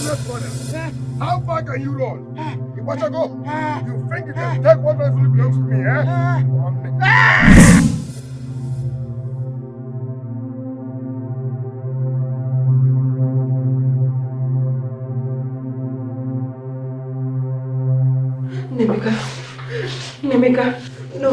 useless brother. How far can you run? You watch her go. You think you can take what rightfully belongs to me, eh? Emeka, no.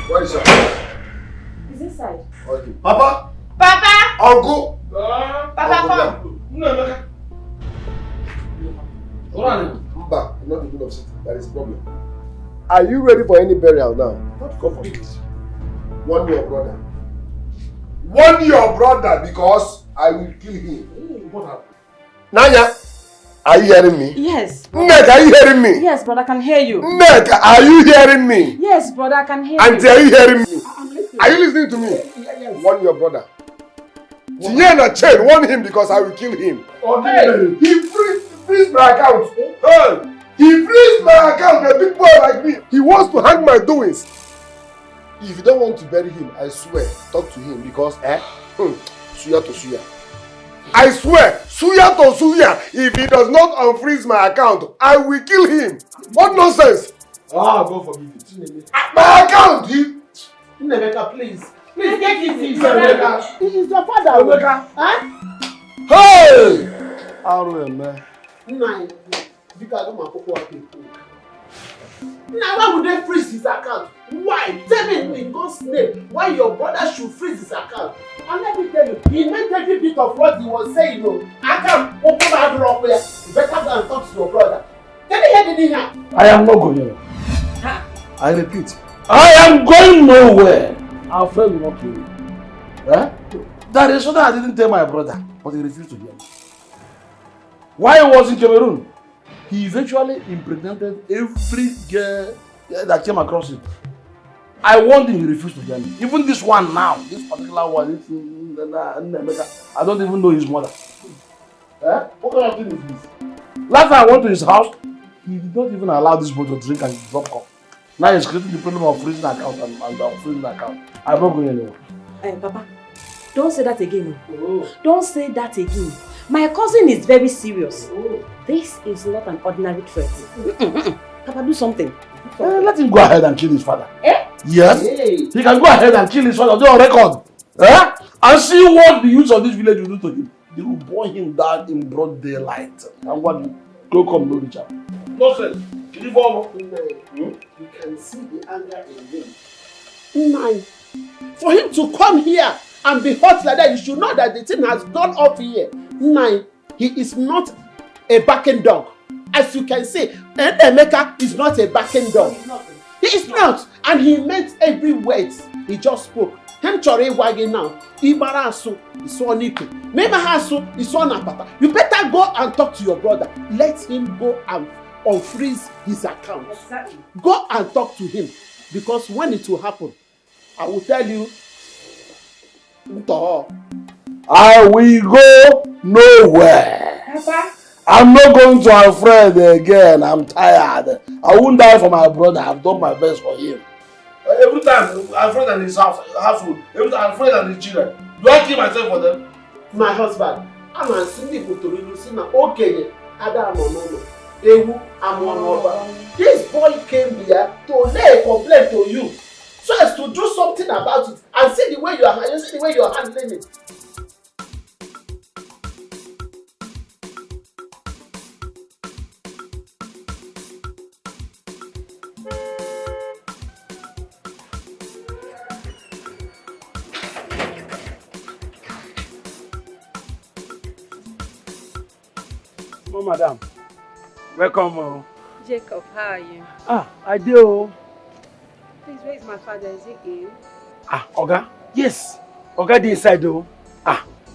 What is that? Is this side? Okay. Papa? Papa! Uncle? Papa, come. No. Mba, I'm not the good of city. That is the problem. Are you ready for any burial now? Not go for it. Warn your brother. Warn your brother because I will kill him. What happened? Nanya, are you hearing me? Yes. Nneka, are you hearing me? Yes, brother, I can hear you. Nneka, are you hearing me? Yes, brother, I can hear you. Auntie, are you hearing me? I'm listening. Are you listening to me? Yes. Warn your brother. Tiana chain, warn him because I will kill him. Okay. He freeze my account. Hey. He freeze my account, a big boy like me. He wants to hang my doings. If you don't want to bury him, I swear, talk to him because suya to suya. I swear, suya to suya. If he does not unfreeze my account, I will kill him. What nonsense? God forbid it. My account! Emeka, please. Please take it easy, Emeka. He is your father, Emeka. Huh? Hey! man. Now, why would they freeze his account? Why? Tell me in God's name why your brother should freeze his account. And let me tell you, he meant every bit of what he was saying. No, I can't open my door up there. You better go and talk to your brother. Tell me here. I am not going. I repeat, I am going nowhere. Our friend will not kill you. Eh? That is something I didn't tell my brother, but he refused to hear me. While he was in Cameroon, he eventually impregnated every girl that came across him. I warned him, he refused to hear me. Even this one now, this particular one, I don't even know his mother. Eh? What kind of thing is this? Last time I went to his house, he did not even allow this boy to drink and drop off. Now he's creating the problem of freezing account and freezing account. I'm not going anywhere. Hey, Papa, don't say that again. Oh. Don't say that again. My cousin is very serious. Oh. This is not an ordinary threat. Papa, do something. Let him go ahead and kill his father. Eh? Yes. Hey. He can go ahead and kill his father. Do on record. Eh? And see what the youth of this village will do to him. They will burn him down in broad daylight. And what go come no reach out. Nonsense. You can see the anger in him. For him to come here and be hot like that, you should know that the thing has gone off here. He is not a barking dog. As you can see, Emeka is not a barking dog. He is not. And he meant every word he just spoke. Him chore wagging now. Ibarasu is on Niku. Mebahasu is on Apata. You better go and talk to your brother. Let him go and unfreeze his account. Exactly. Go and talk to him. Because when it will happen, I will tell you, I will go nowhere. Papa? I'm not going to Alfred again. I'm tired. I won't die for my brother. I've done my best for him. Every time Alfred and his household, every time Alfred and his children, do I kill myself for them? My husband, I'm a single to Lucina. Okay, Adam no. Ewu Amonoba. This boy came here to lay a complaint to you, so as to do something about it. And see the way you are handling it. Oh, madam. Welcome. Jacob, how are you? I do. Please, where is my father? Is he in? Oga? Yes. Oga, dey inside though.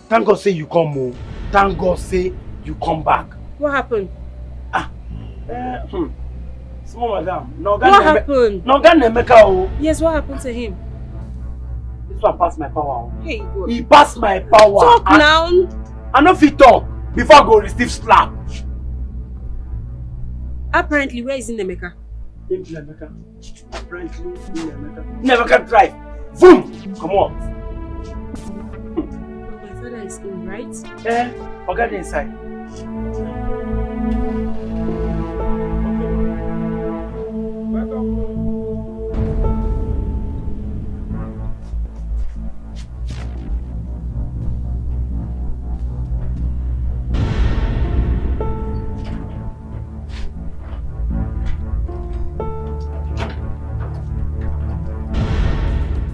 Thank God say you come home. Thank God say you come back. What happened? Small madam. What happened? No, Emeka. Yes, what happened to him? This one passed my power. Hey, God. He passed my power. Talk now. I no fit talk before I go receive slap. Apparently, where is Emeka? Emeka. Apparently, Emeka drive. Boom! Come on. My father is in, right? I'll get inside.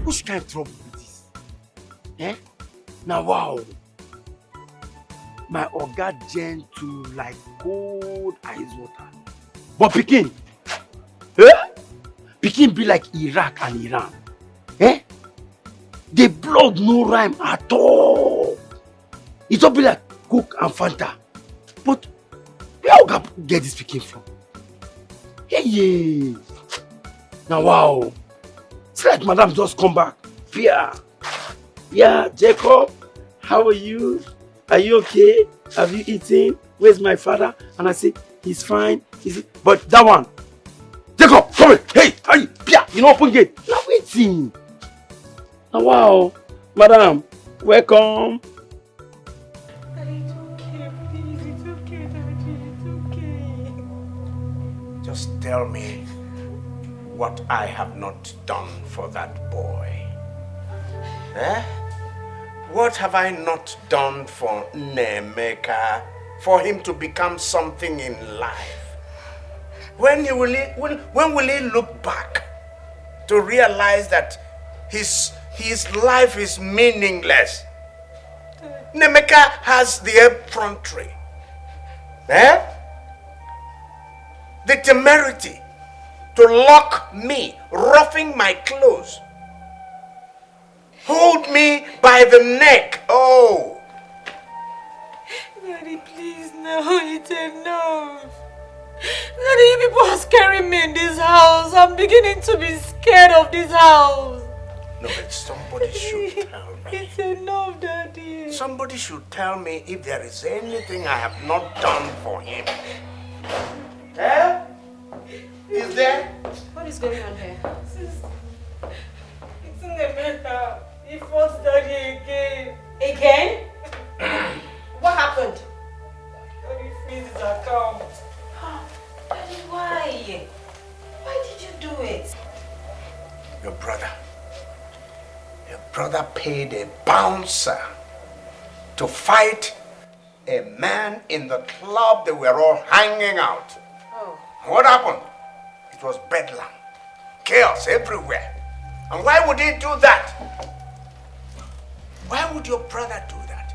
Which kind of trouble is this? Now wow. My oga gentle like cold ice water. But Pikin, Pikin be like Iraq and Iran. The blood no rhyme at all. It don't be like Coke and Fanta. But where oga get this Pikin from? Hey. Now wow. It's like madam just come back. Yeah, Jacob, how are you? Are you okay? Have you eaten? Where's my father? And I say, he's fine. But that one, Jacob, come here. Hey, Pia, you know, open gate. Now waiting. Now wow, madam, welcome. Daddy, it's okay, please. It's okay, Daddy. It's okay. Just tell me what I have not done for that boy. What have I not done for Emeka for him to become something in life? When will he look back to realize that his life is meaningless? Emeka has the effrontery, the temerity to lock me, roughing my clothes, hold me by the neck. Oh, Daddy, please, no, it's enough. Daddy, you people are scaring me in this house. I'm beginning to be scared of this house. no, but somebody should tell me. It's enough, Daddy. Somebody should tell me if there is anything I have not done for him. Is there? What is going on here? It's in the matter. He forced Daddy again. Again? What happened? Daddy freeze his account. Daddy, why? Why did you do it? Your brother paid a bouncer to fight a man in the club they were all hanging out. Oh. What happened? It was bedlam. Chaos everywhere. And why would he do that? Why would your brother do that?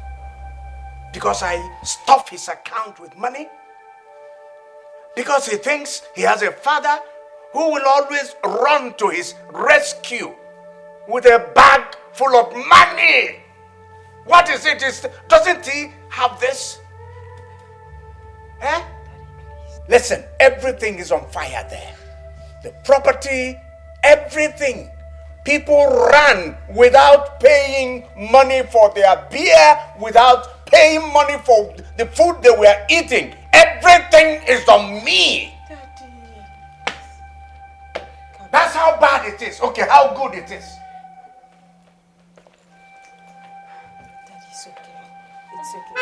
Because I stuff his account with money? Because he thinks he has a father who will always run to his rescue with a bag full of money. What is it? Doesn't he have this? Listen, everything is on fire there. The property, everything. People ran without paying money for their beer, without paying money for the food they were eating. Everything is on me. Daddy. That's how bad it is. Okay, how good it is. Daddy, it's okay. It's okay.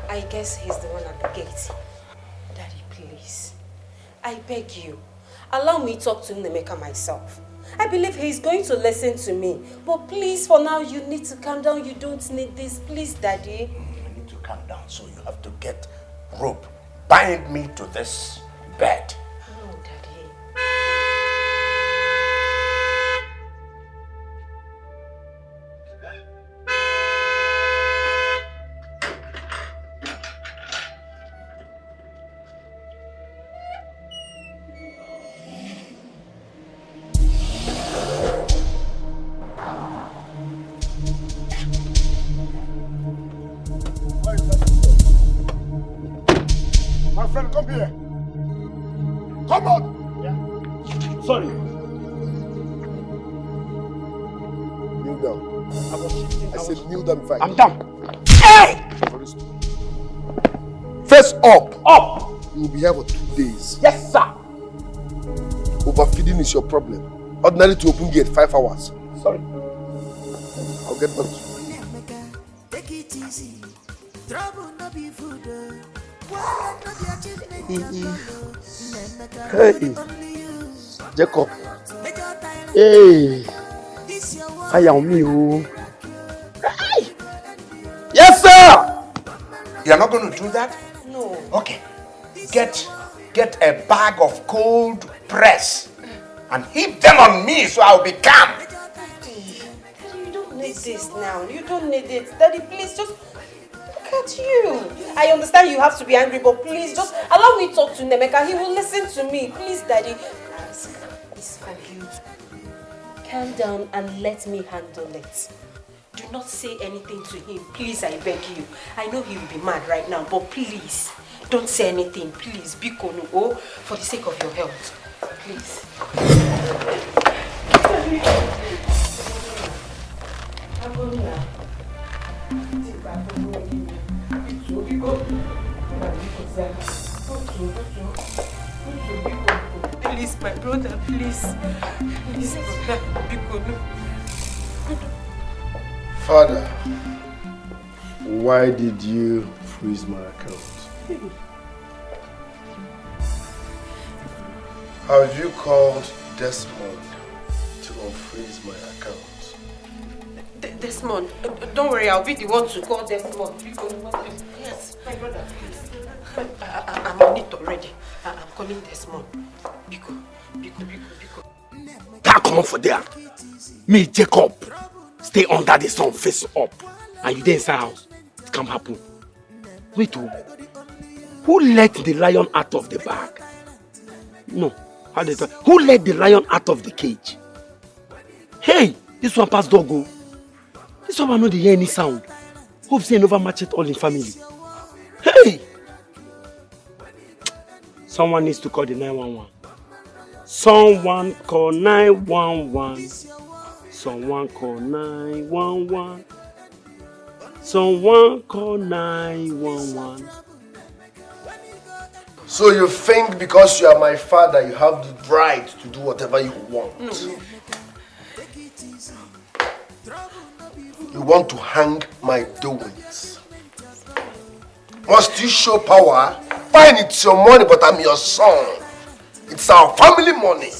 I guess he's the one at the gate. Daddy, please. I beg you. Allow me to talk to Emeka myself. I believe he's going to listen to me. But please, for now, you need to calm down. You don't need this. Please, Daddy. You need to calm down, so you have to get rope. Bind me to this bed. Oh, Daddy. My friend, come here. Come on. Sorry. Kneel down. I said kneel down before I'm down. Hey! Face up. Up. You will be here for 2 days. Yes, sir. Overfeeding is your problem. Ordinary to open gate 5 hours. Sorry. I'll get back to you. Take it easy. Trouble no be food. Hey, Jacob. Hey, I am you. Hey. Yes, sir. You're not going to do that? No. Okay. Get a bag of cold press and heap them on me so I'll be calm. Daddy, you don't need this now. You don't need it. Daddy, please just look at you. I understand you have to be angry, but please just allow me to talk to Emeka. He will listen to me. Please, Daddy. It's for you. Calm down and let me handle it. Do not say anything to him. Please, I beg you. I know he will be mad right now, but please, don't say anything. Please, Bikonu, oh, for the sake of your health. Please. Please, my brother, please. Please, brother, Bikonu. Father, why did you freeze my account? Have you called Desmond to unfreeze my account? Desmond, don't worry, I'll be the one to call Desmond. Yes, my brother, please. I'm on it already. I'm calling Desmond. Biko. Can't come up for there. Me, Jacob, stay under the sun, face up. And you there inside house. It can't happen. Wait, who let the lion out of the bag? No. Who let the lion out of the cage? Hey, this one pass doggo. This one not hear any sound. Hope say never match it all in family. Hey! Someone needs to call the 911. Someone call 911. Someone call 911. Someone call 911. So you think because you are my father, you have the right to do whatever you want? No. You want to hang my doings? Must you show power? Fine, it's your money, but I'm your son. It's our family money.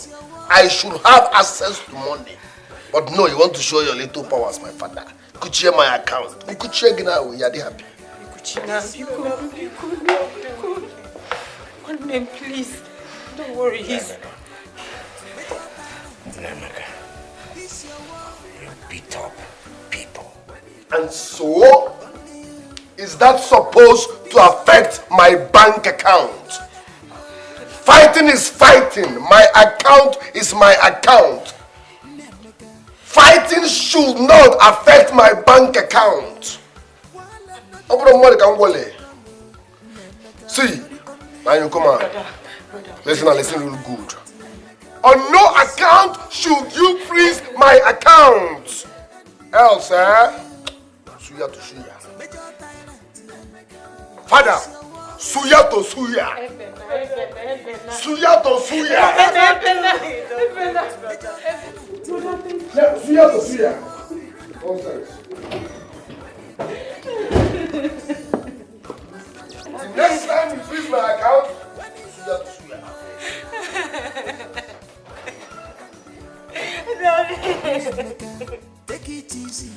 I should have access to money. But no, you want to show your little powers, my father. You could share my account. You could share now. You're happy. One name, please. Don't worry, he's... Emeka, you beat up people. And so, is that supposed to affect my bank account? Fighting is fighting. My account is my account. Fighting should not affect my bank account. See, now you come on. Listen and listen real good. On no account should you freeze my account. Else, suya to suya. Father, suya to suya. Suya to suya. Suya to suya. The next time you freeze my account, suya to suya. Take it easy.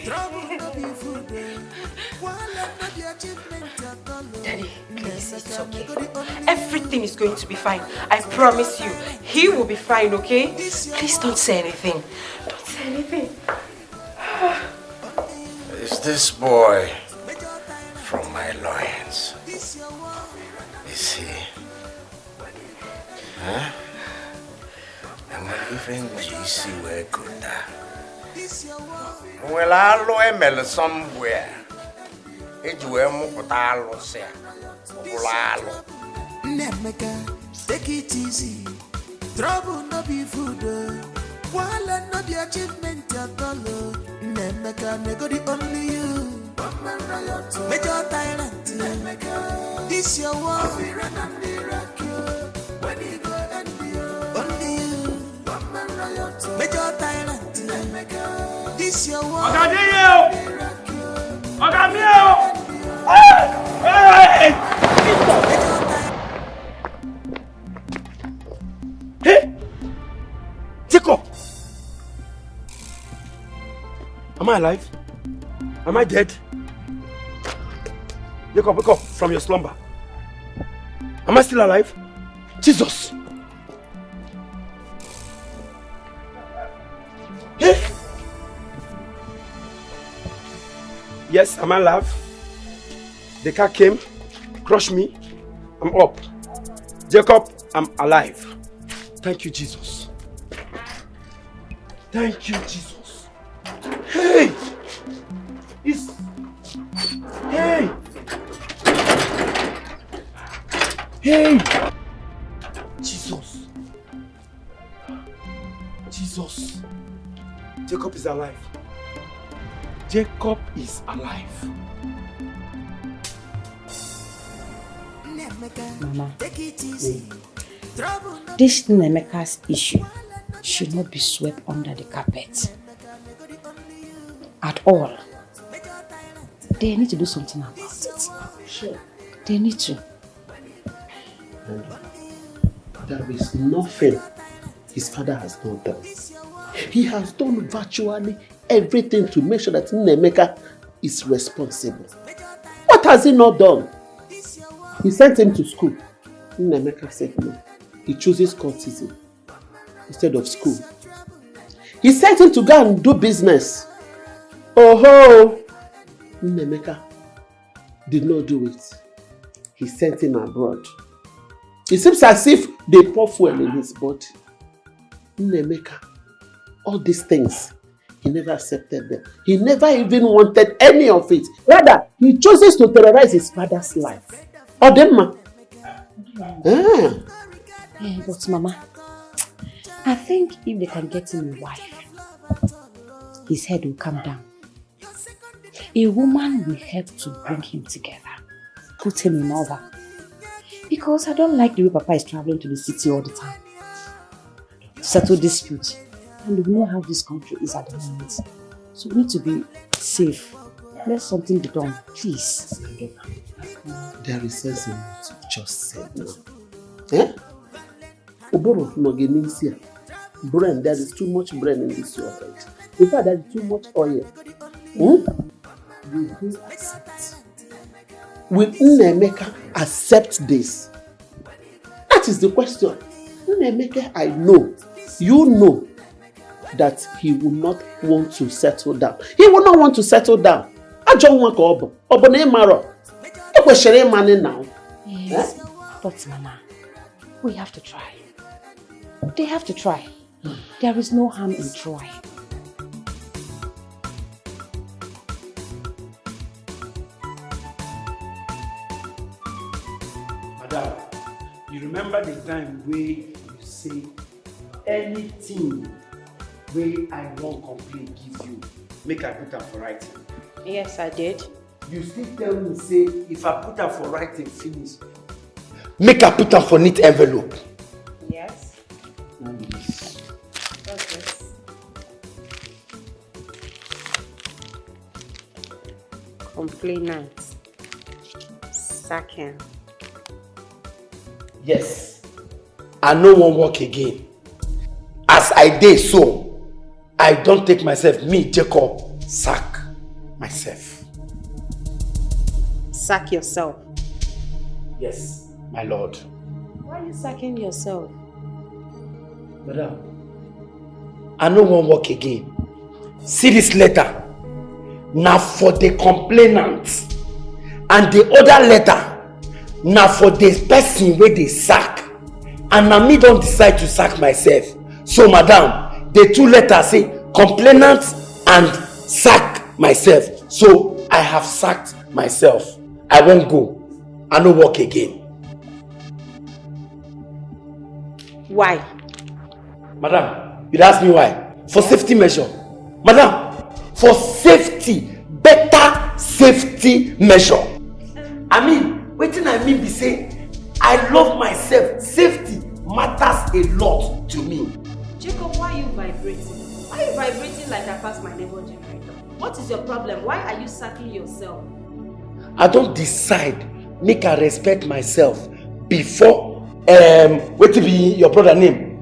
Trouble no be food. Daddy, please, it's okay. Everything is going to be fine. I promise you. He will be fine, okay? Please don't say anything. Don't say anything. Is this boy from my loins? Is he? Huh? I'm even GC where good. Well, I'll ML somewhere. Emeka, take it easy. Trouble no be food. While no be achievement at all. Emeka, nego the only you. Major tyrant. This your war. When you go and be only you. Major tyrant. This your war. Hey! Jacob! Am I alive? Am I dead? Jacob, wake up from your slumber. Am I still alive? Jesus! Hey! Yes, am I alive? The car came, crushed me. I'm up. Jacob, I'm alive. Thank you, Jesus. Thank you, Jesus. Hey! Hey! Hey! Jesus. Jesus. Jacob is alive. Jacob is alive. Mama, this Emeka's issue should not be swept under the carpet. At all. They need to do something about it. Sure. They need to. And there is nothing his father has not done. He has done virtually everything to make sure that Emeka is responsible. What has he not done? He sent him to school. Emeka said no. He chooses courtship instead of school. He sent him to go and do business. Oh ho! Emeka did not do it. He sent him abroad. It seems as if they pour fuel in his body. Emeka, all these things, he never accepted them. He never even wanted any of it. Rather, he chooses to terrorize his father's life. Odemma. Yeah, but Mama, I think if they can get him a wife, his head will come down. A woman will help to bring him together, put him in order. Because I don't like the way Papa is traveling to the city all the time. Settle disputes. And we know how this country is at the moment. So we need to be safe. Let something be done, please. There is sense in what you just said now. Eh? Oboro Nogeninsia. Brain, there is too much brain in this your head. In fact, there is too much oil. Will you accept? Will Emeka accept this? That is the question. Emeka, I know, you know that he will not want to settle down. He will not want to settle down. I don't want to now. Yes, but Mama, we have to try. They have to try. There is no harm in trying. Madam, you remember the time where you say anything where I won't complain give you, make I put up for writing. Yes, I did. You still tell me, say, if I put up for writing, finish. Make I put up for neat envelope. Yes. Yes. What's this? Complainant. Second. Yes. I no one work again. As I did so, I don't take myself, me, Jacob, sack myself. Sack yourself. Yes, my lord. Why are you sacking yourself? Madam, I no one work again. See this letter. Now for the complainant. And the other letter, now for the person where they sack. And now me don't decide to sack myself. So madam, the two letters say complainant and sack myself. So I have sacked myself. I won't go. I no work again. Why? Madam, you ask me why? For safety measure. Madam, for safety, better safety measure. I mean, waiting I mean be say, I love myself. Safety matters a lot to me. Jacob, why are you vibrating? Why are you vibrating like I passed my neighbor generator? What is your problem? Why are you sucking yourself? I don't decide. Make I respect myself before what to be your brother name?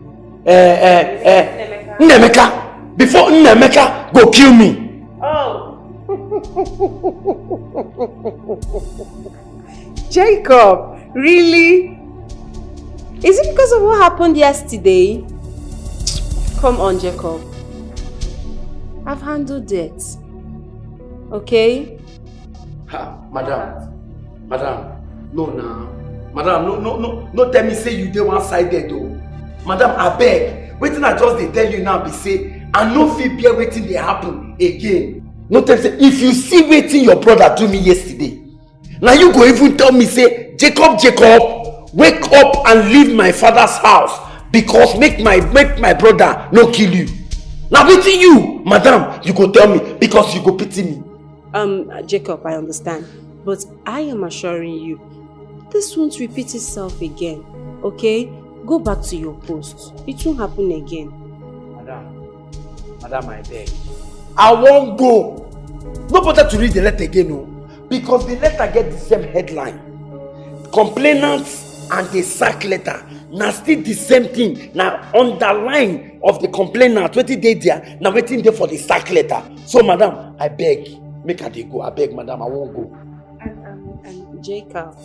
Nemeka. Before Nemeka go kill me. Oh. Jacob, really? Is it because of what happened yesterday? Come on, Jacob. I've handled it. Okay? Madam, no, Madam, no, tell me say you dey one-sided though. Madam, I beg. Waiting I just dey tell you now be say, I no fit bear waiting dey happen again. No tell me say, if you see waiting your brother do me yesterday, now you go even tell me say, Jacob, wake up and leave my father's house because make my brother no kill you. Now waiting you, Madam, you go tell me because you go pity me. Jacob, I understand. But I am assuring you, this won't repeat itself again, okay? Go back to your post. It won't happen again. Madam, I beg. I won't go. No bother to read the letter again, no. Because the letter get the same headline. Complainants and the sack letter. Now still the same thing. Now underline of the complainant, waiting there. Now waiting there for the sack letter. So, Madam, I beg. Make her dey go. I beg, Madam, I won't go. And Jacob,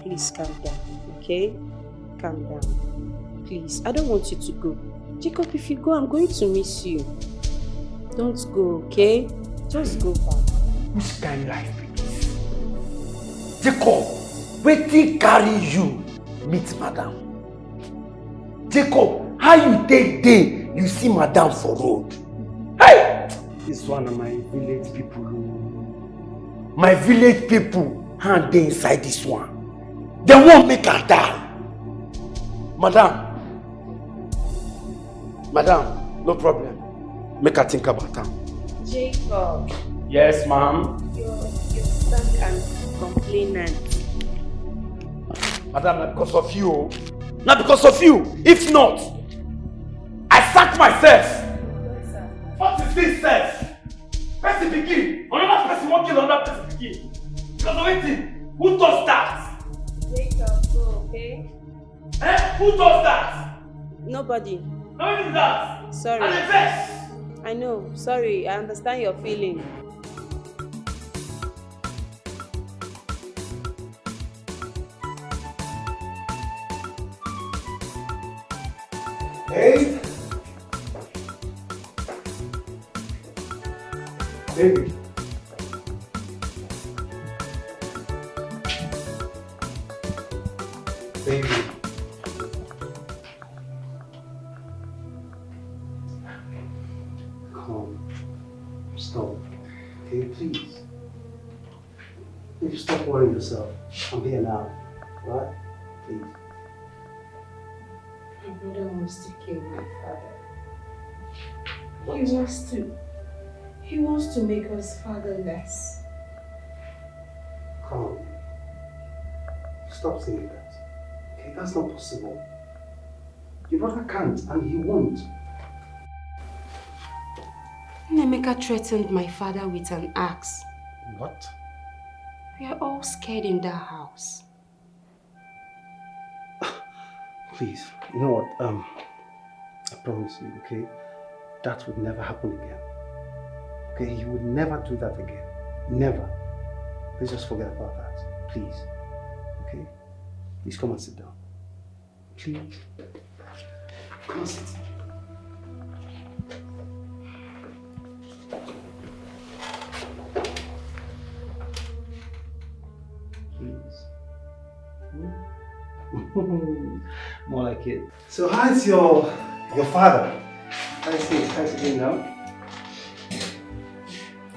please calm down, okay? Calm down, please. I don't want you to go. Jacob, if you go, I'm going to miss you. Don't go, okay? Just go back. Which kind of life be this? Jacob, wetin carry you meet Madam? Jacob, how you take day you see Madam for road? Hey! This one of my village people. My village people hand dey inside this one. They won't make her die. Madam, no problem. Make her think about her. Jacob. Yes, ma'am. You're stuck and complainant. Madam, not because of you. Not because of you. If not, I sack myself. What is this, self? Person begin. Another person won't kill another person begin. Because of anything. Who does that? Jacob, go, okay? Who does that? Nobody. Nobody does that. Sorry. And the best. I know. Sorry. I understand your feeling. Hey. Baby. Baby. Calm. Stop. Okay, please. You stop worrying yourself. I'm here now. Right? Please. My brother wants to kill my father. What? He wants to make us fatherless. Come on. Stop saying that. Okay, that's not possible. Your brother can't and he won't. Emeka threatened my father with an axe. What? We are all scared in that house. Please, you know what? I promise you, okay? That would never happen again. Okay, you would never do that again. Never. Let's just forget about that. Please. Okay? Please come and sit down. Please. Come and sit. Please. More like it. So how's your father? How's he doing now?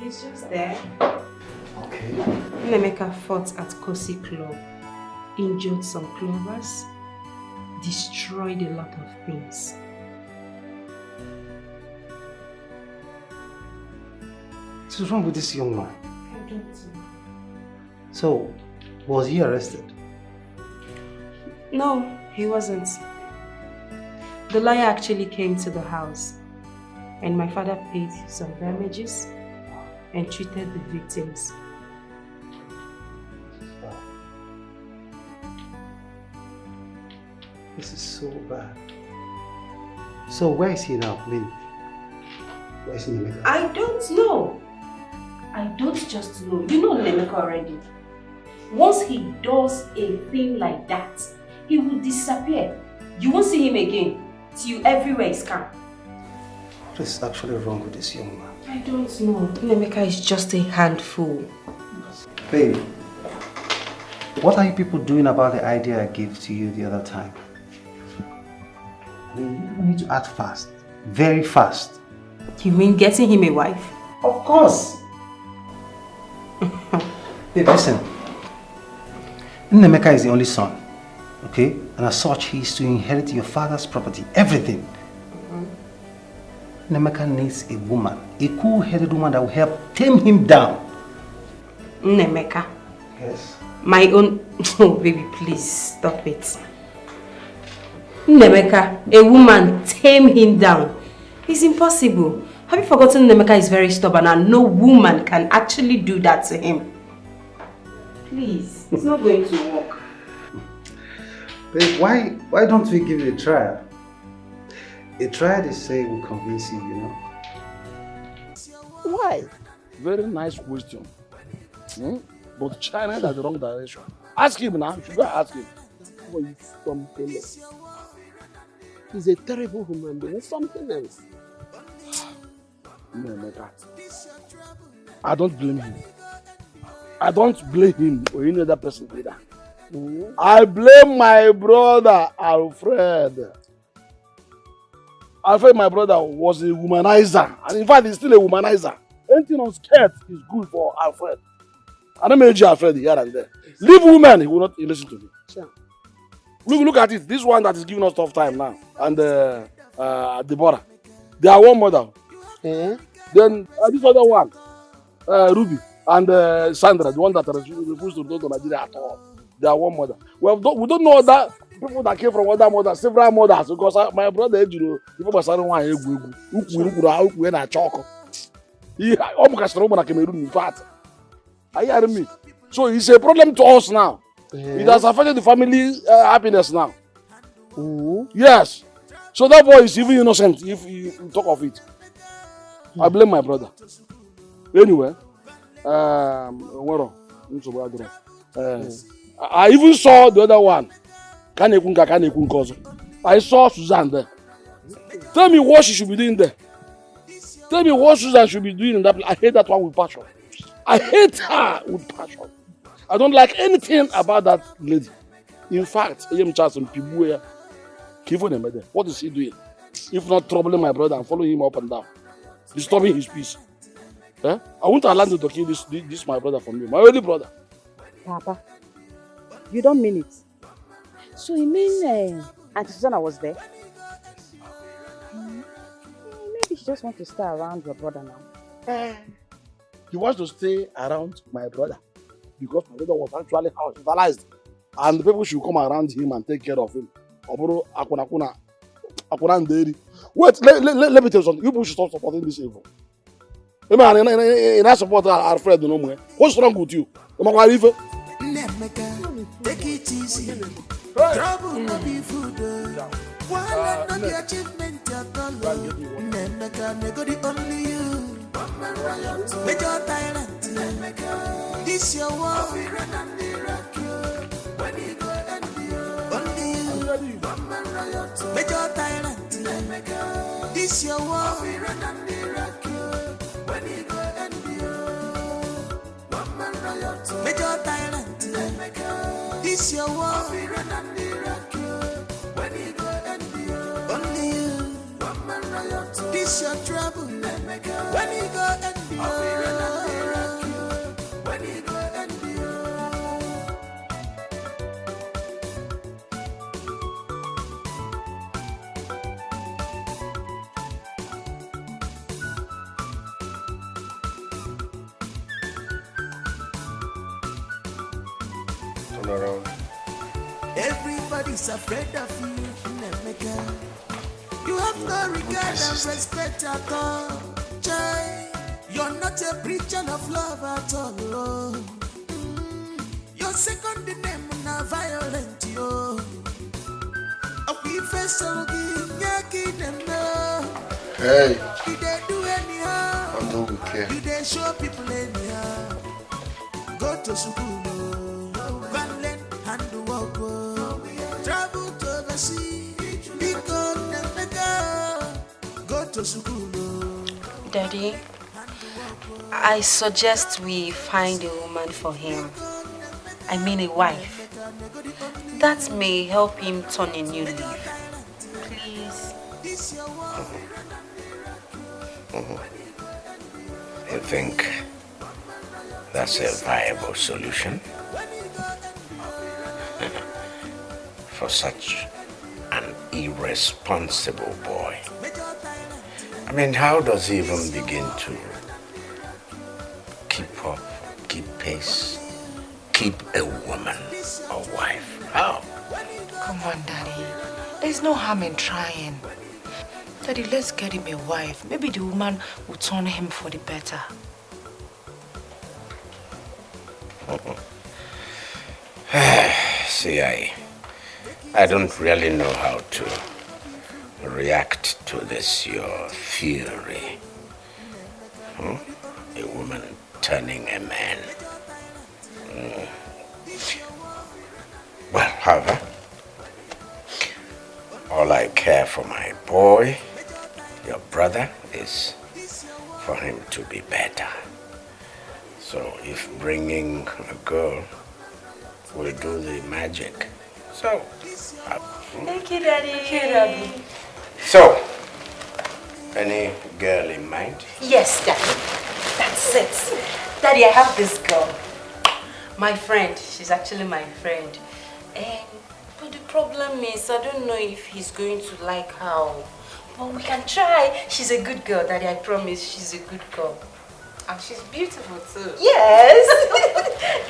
He's just there. Okay. Emeka fought at Kosi Club, injured some clubbers, destroyed a lot of things. What is wrong with this young man? I don't know. So, was he arrested? No, he wasn't. The lawyer actually came to the house and my father paid some damages and treated the victims. This is so bad. So where is he now? I mean, where is Emeka? I don't know. I don't just know. You know Emeka already. Once he does a thing like that, he will disappear. You won't see him again till everywhere is calm. What is actually wrong with this young man? I don't know. Emeka is just a handful. Baby, what are you people doing about the idea I gave to you the other time? I mean, you need to act fast. Very fast. You mean getting him a wife? Of course. Babe, listen. Emeka is the only son. Okay? And as such, he is to inherit your father's property. Everything. Emeka needs a woman. A cool-headed woman that will help tame him down. Emeka. Yes. My own... Oh, baby, please, stop it. Emeka, a woman tame him down. It's impossible. Have you forgotten Emeka is very stubborn and no woman can actually do that to him? Please, it's not going to work. Babe, why don't we give it a try? A try, they say, will convince you, you know. Why? Very nice question. But China is the wrong direction. Ask him now. You should go ask him. Oh, you something else. He's a terrible human being. Something else. No, Emeka. I don't blame him. I don't blame him or any other person either. I blame my brother, Alfred. Alfred, my brother, was a womanizer. And in fact, he's still a womanizer. Anything on skirt is good for Alfred. I don't mean Alfred here and there. Leave women, he will not listen to me. Sure. Look at it. This one that is giving us tough time now. And Deborah. They are one mother. Eh? Then this other one, Ruby and Sandra, the one that refused to go to Nigeria at all. They are one mother. Well, we don't know that people that came from other mothers, several mothers, because my brother, you know, people were saying why we na chalk. He almost got Cameroon, in fact. Are you hearing me? So it's a problem to us now. It has affected the family happiness now. Yes. So that boy is even innocent if you talk of it. I blame my brother. Anyway, I even saw the other one. I saw Suzanne there. Tell me what she should be doing there. Tell me what Suzanne should be doing in that place. I hate that one with passion. I hate her with passion. I don't like anything about that lady. In fact, what is he doing? If not troubling my brother and following him up and down, disturbing his peace. I won't allow him to kill this my brother from me, my only brother. Papa, you don't mean it. So you mean Auntie Susanna was there? Maybe she just wants to stay around your brother now. He wants to stay around my brother because my brother was actually hospitalized and the people should come around him and take care of him. Wait, let me tell you something. You people should stop supporting this evil. I support our friend no more. What's wrong with you? Take it easy. Trouble no be food. While not the achievement at all. Emeka, nego the only you. Major tyrant. This your war. When you go and only you. Major tyrant. This your war. When you go and Major tyrant. This your war. When you go and only you. This your trouble. When you go and when you go and Turn around. Everybody's afraid of you, Emeka. You have no regard and respect at all. Jai, you're not a preacher of love at all. Oh. Your second name na violent, yo. We face all them know. Hey. You they do anyhow. I don't care. You they show people anyhow. Go to school, van learn and walk. Travel to the sea, because never go to school. Daddy, I suggest we find a woman for him. I mean a wife. That may help him turn a new leaf. Please. You think that's a viable solution? For such an irresponsible boy. I mean, how does he even begin to keep up, keep pace, keep a woman or wife? How? Come on, Daddy. There's no harm in trying. Daddy, let's get him a wife. Maybe the woman will turn him for the better. See, I don't really know how to react to this, your theory. A woman turning a man. Well, however, all I care for my boy, your brother, is for him to be better. So if bringing a girl will do the magic, so... Thank you, Daddy. Thank you, Daddy. So, any girl in mind? Yes, Daddy. That's it. Daddy, I have this girl. My friend. She's actually my friend. But the problem is, I don't know if he's going to like her. But we can try. She's a good girl, Daddy. I promise she's a good girl. And she's beautiful too. Yes.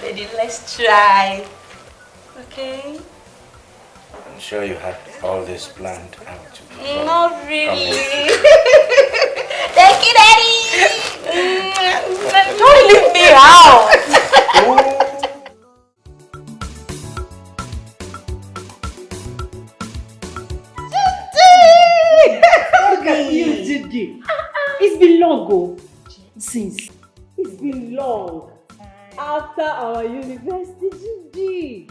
Daddy, let's try. Okay? I'm sure you have all this planned out. Not really. Thank you, Daddy. Don't leave me out. Look at you, Judith. It's been long ago. Since. It's been long. After our university, Judith.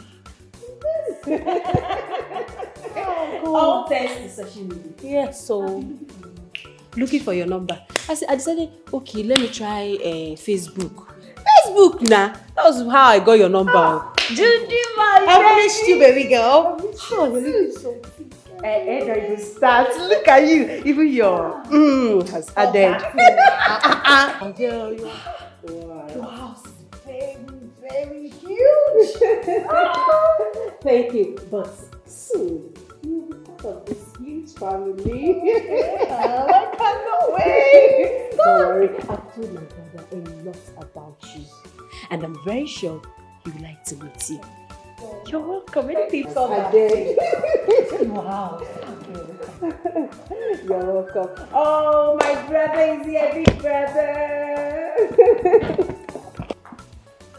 All thanks to social media. Yeah, so looking for your number. I decided, okay, let me try Facebook. Facebook now. That was how I got your number. Judy, I missed you, baby girl. Oh, you're looking so cute. Don't even start. Look at you. Even your has added. Your house is very, very huge. Thank you. But soon, you'll be part of this huge family. I cannot wait. Don't worry. I've told my brother a lot about you. And I'm very sure he would like to meet you. You're welcome. Anything from I did. Wow. You're welcome. Oh, my brother is here, big brother.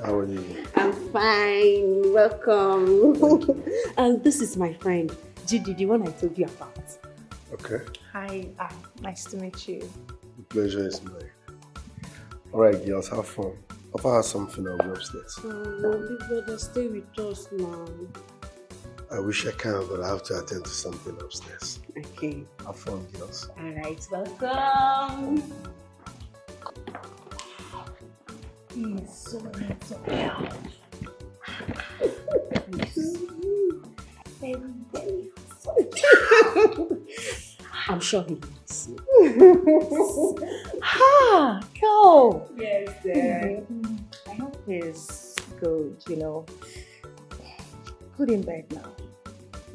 How are you? I'm fine. Welcome. And this is my friend, Judith, the one I told you about. Okay. Hi, nice to meet you. The pleasure is mine. Alright, girls, have fun. If I have something, I'll go upstairs. Oh, big brother, stay with us now. I wish I can, but I have to attend to something upstairs. Okay. Have fun, girls. Alright, welcome. He's so handsome. Very, very I'm sure he likes you. Ha! Go! Yes, I hope he's good, you know. Put in bed now.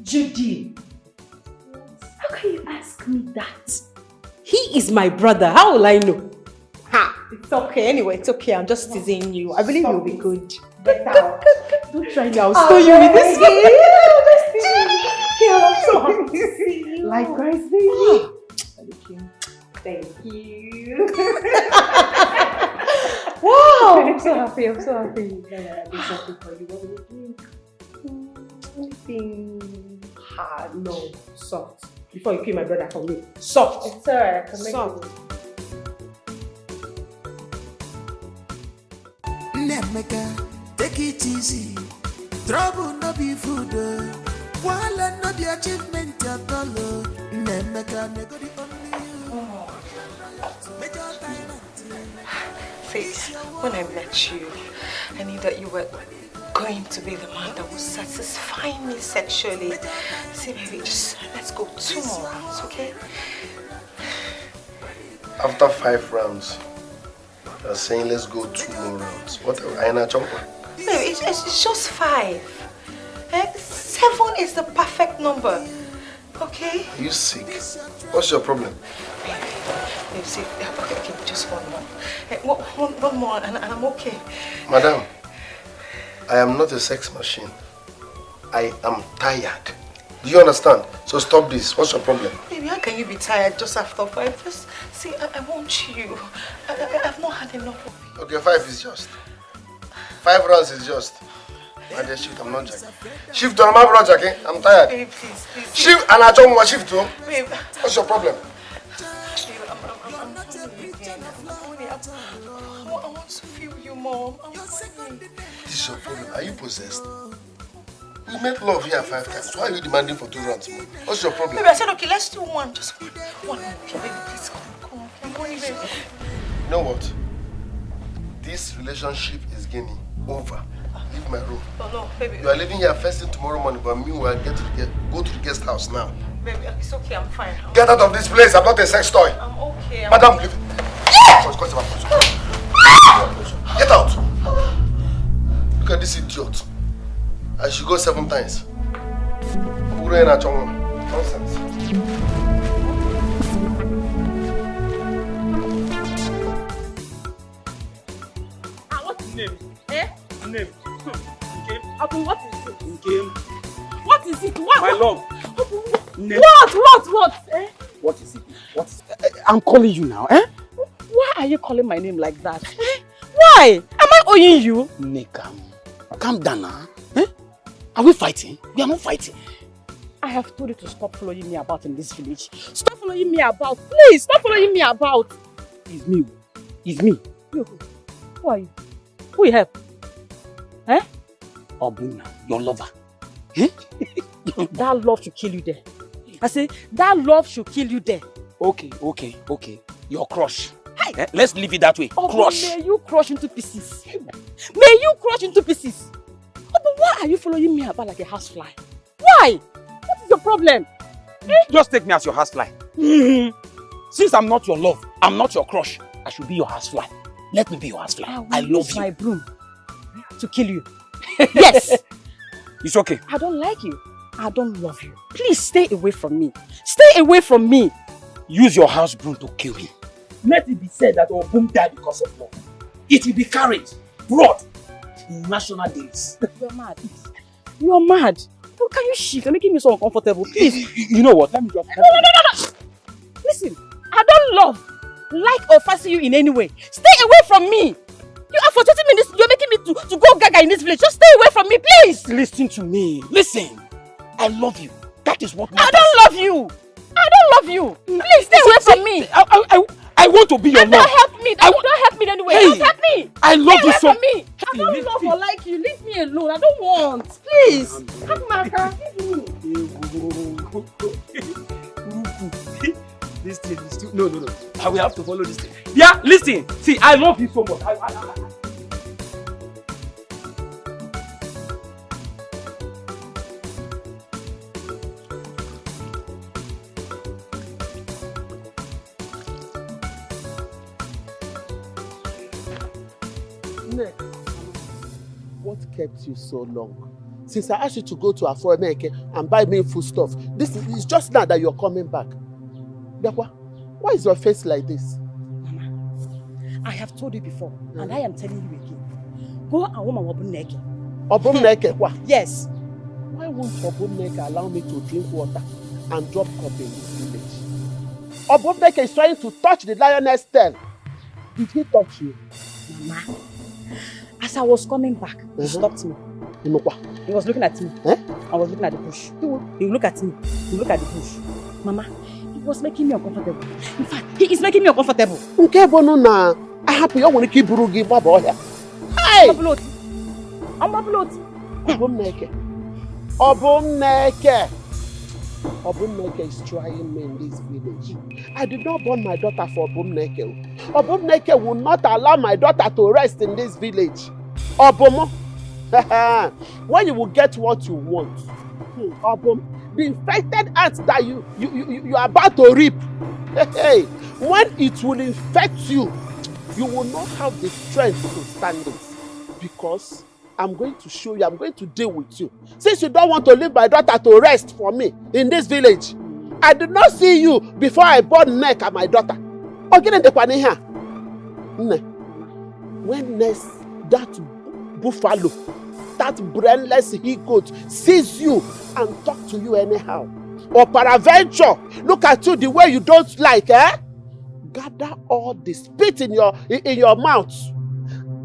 Judy! How can you ask me that? He is my brother. How will I know? Ha! It's okay. Anyway, it's okay. I'm just teasing you. I believe you'll be good. Get out. Don't try me, I'll stone you with this one. Yeah, I'm so happy to see you. Likewise, baby. Thank you. Wow, I'm so happy, I'm so happy. I'm happy for you. What do you think? Anything hard? No, soft. Before you kill my brother for me. Soft. It's alright, I can make soft. it. Emeka, take it easy. Trouble no be food. While no the achievement at all. Emeka, nego the only you. Faith, when I met you, I knew that you were going to be the man that would satisfy me sexually. See, baby, just let's go 2 more rounds, okay? After 5 rounds, you're saying let's go 2 more rounds. What are you not jumping? Baby, it's just 5. 7 is the perfect number, okay? Are you sick? What's your problem? Baby, see, okay, just 1 more. One more and I'm okay. Madam, I am not a sex machine. I am tired. Do you understand? So stop this. What's your problem? Baby, how can you be tired just after 5? Just see, I want you. I've not had enough of you. Okay, 5 is just. 5 rounds is just. And then shift, I'm not jacking. Shift to my brother, okay? I'm tired. Baby, please. Shift and I don't want shift too. Babe. What's your problem? I want to feel you, Mom. This is your problem. Are you possessed? We made love here 5 times. Why are you demanding for 2 rounds more? What's your problem? Baby, I said, okay, let's do 1. Just 1. 1 more. Okay, baby, please come on. I'm going, baby. You know what? This relationship is getting over. Leave my room. No, baby. You are leaving here first thing tomorrow morning, but me will go to the guest house now. Baby, it's okay, I'm fine. Get out of this place. I'm not a sex toy. I'm okay. Madam, leave. Get out. Look at this idiot. I should go 7 times. Nonsense. What's his name? Name. Abu, what is it? What is it? What? My love. What? What is it? I'm calling you now, Why are you calling my name like that? Why? Am I owing you? Nika, calm down now. Are we fighting? We are not fighting. I have told you to stop following me about in this village. Stop following me about. Please, stop following me about. It's me. It's me. You. Who are you? Who you help? Obuna, your lover. That love should kill you there. I say, that love should kill you there. Okay. Your crush. Hey. Let's leave it that way. Crush. May you crush into pieces. May you crush into pieces. But why are you following me about like a housefly? Why? What is your problem? Just take me as your housefly. Since I'm not your love, I'm not your crush, I should be your housefly. Let me be your housefly. I love you. My broom to kill you. Yes. It's okay. I don't like you. I don't love you. Please stay away from me. Stay away from me. Use your house broom to kill me. Let it be said that our broom died because of love. It will be carried, brought in national days. You're mad. You're mad. Oh, can you shift? You're making me so uncomfortable. Please. You know what? Let me just... No. Listen, I don't love, like or fancy you in any way. Stay away from me. You are frustrating me. You're making me to go gaga in this village. Just stay away from me, please. Listen to me. Listen. I love you. That is what matters. I don't love you. I don't love you. Please stay away from me. I want to be your love. Don't help me. Don't help me in any way. Hey, don't help me. I love you so. From me. I don't love or like you. Leave me alone. I don't want. Please. Come back. This thing is too... No. I will have to follow this thing. Yeah, listen. See, I love you so much. What kept you so long? Since I asked you to go to Emeka and buy me food stuff, this is just now that you're coming back. Why is your face like this? Mama, I have told you before, and I am telling you again. Go and woman will be naked. Obumneke, what? Yes. Why won't Obumneke allow me to drink water and drop cup in this village? Obumneke is trying to touch the lioness tail. Did he touch you? Mama, as I was coming back, he stopped me. He was looking at me. I was looking at the bush. He looked at me. He looked at the bush. Mama, he was making me uncomfortable. In fact, he is making me uncomfortable. Okay, bono na. I happy you want to keep burugi babo here. Hey! Obumneke. Obumneke is trying me in this village. I did not born my daughter for Obumneke. Obumneke will not allow my daughter to rest in this village. Obomo. When you will get what you want. Obum, the infected ants that you are about to reap. When it will infect you, you will not have the strength to stand it. Because I'm going to show you, I'm going to deal with you. Since you don't want to leave my daughter to rest for me in this village, I did not see you before I born neck at my daughter. When next that buffalo, that brainless he-goat sees you and talk to you anyhow, or peradventure look at you the way you don't like, gather all the spit in your mouth.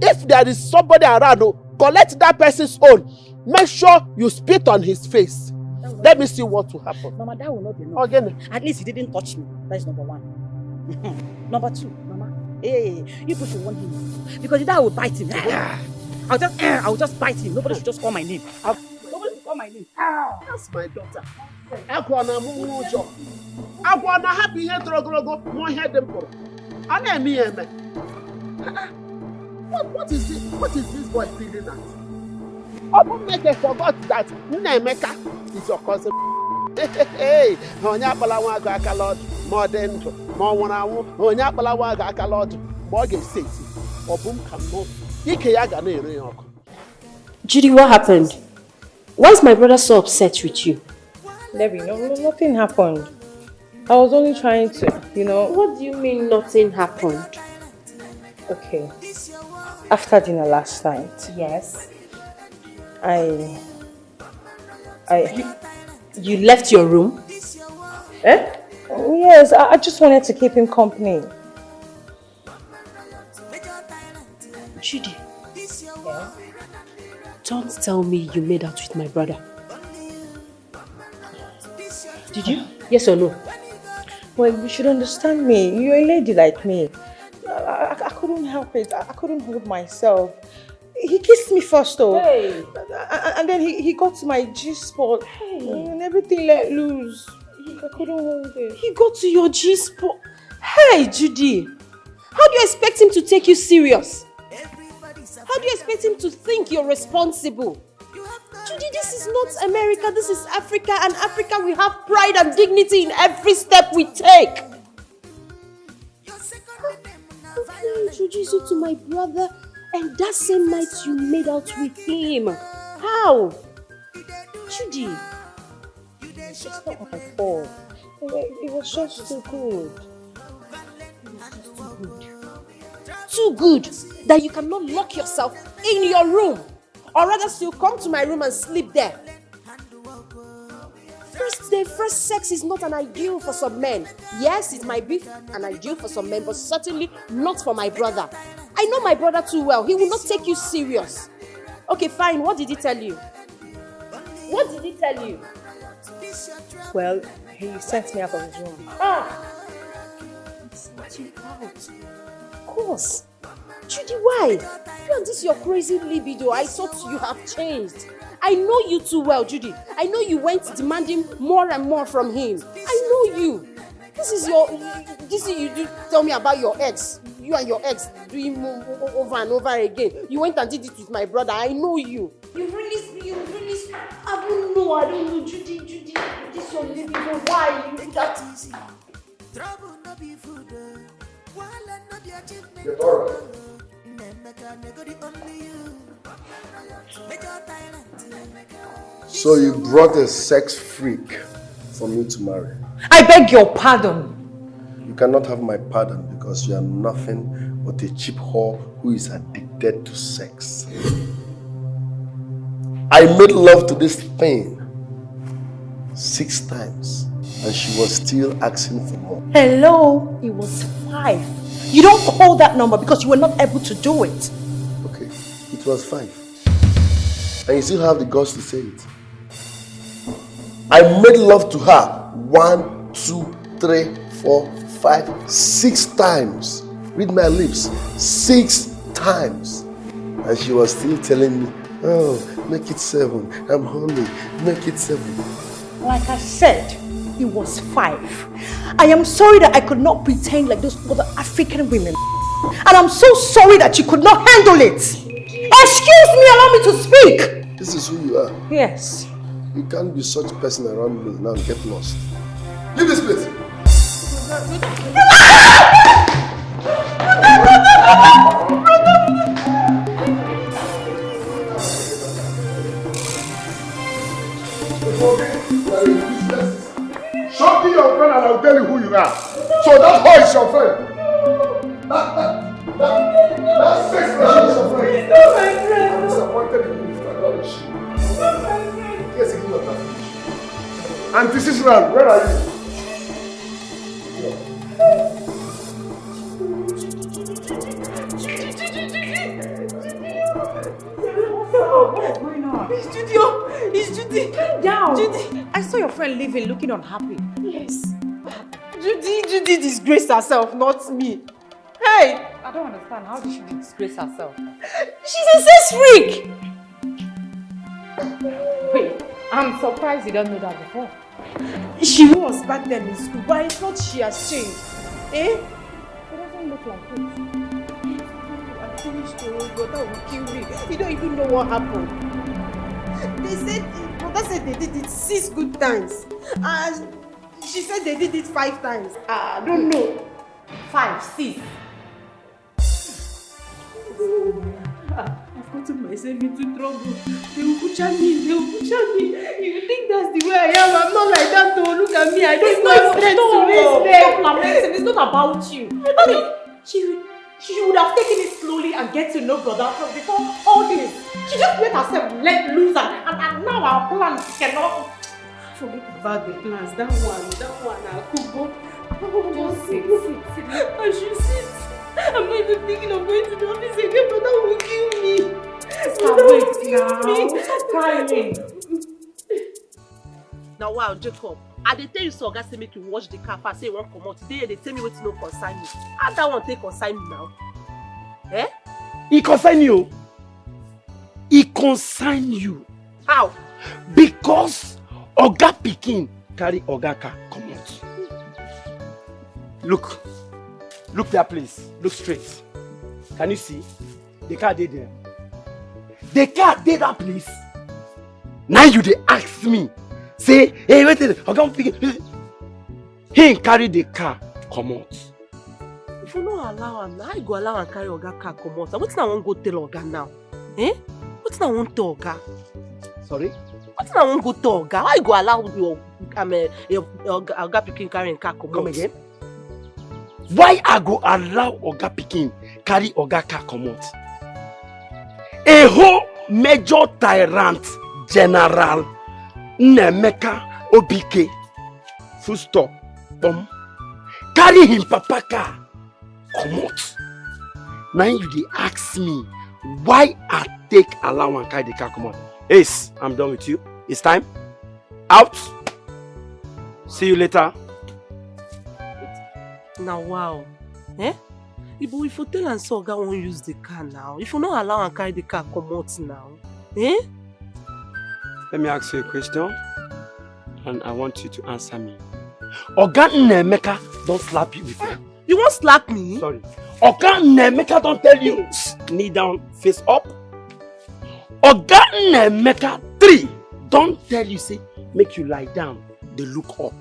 If there is somebody around, collect that person's own. Make sure you spit on his face. Let me see what will happen. Mama, that will not be enough. Again. At least he didn't touch me. That is number one. Number two, Mama. Hey, you should want him. Because if I will bite him, I'll just bite him. Nobody should just call my name. Nobody should call my name. That's my daughter. Agwana mujo. Agwana happy here drogo. More head them for. What is this boy feeling at? Obumneke forgot that Emeka is your cousin. Hey, Onyapala ga akalod, more than more one hour, Onyapala ga akalod, Morgan says, Obum cannot. Judy, what happened? Why is my brother so upset with you? Debbie, no, nothing happened. I was only trying to, What do you mean nothing happened? Okay. After dinner last night. Yes. You left your room? Yes, I just wanted to keep him company. Judy, don't tell me you made out with my brother. Did you? Yes or no? Well, you should understand me. You're a lady like me. I couldn't help it. I couldn't hold myself. He kissed me first though. Hey. And then he got to my G-spot. Hey. And everything let loose. I couldn't hold it. He got to your G-spot? Hey, Judy. How do you expect him to take you serious? How do you expect him to think you're responsible? Judy, this is not America, this is Africa, and Africa we have pride and dignity in every step we take. How can I introduce you to my brother and that same night you made out with him? How? Judy. It's not my fault. It was just too good. Too good that you cannot lock yourself in your room, or rather still come to my room and sleep there. First sex is not an ideal for some men. Yes, it might be an ideal for some men, but certainly not for my brother. I know my brother too well. He will not take you serious. Okay, fine. What did he tell you? What did he tell you? Well, he sent me out of his room. He sent you out. Of course. Judy, why? You and this your crazy libido. I thought you have changed. I know you too well, Judy. I know you went demanding more and more from him. I know you. This is you do tell me about your ex. You and your ex doing over and over again. You went and did it with my brother. I know you. You really, I don't know, Judy. This your libido. Why you do that easy? So you brought a sex freak for me to marry? I beg your pardon. You cannot have my pardon because you are nothing but a cheap whore who is addicted to sex. I made love to this thing 6 times and she was still asking for more. Hello, it was 5. You don't call that number because you were not able to do it. Okay, it was 5. And you still have the guts to say it. I made love to her 1, 2, 3, 4, 5, 6 times. Read my lips. 6 times. And she was still telling me, oh, make it 7. I'm hungry. Make it 7. Like I said, it was 5. I am sorry that I could not pretend like those other African women. And I'm so sorry that you could not handle it. Excuse me, allow me to speak. This is who you are. Yes. You can't be such a person around me now and get lost. Leave this place. Show me your friend and I'll tell you who you are. So that boy is your friend. That sex machine is your friend. He's not my friend. I'm disappointed in you. I acknowledge you. He's not my friend. Yes, he's not that. Auntie Cicely, where are you? What's going on? It's Judy. It's Judy. Calm down. Judy. I saw your friend leaving looking unhappy. Yes. Judy disgraced herself, not me. Hey! I don't understand. How did she disgrace herself? She's a sex freak! Wait, I'm surprised you don't know that before. She was back then in school, but I thought she has changed. Eh? It doesn't look like it. I finished the whole but that will kill me. You don't even know what happened. They said, Brother said they did it 6 good times. And she said they did it 5 times. I don't know. 5, 6. I've gotten myself into trouble. They will butcher me. You think that's the way I am? I'm not like that though. Look at me. I don't know strength to raise them. Stop lamenting. It's not about you. I mean, she would have taken it slowly and get to know brother from before all this. She just let herself let loose and now our plans cannot. Forget about the plans. That one I could go. Just sit. I should sit. I'm not even thinking of going to the office again, but that will kill me. Stop crying. Now wow, Jacob. I dey tell you so oga say make you wash the car fast say you wan comot. Today they tell me wetin no concern me. How that one take concern me now? Eh? He concern you. He concern you. How? Because oga pikin carry oga car comot. Look that place. Look straight. Can you see? The car dey there. The car dey that place. Now you dey ask me. Say, hey, wait a minute. Oga pikin. He carry the car comot. If you no allow am, how you go allow am carry oga car comot? Wetin I wan go tell oga now? Eh? Wetin I wan tell oga? Sorry? Wetin I wan go tell oga? How you go allow your oga pikin carry him car comot? Come again? Why I go allow oga pikin carry oga car comot? A whole major tyrant general Emeka Obike full stop carry him papa car comot. Now you dey ask me why I take allow and carry the car comot. Ace, I'm done with you. It's time. Out. See you later. Now wow. Eh? If you tell am say oga wan use the car now, if you no allow am carry the car comot now, eh? Let me ask you a question, and I want you to answer me. Oga Emeka don't slap you before. You won't slap me? Sorry. Oga Emeka don't tell you knee down, face up. Oga Emeka 3 don't tell you say make you lie down, they look up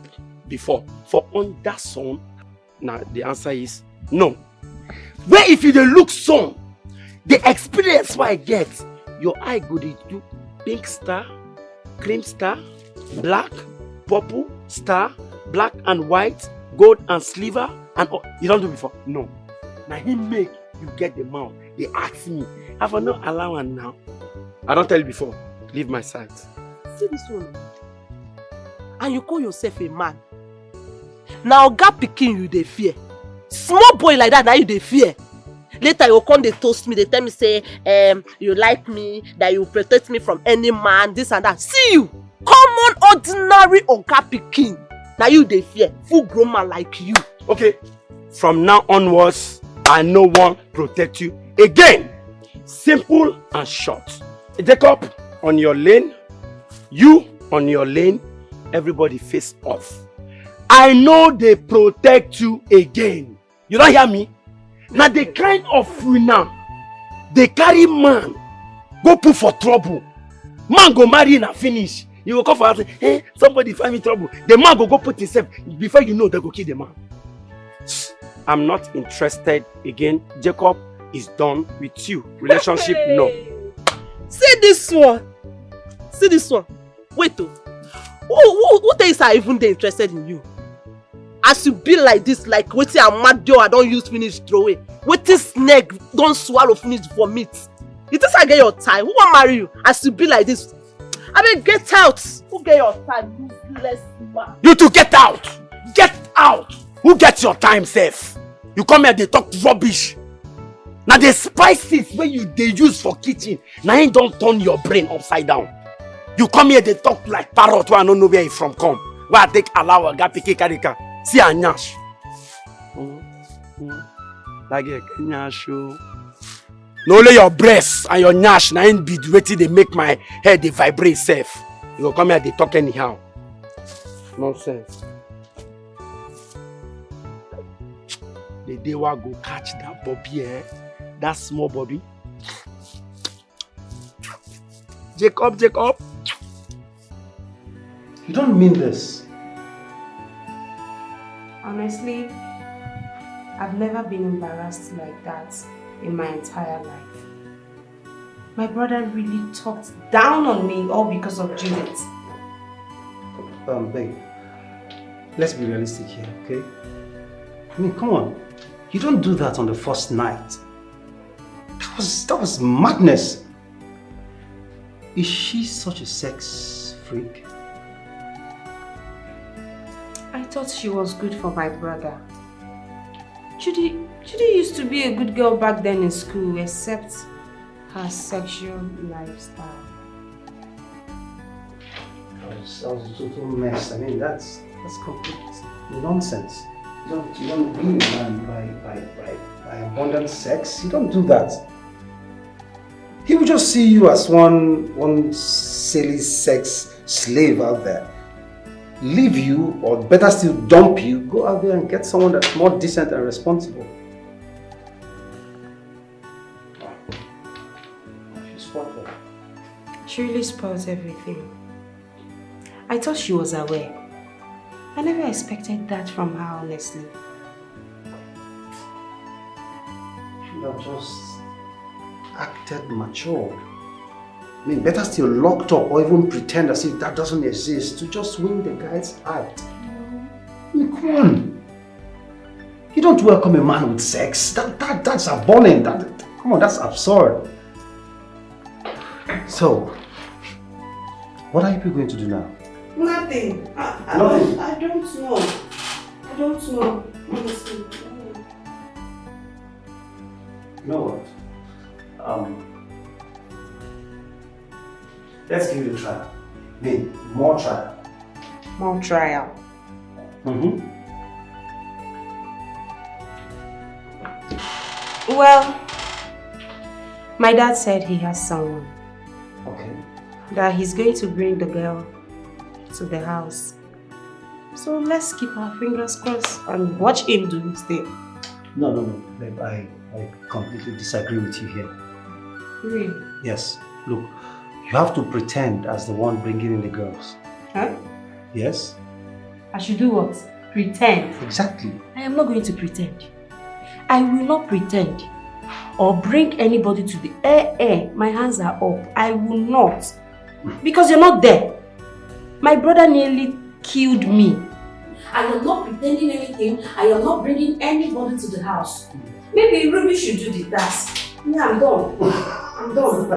before. For under sun, now the answer is no. Where if you dey look sun, the experience why I get, your eye go dey do pink star, cream star, black, purple, star, black and white, gold and silver, and you don't do before? No. Now he make you get the mouth. They ask me, have I not allowed now? I don't tell you before. Leave my side. See this one. And you call yourself a man. Now, God picking you, they fear. Small boy like that, now you they fear. Later, you come, they toast me, they tell me, say, you like me, that you protect me from any man, this and that. See you! Common, ordinary Oga picking. Now you they fear. Full grown man like you. Okay. From now onwards, I no one protect you again. Simple and short. Jacob, on your lane. You on your lane. Everybody face off. I know they protect you again. You don't hear me? Now the kind of fool now, they carry man, go put for trouble. Man go marry and finish. You will come for us, hey, somebody find me trouble. The man go put himself. Before you know, they go kill the man. I'm not interested again. Jacob is done with you. Relationship, no. See this one. See this one. Wait, oh. Who thinks I even interested in you? As you be like this, like waiting a mad girl I don't use finish throw away. Waiting snake don't swallow finish for meat. You think I get your time? Who will marry you? As you be like this, I mean get out. Who get your time? Useless man. You two get out. Get out. Who gets your time, safe? You come here, they talk rubbish. Now the spices where they use for kitchen, now you don't turn your brain upside down. You come here, they talk like parrot who I don't know where you from come. Where I take allow a gapike karika. See a nyash. Like a nyash. No only your breasts and your nyash now ain't be waiting they make my head they vibrate safe. You come here, they talk anyhow. Nonsense. The day I go catch that Bobby, that small Bobby. Jacob. You don't mean this. Honestly, I've never been embarrassed like that in my entire life. My brother really talked down on me all because of Judith. Babe, let's be realistic here, okay? I mean, come on. You don't do that on the first night. That was madness. Is she such a sex freak? I thought she was good for my brother. Judy used to be a good girl back then in school, except her sexual lifestyle. That was a total mess. I mean, that's complete nonsense. You don't win a man by abundant sex. You don't do that. He will just see you as one silly sex slave out there. Leave you, or better still dump you, go out there and get someone that's more decent and responsible. She spoiled her. She really spoils everything. I thought she was aware. I never expected that from her, honestly. She have just acted mature. I mean, better still locked up or even pretend as if that doesn't exist to just win the guy's heart. I mean, come on. You don't welcome a man with sex. That's abhorrent. Come on, that's absurd. So, what are you people going to do now? Nothing. Nothing? I don't know. I don't know. Honestly. You know what? Let's give it a try. Maybe more trial. More trial. Well, my dad said he has someone. Okay. That he's going to bring the girl to the house. So let's keep our fingers crossed and watch him do his thing. No. Babe, I completely disagree with you here. Really? Yes. Look, you have to pretend as the one bringing in the girls. Huh? Yes? I should do what? Pretend? Exactly. I am not going to pretend. I will not pretend or bring anybody to the my hands are up. I will not. Because you're not there. My brother nearly killed me. I am not pretending anything. I am not bringing anybody to the house. Maybe Ruby should do that. Yeah, I'm done. I'm done.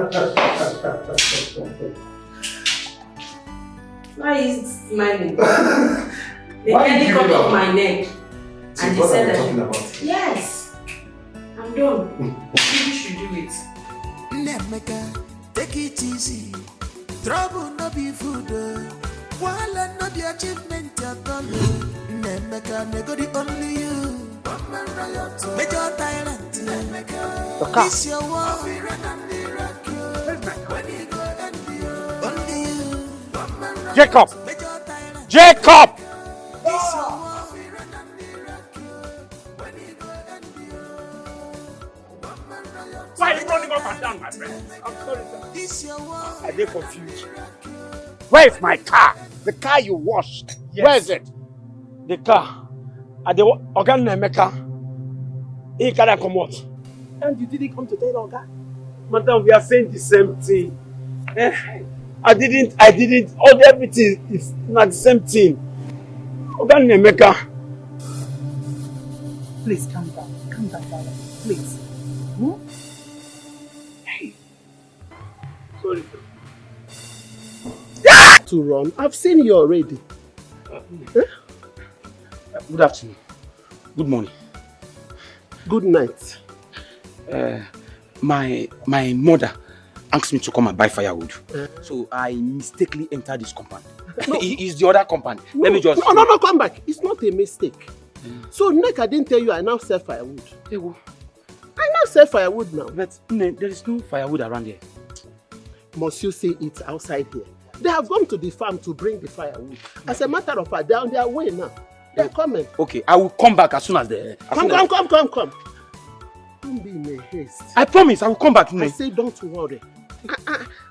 Why is he smiling? They Why nearly you cut giving off up? my neck. See, And he what said are we that. talking about? Yes. I'm done. You should do it. Emeka, take it easy. Trouble no be food. While no be achievement at all. Emeka, nego the only you. Major tyrant. This your war. Only you. Jacob! Jacob! Why are you running up and down, my friend? I'm sorry, sir. I get confused. Where is my car? The car you washed. Yes. Where is it? The car. At the organ Emeka. He can't come out. And you didn't come to tell Oga? Madam, we are saying the same thing. I didn't. All everything is not the same thing. Organ Emeka. Please calm down. Calm down, darling. Please. Hey. Sorry. To run. I've seen you already. Good afternoon. Good morning. Good night. My mother asked me to come and buy firewood. So I mistakenly entered this compound. No. It's the other compound. No. Let me just... No, come back. It's not a mistake. So, Nick, I didn't tell you I now sell firewood. I now sell firewood now. But there is no firewood around here. Must you say it's outside here? They have gone to the farm to bring the firewood. As a matter of fact, they're on their way now. They're coming. Okay, I will come back as soon as they... Come. Don't be in a haste. I promise, I will come back. I say don't worry.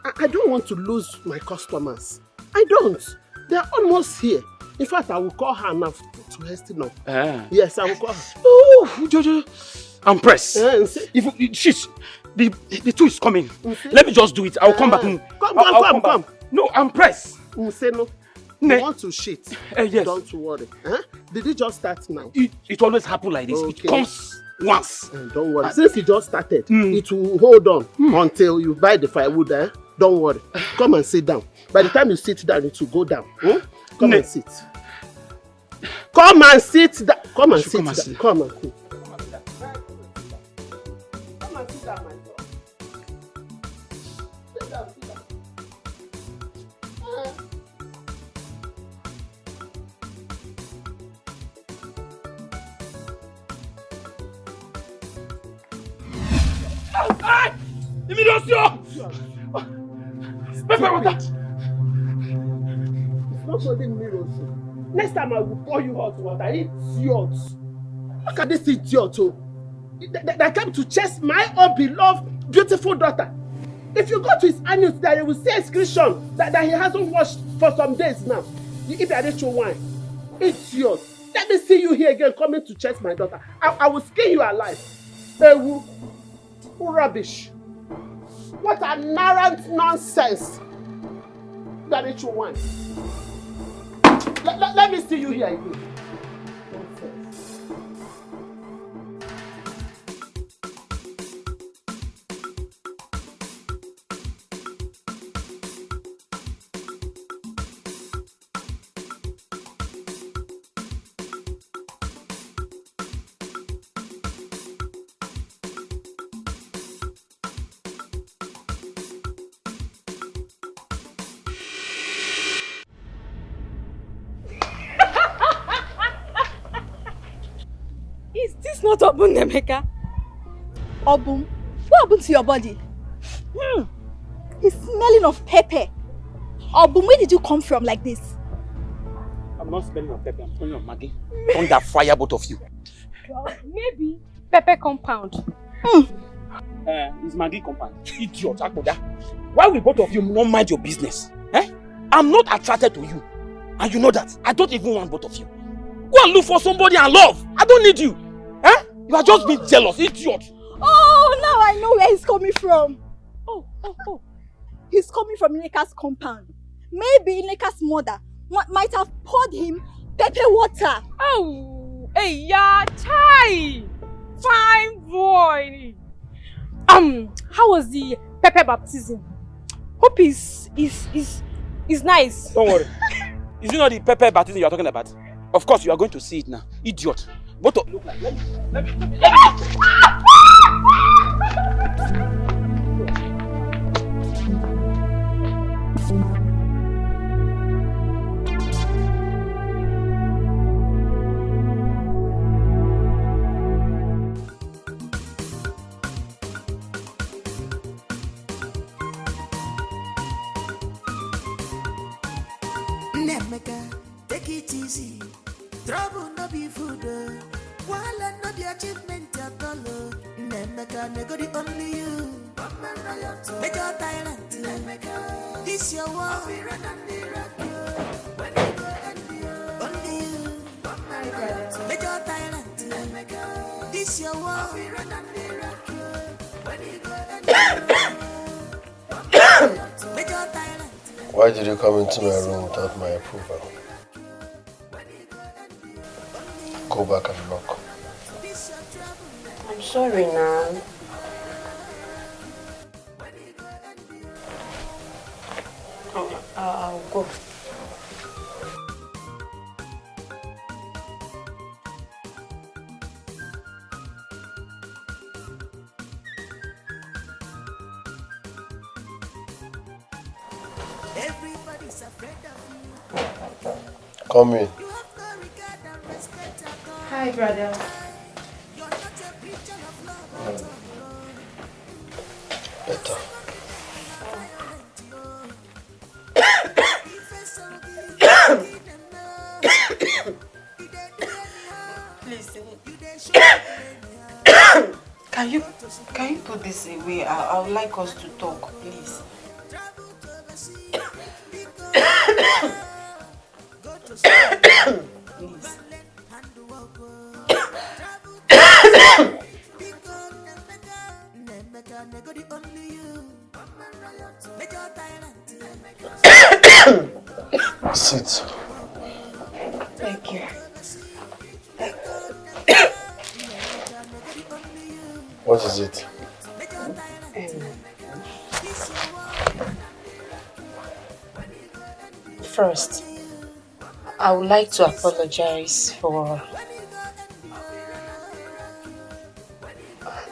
I don't want to lose my customers. I don't. They're almost here. In fact, I will call her now to hasten up. Yes, I will call her. Oh, Jojo, I'm pressed. The two is coming. Let me just do it. I will come back. Come. No, I'm pressed. Say no. You want to shit? Yes. Don't worry. Did it just start now? It always happens like this. Okay. It comes once. Don't worry. Since it just started, it will hold on until you buy the firewood. Don't worry. Come and sit down. By the time you sit down, it will go down. Come and sit. Come and sit down. Come and sit down. Come and sit. Come and sit down, my son. Sit down. Pepper water. It's not holding me also. Next time I will pour you hot water. Idiot. Look at this idiot. They came to chase my own beloved, beautiful daughter. If you go to his annual, there you will see a screenshot that he hasn't washed for some days now. If I didn't show wine. Idiot. Let me see you here again coming to chase my daughter. I will skin you alive. Ewu. Rubbish. What a narrant nonsense. That is your one. Let me see you here again. Not Obun, Emeka. Obun? What happened to your body? It's smelling of pepper. Obun, where did you come from like this? I'm not smelling of pepper, I'm smelling of Maggie. Don't that fire, both of you. Well, maybe pepper compound. It's Maggie compound. Idiot, Akoda. Why will both of you not mind your business? I'm not attracted to you. And you know that. I don't even want both of you. Go and look for somebody and love. I don't need you. You are just being jealous, idiot. Oh, now I know where he's coming from. Oh. He's coming from Ineka's compound. Maybe Ineka's mother might have poured him pepper water. Oh, hey, yeah, chai. Fine boy. How was the pepper baptism? Hope is nice. Don't worry. Is it not the pepper baptism you are talking about? Of course, you are going to see it now. Idiot. Both of look like. Let me. Emeka, take it easy. Trouble no be food. While no be achievement at all. Emeka, nego the only you. Major tyrant. This your war. Only you. Major tyrant. This your war. Major tyrant. Why did you come into my room without my approval? Go back and knock. I'm sorry now. I'll go. Everybody's afraid of you. Come in. Hi, brother. You're not a preacher of love at all. Better. Please. Can you put this away? I would like us to talk, please. Please. Sit. Thank you. What is it? First, I would like to apologize for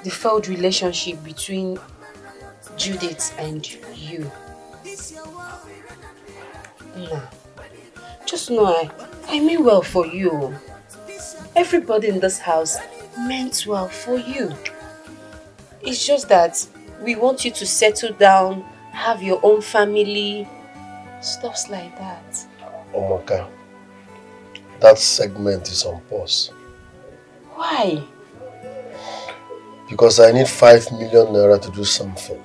the failed relationship between Judith and you. No. Just know I mean well for you. Everybody in this house meant well for you. It's just that we want you to settle down, have your own family, stuff like that. Omaka, that segment is on pause. Why? Because I need 5 million naira to do something.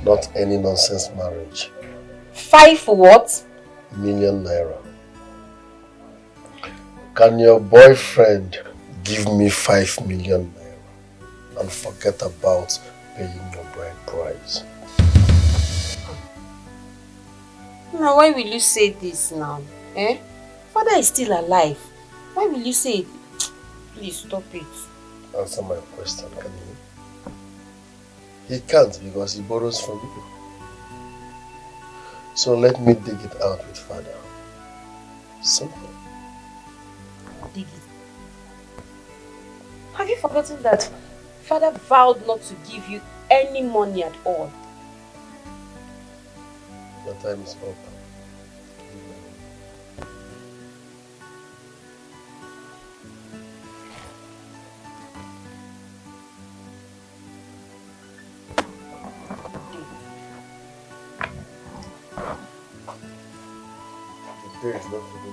Not any nonsense marriage. 5 what? Million naira. Can your boyfriend give me 5 million naira and forget about paying your bride price? Now, why will you say this now? Eh? Father is still alive. Why will you say it? Please stop it. Answer my question, can he? He can't because he borrows from you. So let me dig it out with Father. Simple. Dig it. Have you forgotten that Father vowed not to give you any money at all? Your time is up. The day is not for me.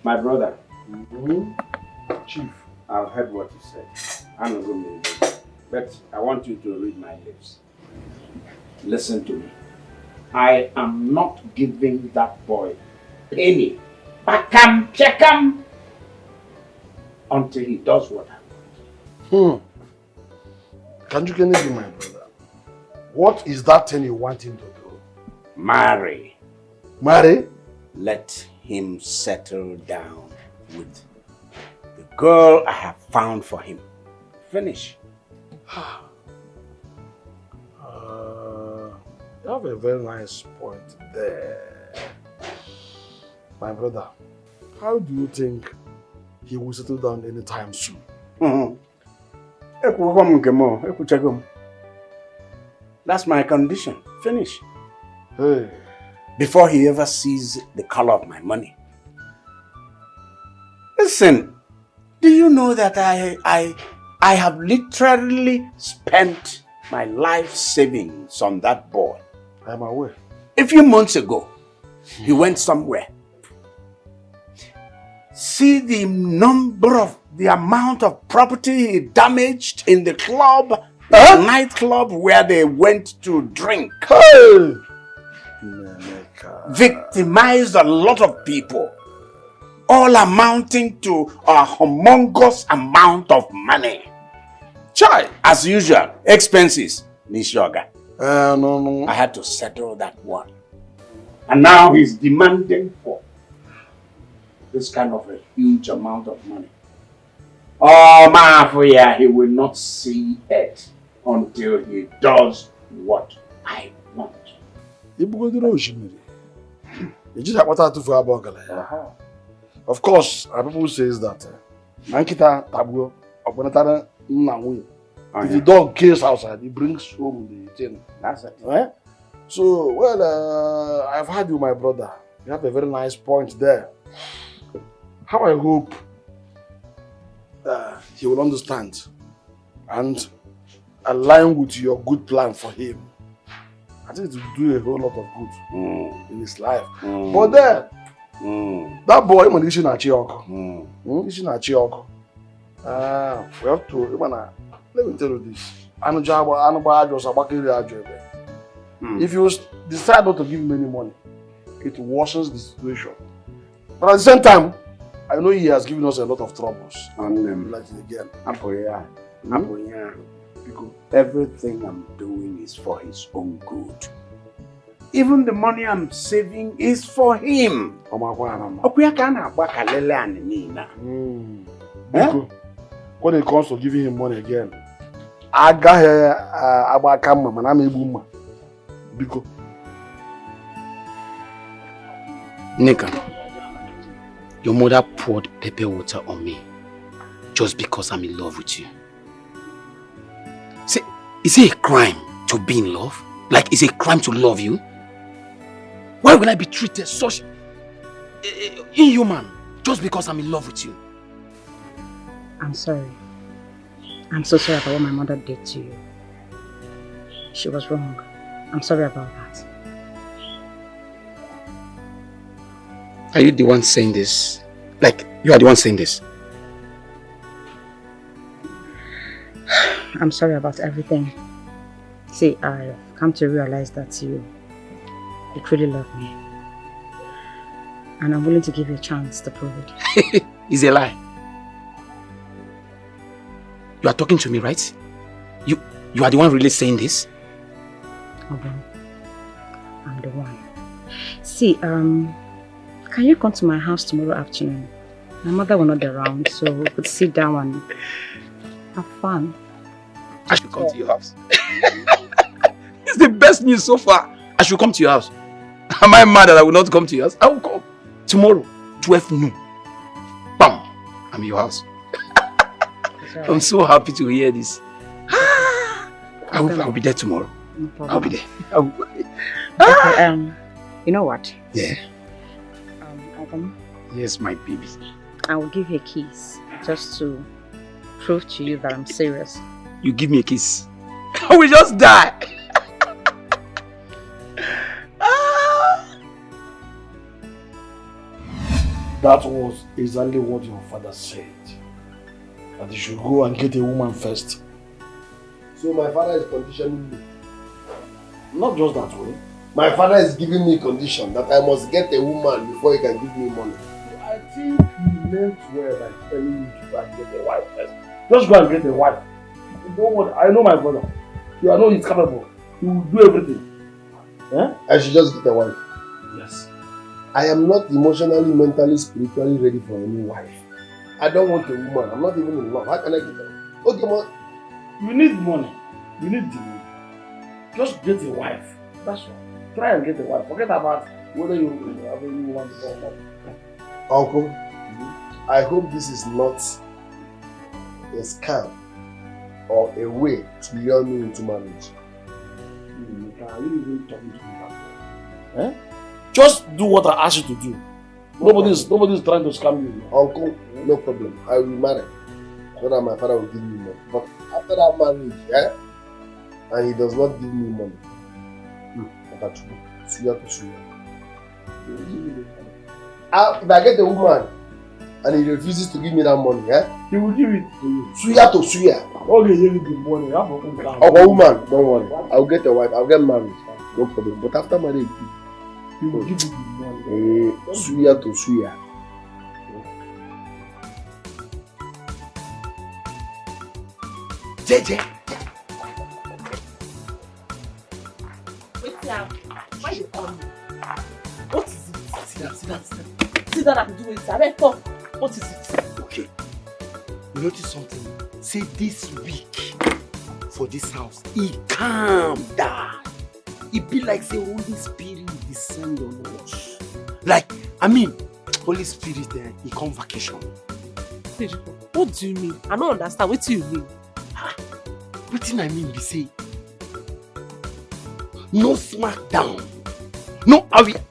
My brother, Chief, I've heard what you said. I'm not going to do it. But I want you to read my lips. Listen to me. I am not giving that boy penny. Bakam, chekam, until he does what I want. Can you get me, my brother? What is that thing you want him to do? Marry. Marry? Let him settle down with the girl I have found for him. Finish. You have a very nice point there. My brother, how do you think he will settle down anytime soon? That's my condition. Finish. Hey. Before he ever sees the color of my money. Listen, do you know that I have literally spent my life savings on that boy? I'm aware. A few months ago, he went somewhere. See the amount of property he damaged in the club, nightclub where they went to drink. Hey! Victimized a lot of people, all amounting to a humongous amount of money. Chai, as usual, expenses, Nishoga. No. I had to settle that one. And now he's demanding for this kind of a huge amount of money. Oh, Mafuya, he will not see it until he does what I want. Of course, people says that if the dog kills outside, he brings home the thing. That's it. Right? So, well, I've heard you, my brother. You have a very nice point there. How I hope he will understand and align with your good plan for him. I think it will do a whole lot of good in his life. But then, that boy, we have to, let me tell you this. If you decide not to give him any money, it worsens the situation. But at the same time, I know he has given us a lot of troubles. Because everything I'm doing is for his own good. Even the money I'm saving is for him. When it comes to giving him money again, I got here about camera, man. I'm a boomer. Because Nika, your mother poured pepper water on me just because I'm in love with you. See, is it a crime to be in love? Like, is it a crime to love you? Why will I be treated such inhuman just because I'm in love with you? I'm sorry. I'm so sorry about what my mother did to you. She was wrong. I'm sorry about that. Are you the one saying this? Like, you are the one saying this? I'm sorry about everything. See, I've come to realize that you truly love me. And I'm willing to give you a chance to prove it. It's a lie. You are talking to me, right? You are the one really saying this? Okay. I'm the one. See, can you come to my house tomorrow afternoon? My mother will not be around, so we could sit down and have fun. I should come to your house. It's the best news so far. I should come to your house. Am I mad that I will not come to your house? I will come. Tomorrow, 12 noon. Bam! I'm in your house. I'm so happy to hear this. I'll be there tomorrow. No problem. I'll be there. Okay, you know what? Yeah. Adam, Yes, my baby. I will give you a kiss just to prove to you that I'm serious. You give me a kiss. I will just die. that was exactly what your father said. That you should go and get a woman first. So my father is conditioning me. Not just that way. My father is giving me condition that I must get a woman before he can give me money. I think he meant well by telling you to go and get a wife first. Just go and get a wife. Don't worry, I know my brother. I know he's capable. He will do everything. I should just get a wife. Yes. I am not emotionally, mentally, spiritually ready for any wife. I don't want a woman. I'm not even in love. How can I get her? Okay, man. You need money. You need the money. Just get a wife. That's all. Try and get a wife. Forget about whether you have any woman or not. Uncle, I hope this is not a scam or a way to lure me into marriage. Are you even talking to me back there? Eh? Just do what I ask you to do. Nobody's trying to scam you. Uncle, no problem. I will marry. So that my father will give me money. But after that marriage, and he does not give me money, that should be suya to suya. If I get a woman and he refuses to give me that money, he will give it to you. Suya to suya. Okay, you give the money. A woman, don't worry. I'll get a wife. I'll get married. No problem. But after marriage, he will give you the money. Suya to suya. JJ. Wait now. Why you call me? What is it? Sit down. Sit down and do it. I better talk. What is it? Okay. You notice something? Say this week for this house, he calm down. It be like say Holy Spirit descend on us. Like, I mean, Holy Spirit he come vacation. What do you mean? I don't understand. What do you mean? What I mean be say no smack down. No, I will.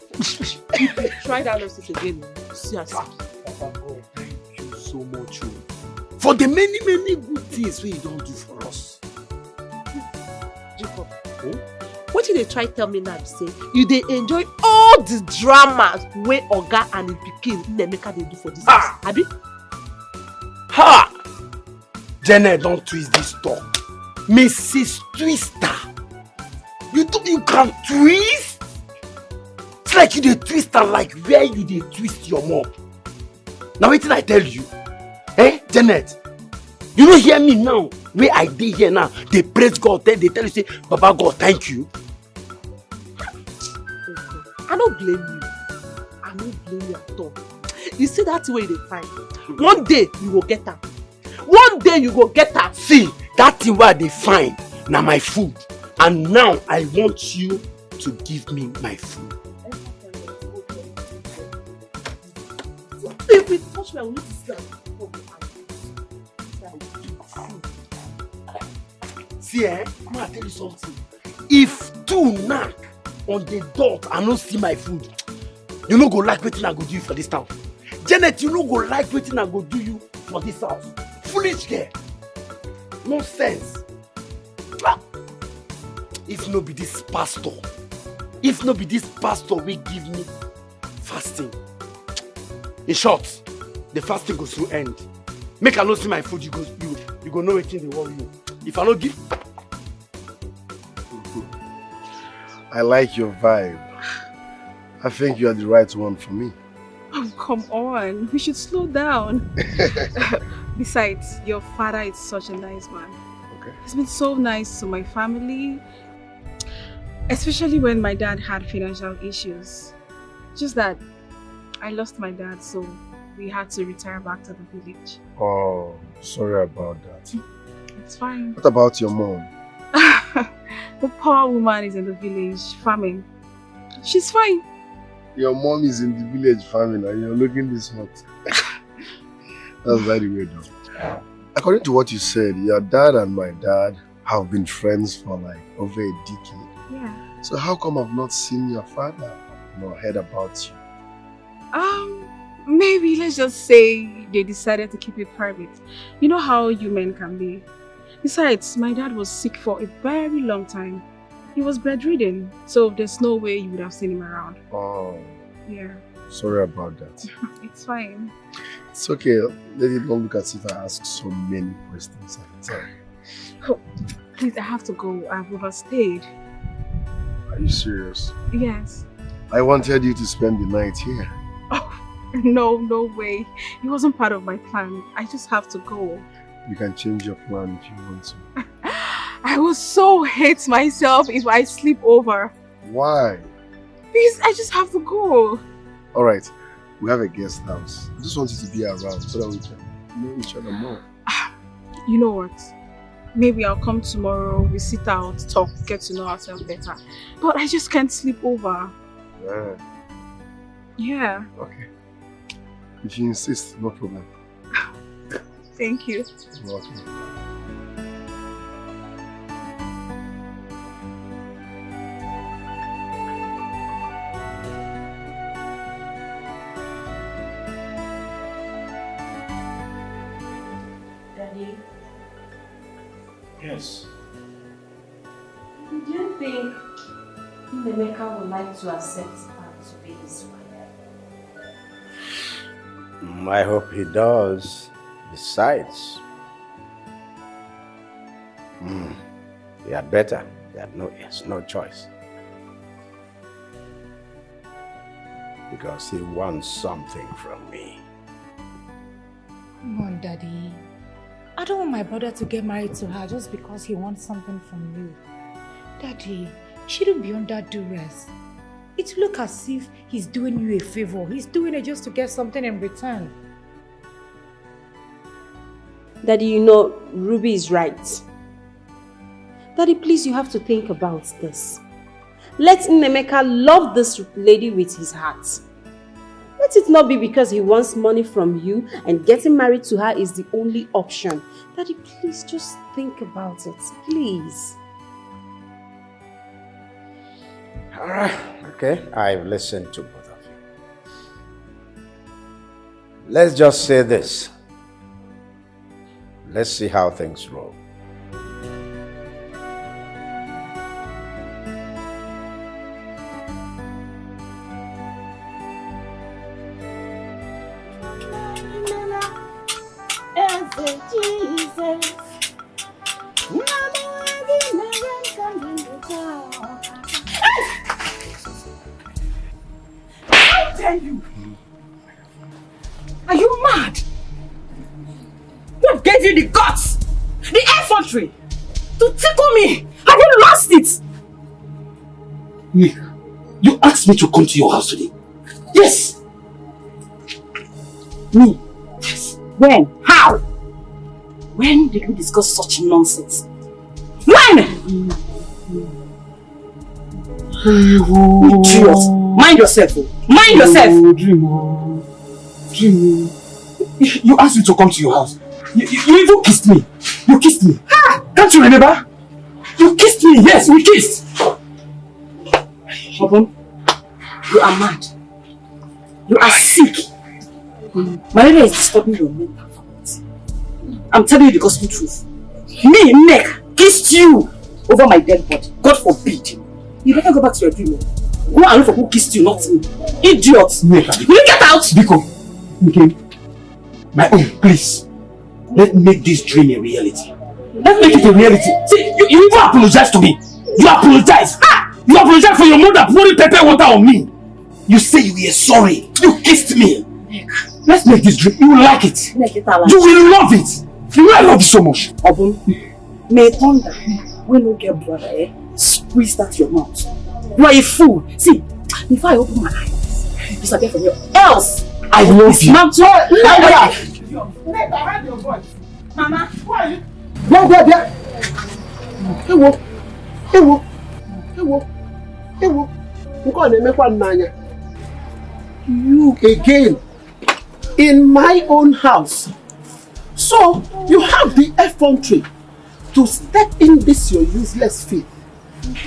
Try that nonsense again. Seriously. Papa God, thank you so much for the many good things we don't do for us. Jacob, what did they try to tell me now? Say you they enjoy all the dramas where Oga and the pikin Emeka they do for this house. Abi? Ha! Janet, don't twist this talk. Mrs. Twister. You think you can twist? It's like you dey twist her like where you dey twist your mom. Now wait till I tell you. Janet, you don't hear me now. Where I dey here now, they praise God, they tell you say, Baba God, thank you. I don't blame you. I don't blame you at all. You see that way they find. One day you will get her. One day you go get her. See, that thing where they find now my food. And now I want you to give me my food. If you touch me, I will need to slap. See, I'm gonna tell you something. If two knock on the door and not see my food, you no go like wetin I go do you for this town. Janet, you no go like wetin I go do you for this house. Foolish girl. No sense. If no be this pastor will give me fasting. In short, the fasting goes to end. Make I not see my food, you go know wetin dey worry you. If I not give. I like your vibe. I think you are the right one for me. Oh, come on. We should slow down. Besides, your father is such a nice man. Okay. He's been so nice to my family. Especially when my dad had financial issues. Just that I lost my dad, so we had to retire back to the village. Oh, sorry about that. It's fine. What about your mom? The poor woman is in the village farming. She's fine. Your mom is in the village farming and you're looking this hot. That's very weird though. According to what you said, your dad and my dad have been friends for like over a decade. Yeah. So how come I've not seen your father nor heard about you? Maybe let's just say they decided to keep it private. You know how you men can be. Besides, my dad was sick for a very long time. He was bedridden, so there's no way you would have seen him around. Oh. Yeah. Sorry about that. It's fine. It's okay. Let it not look as if I ask so many questions at a time. Oh, please, I have to go. I've overstayed. Are you serious? Yes. I wanted you to spend the night here. Oh, no way. It wasn't part of my plan. I just have to go. You can change your plan if you want to. I will so hate myself if I sleep over. Why? Because I just have to go. Alright, we have a guest house. I just want you to be around so that we can know each other more. You know what? Maybe I'll come tomorrow, we sit out, talk, get to know ourselves better. But I just can't sleep over. Yeah. Yeah. Okay. If you insist, no problem. Thank you. You're welcome. Daddy, Yes. do you think Emeka would like to accept her to be his wife? I hope he does. Besides, he had better. He has no choice. Because he wants something from me. Come on, Daddy. I don't want my brother to get married to her just because he wants something from you. Daddy, she shouldn't be under duress. It look as if he's doing you a favor. He's doing it just to get something in return. Daddy, you know Ruby is right. Daddy, please, you have to think about this. Let Emeka love this lady with his heart. Let it not be because he wants money from you and getting married to her is the only option. Daddy, please just think about it, please. Alright, okay. I've listened to both of you. Let's just say this. Let's see how things roll. How dare you? Are you mad? What gave you the guts, the effrontery to tickle me? Have you lost it? Nick, you asked me to come to your house today. Yes. Me? Yes. When? How? When did we discuss such nonsense? When? Idiot! Mind yourself! Mind yourself! Dream. You asked me to come to your house. You even kissed me. You kissed me. Ah, can't you remember? You kissed me. Yes, we kissed. Obon, you are mad. You are sick. Malaria is disturbing your mental faculty. I'm telling you the gospel truth. Me, Nek, kissed you over my dead body. God forbid. You better go back to your dream. Go and look for who kissed you, not me. Idiot. Will you get out? Biko, okay. My own, please. Let's make this dream a reality. Let's make it a reality. See, you even apologize to me. You apologize. Ah! You apologize for your mother pouring pepper water on me. You say you were sorry. You kissed me. Let's make this dream. You will like it. You will love it. You will love it so much. Obun, may thunder, when you get brother, squeeze that your mouth. You are a fool. See, if I open my eyes, disappear from here. Else, I love you. Ned, I heard your voice. Mama, why are you? There. Ewo. You again in my own house. So you have the effrontery to step in this your useless feet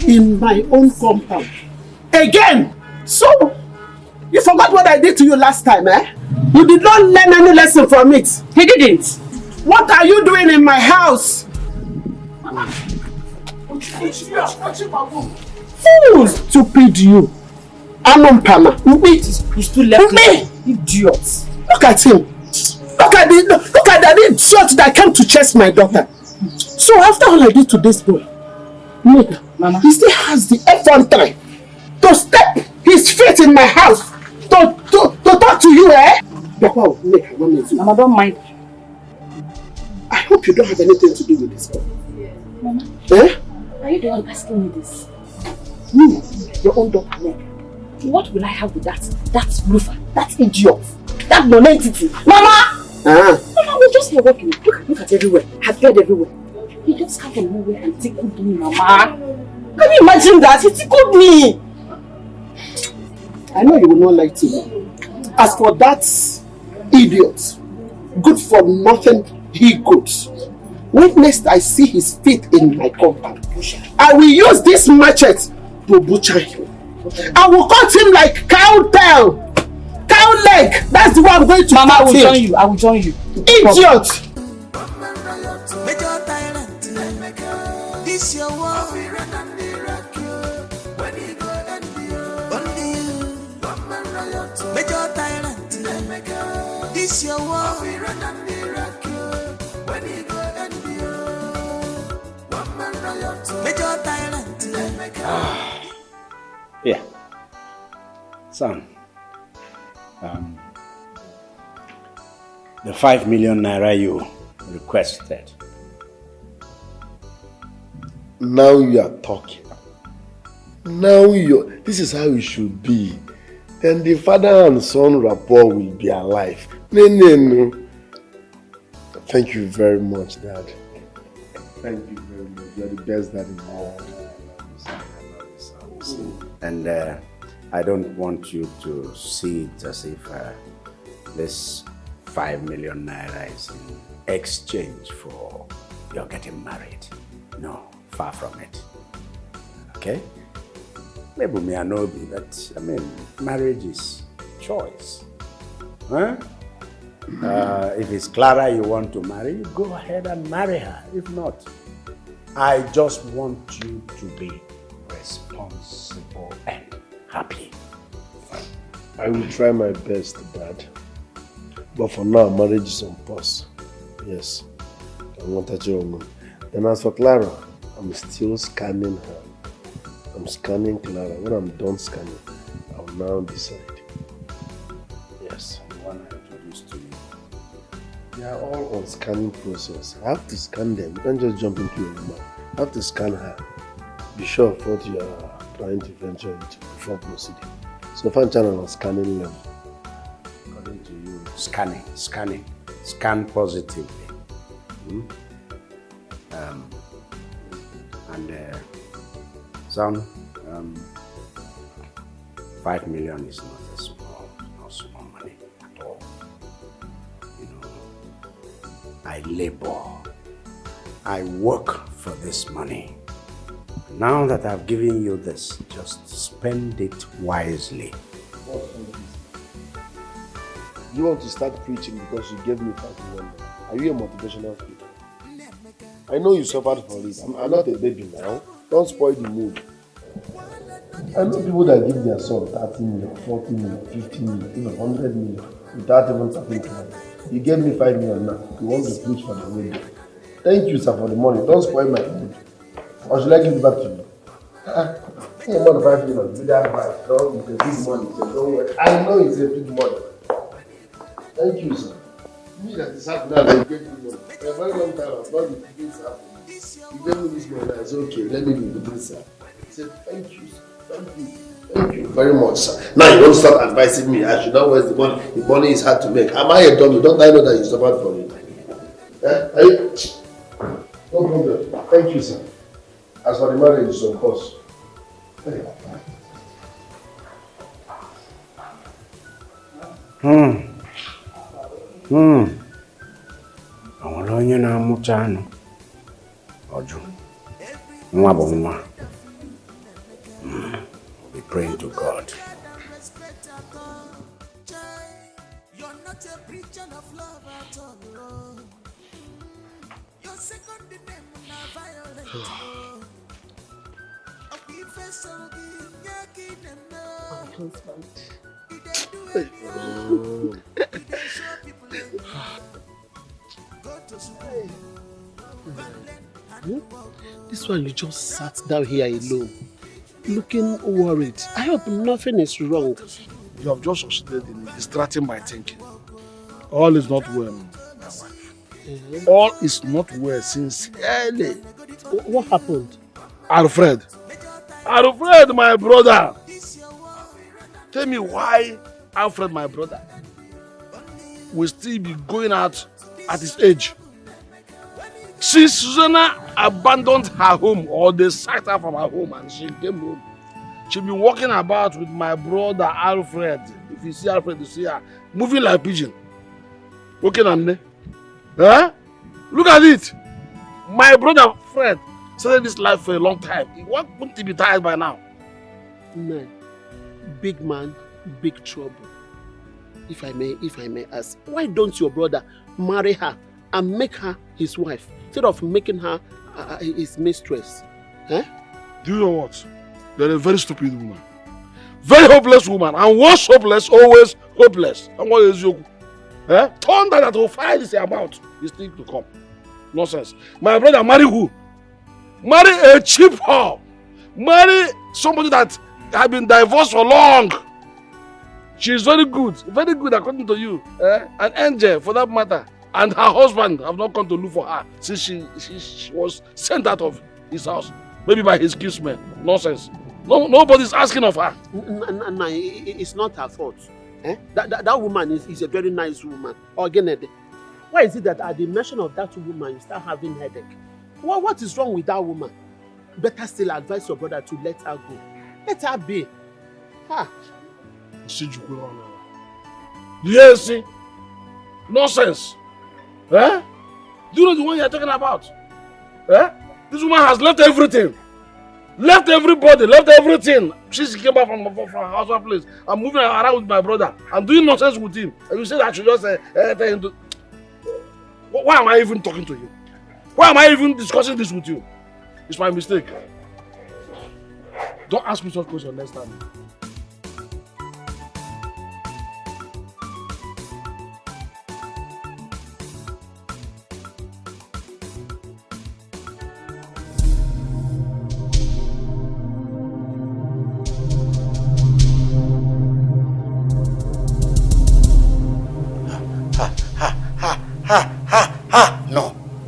in my own compound again. So you forgot what I did to you last time, eh? You did not learn any lesson from it. He didn't. What are you doing in my house? Fool! Stupid you. Anompama. He's too left. Idiot. Look at him. Look at that idiot that came to chase my daughter. So after all I did to this boy, Mama, he still has the effrontery to step his feet in my house to talk to you, eh? Mama, don't mind. I hope you don't have anything to do with this boy. Mama, eh? Are you the one asking me this? Me, your own daughter. What will I have with that roofer, that idiot, that non-entity? Mama! Mama, we're just here walking. Look at everywhere. I've heard everywhere. He just came from nowhere and tickled me, Mama. Can you imagine that? He tickled me. I know you will not like to. As for that idiot, good for nothing he goes. When next I see his feet in my compound, I will use this machete to butcher him. I will cut him like cow tail, cow leg. That's the way I'm going to. Mama, I will join you. I will join you. Idiot! This your war. Major tyrant. This your war. Major tyrant. Yeah. Son. The 5 million naira you requested. Now you are talking. This is how it should be. Then the father and son rapport will be alive. No. Thank you very much, Dad. Thank you very much. You're the best dad in the world. And I don't want you to see it as if this 5 million naira is in exchange for your getting married. No, far from it. Okay? Maybe me and Obi, but marriage is choice. Huh? If it's Clara you want to marry, you go ahead and marry her. If not, I just want you to be responsible and happy. I will try my best, Dad. But for now, marriage is on pause. Yes. I want a job. Then as for Clara, I'm still scanning her. I'm scanning Clara. When I'm done scanning, I'll now decide. Yes. The one I introduced to you. They are all on scanning process. I have to scan them. You can't just jump into a woman. I have to scan her. Be sure of what you are trying to venture into before proceeding. So find channel on scanning level. According to you, scanning. Scan positively. Son, 5 million is not small money at all. You know, I labor, I work for this money. Now that I've given you this, just spend it wisely. You want to start preaching because you gave me 5 million. Are you a motivational speaker? I know you suffered for it. I'm not a baby now. Don't spoil the mood. I know people that give their son 30 million, 40 million, 50 million, even 100 million without even tapping to. You gave me 5 million now. You want to preach for the wedding. Thank you, sir, for the money. Don't spoil my mood. Or should I give it back to you? Hey, more than 5 million. Do that back. No, it's a big money. So don't worry. I know it's a big money. Thank you, sir. Me that is happening now, they gave me money. For a very long time, I've not been thinking this happening. You gave me this money. I said, okay, let me be with this, sir. I said, thank you, sir. Thank you. Thank you very much, sir. Now you don't start advising me. I should not waste the money. The money is hard to make. Am I a dummy? Don't I know that you suffered for it? Are you? No problem. Thank you, sir. As for the marriage, it's of course. Àwọn onye na-amụcha anụ ọjụ nwa bụ nwa. Be praying to God. You're not a preacher of love at all. Your second name na violent. This one, you just sat down here alone, looking worried. I hope nothing is wrong. You have just succeeded in distracting my thinking. All is not well, my wife. All is not well sincerely. What happened? Alfred, my brother. Tell me why Alfred, my brother, will still be going out at his age. Since Susanna abandoned her home, or they sacked her from her home and she came home, she'll be walking about with my brother Alfred. If you see Alfred, you see her moving like a pigeon. Okay, Nande? Huh? Look at it. My brother Fred started this life for a long time. Why wouldn't he be tired by now? No. Big man, big trouble. If I may ask, why don't your brother marry her and make her his wife instead of making her his mistress? Huh? Do you know what? You're a very stupid woman. Very hopeless woman. And once hopeless, always hopeless. And what is your... Thunder that will fire this amount is still to come. Nonsense. My brother marry who? Marry a cheap whore. Marry somebody that has been divorced for long. She is very good according to you. An angel for that matter. And her husband have not come to look for her since she was sent out of his house. Maybe by his kinsmen. Nonsense. Nobody's asking of her. No, it's not her fault. That woman is a very nice woman. Why is it that at the mention of that woman you start having headache? What is wrong with that woman? Better still advise your brother to let her go. Let her be. Yes, see? Nonsense. Do you know the one you're talking about? This woman has left everything. Left everybody, left everything. She came back from her husband's place. I'm moving around with my brother. I'm doing nonsense with him. And you say that I should just tell him to... Why am I even talking to you? Why am I even discussing this with you? It's my mistake. Don't ask me such questions next time.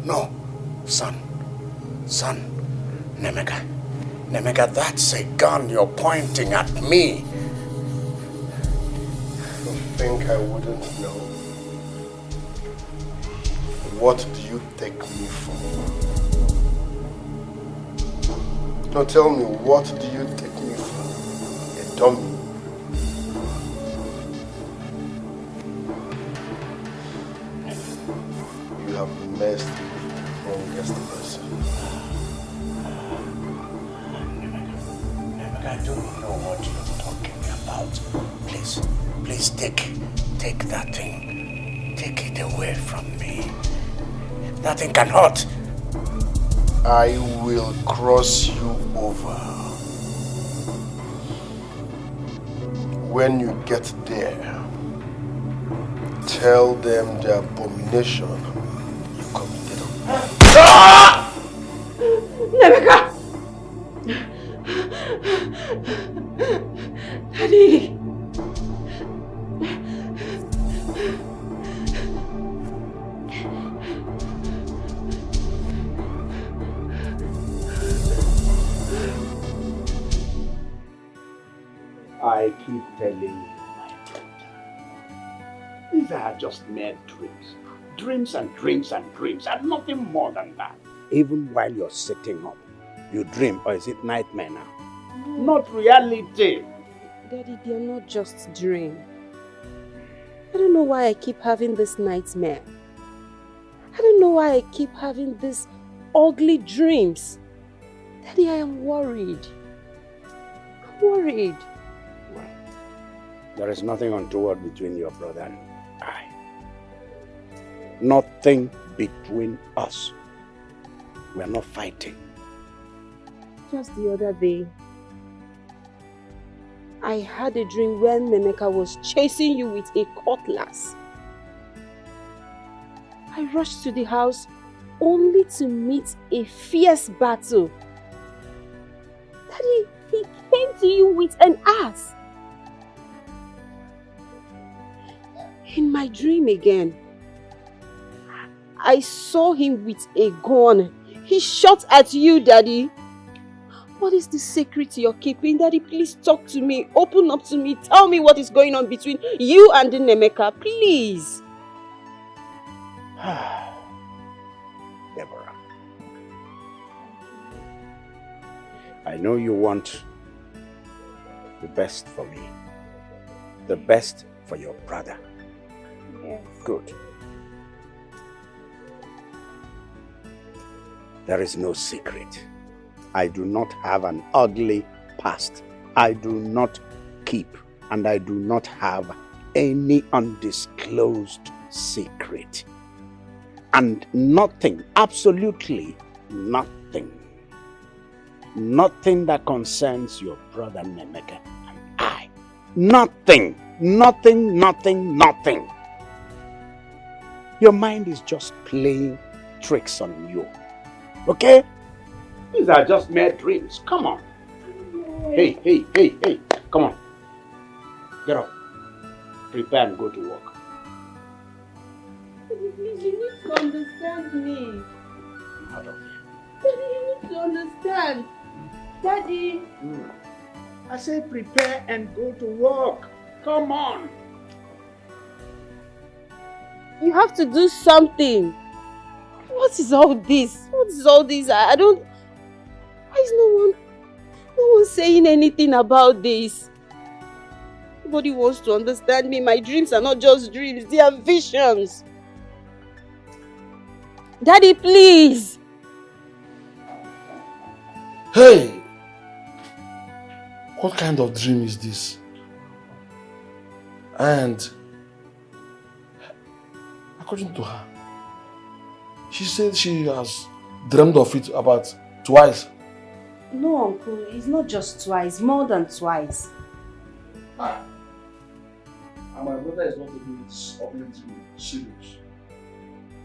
No. Son. Nemeka, that's a gun you're pointing at me. You think I wouldn't know? What do you take me for? No, tell me, what do you take me for? A dummy? You have messed with the wrongest person. I don't know what you're talking about. Please take that thing. Take it away from me. Nothing can hurt. I will cross you over. When you get there, tell them the abomination you committed. Emeka! Daddy! I keep telling you, my daughter, these are just mere dreams. Dreams and dreams and dreams, and nothing more than that. Even while you're sitting up, you dream, or is it nightmare now? Not reality. Daddy, they're not just dreams. I don't know why I keep having this nightmare. I don't know why I keep having these ugly dreams. Daddy, I am worried. I'm worried. Well, there is nothing untoward between your brother and I. Nothing between us. We are not fighting. Just the other day, I had a dream when Emeka was chasing you with a cutlass. I rushed to the house only to meet a fierce battle. Daddy, he came to you with an axe. In my dream again, I saw him with a gun. He shot at you, Daddy. What is the secret you're keeping? Daddy, please talk to me. Open up to me. Tell me what is going on between you and Emeka, please. Deborah, I know you want the best for me, the best for your brother. Yes. Good. There is no secret. I do not have an ugly past. I do not keep and I do not have any undisclosed secret. And nothing, absolutely nothing, nothing that concerns your brother Emeka and I. Nothing, nothing, nothing, nothing. Your mind is just playing tricks on you. Okay? These are just mere dreams. Come on. Hey, hey, hey, hey. Come on. Get up. Prepare and go to work. Please, you need to understand me. Out of here. Daddy, you need to understand. Daddy. I say prepare and go to work. Come on. You have to do something. What is all this? What is all this? I don't... Why is no one saying anything about this? Nobody wants to understand me. My dreams are not just dreams. They are visions. Daddy, please. Hey! What kind of dream is this? And according to her, she said she has dreamed of it about twice. No, Uncle. It's not just twice. More than twice. And my brother is not taking this opportunity serious.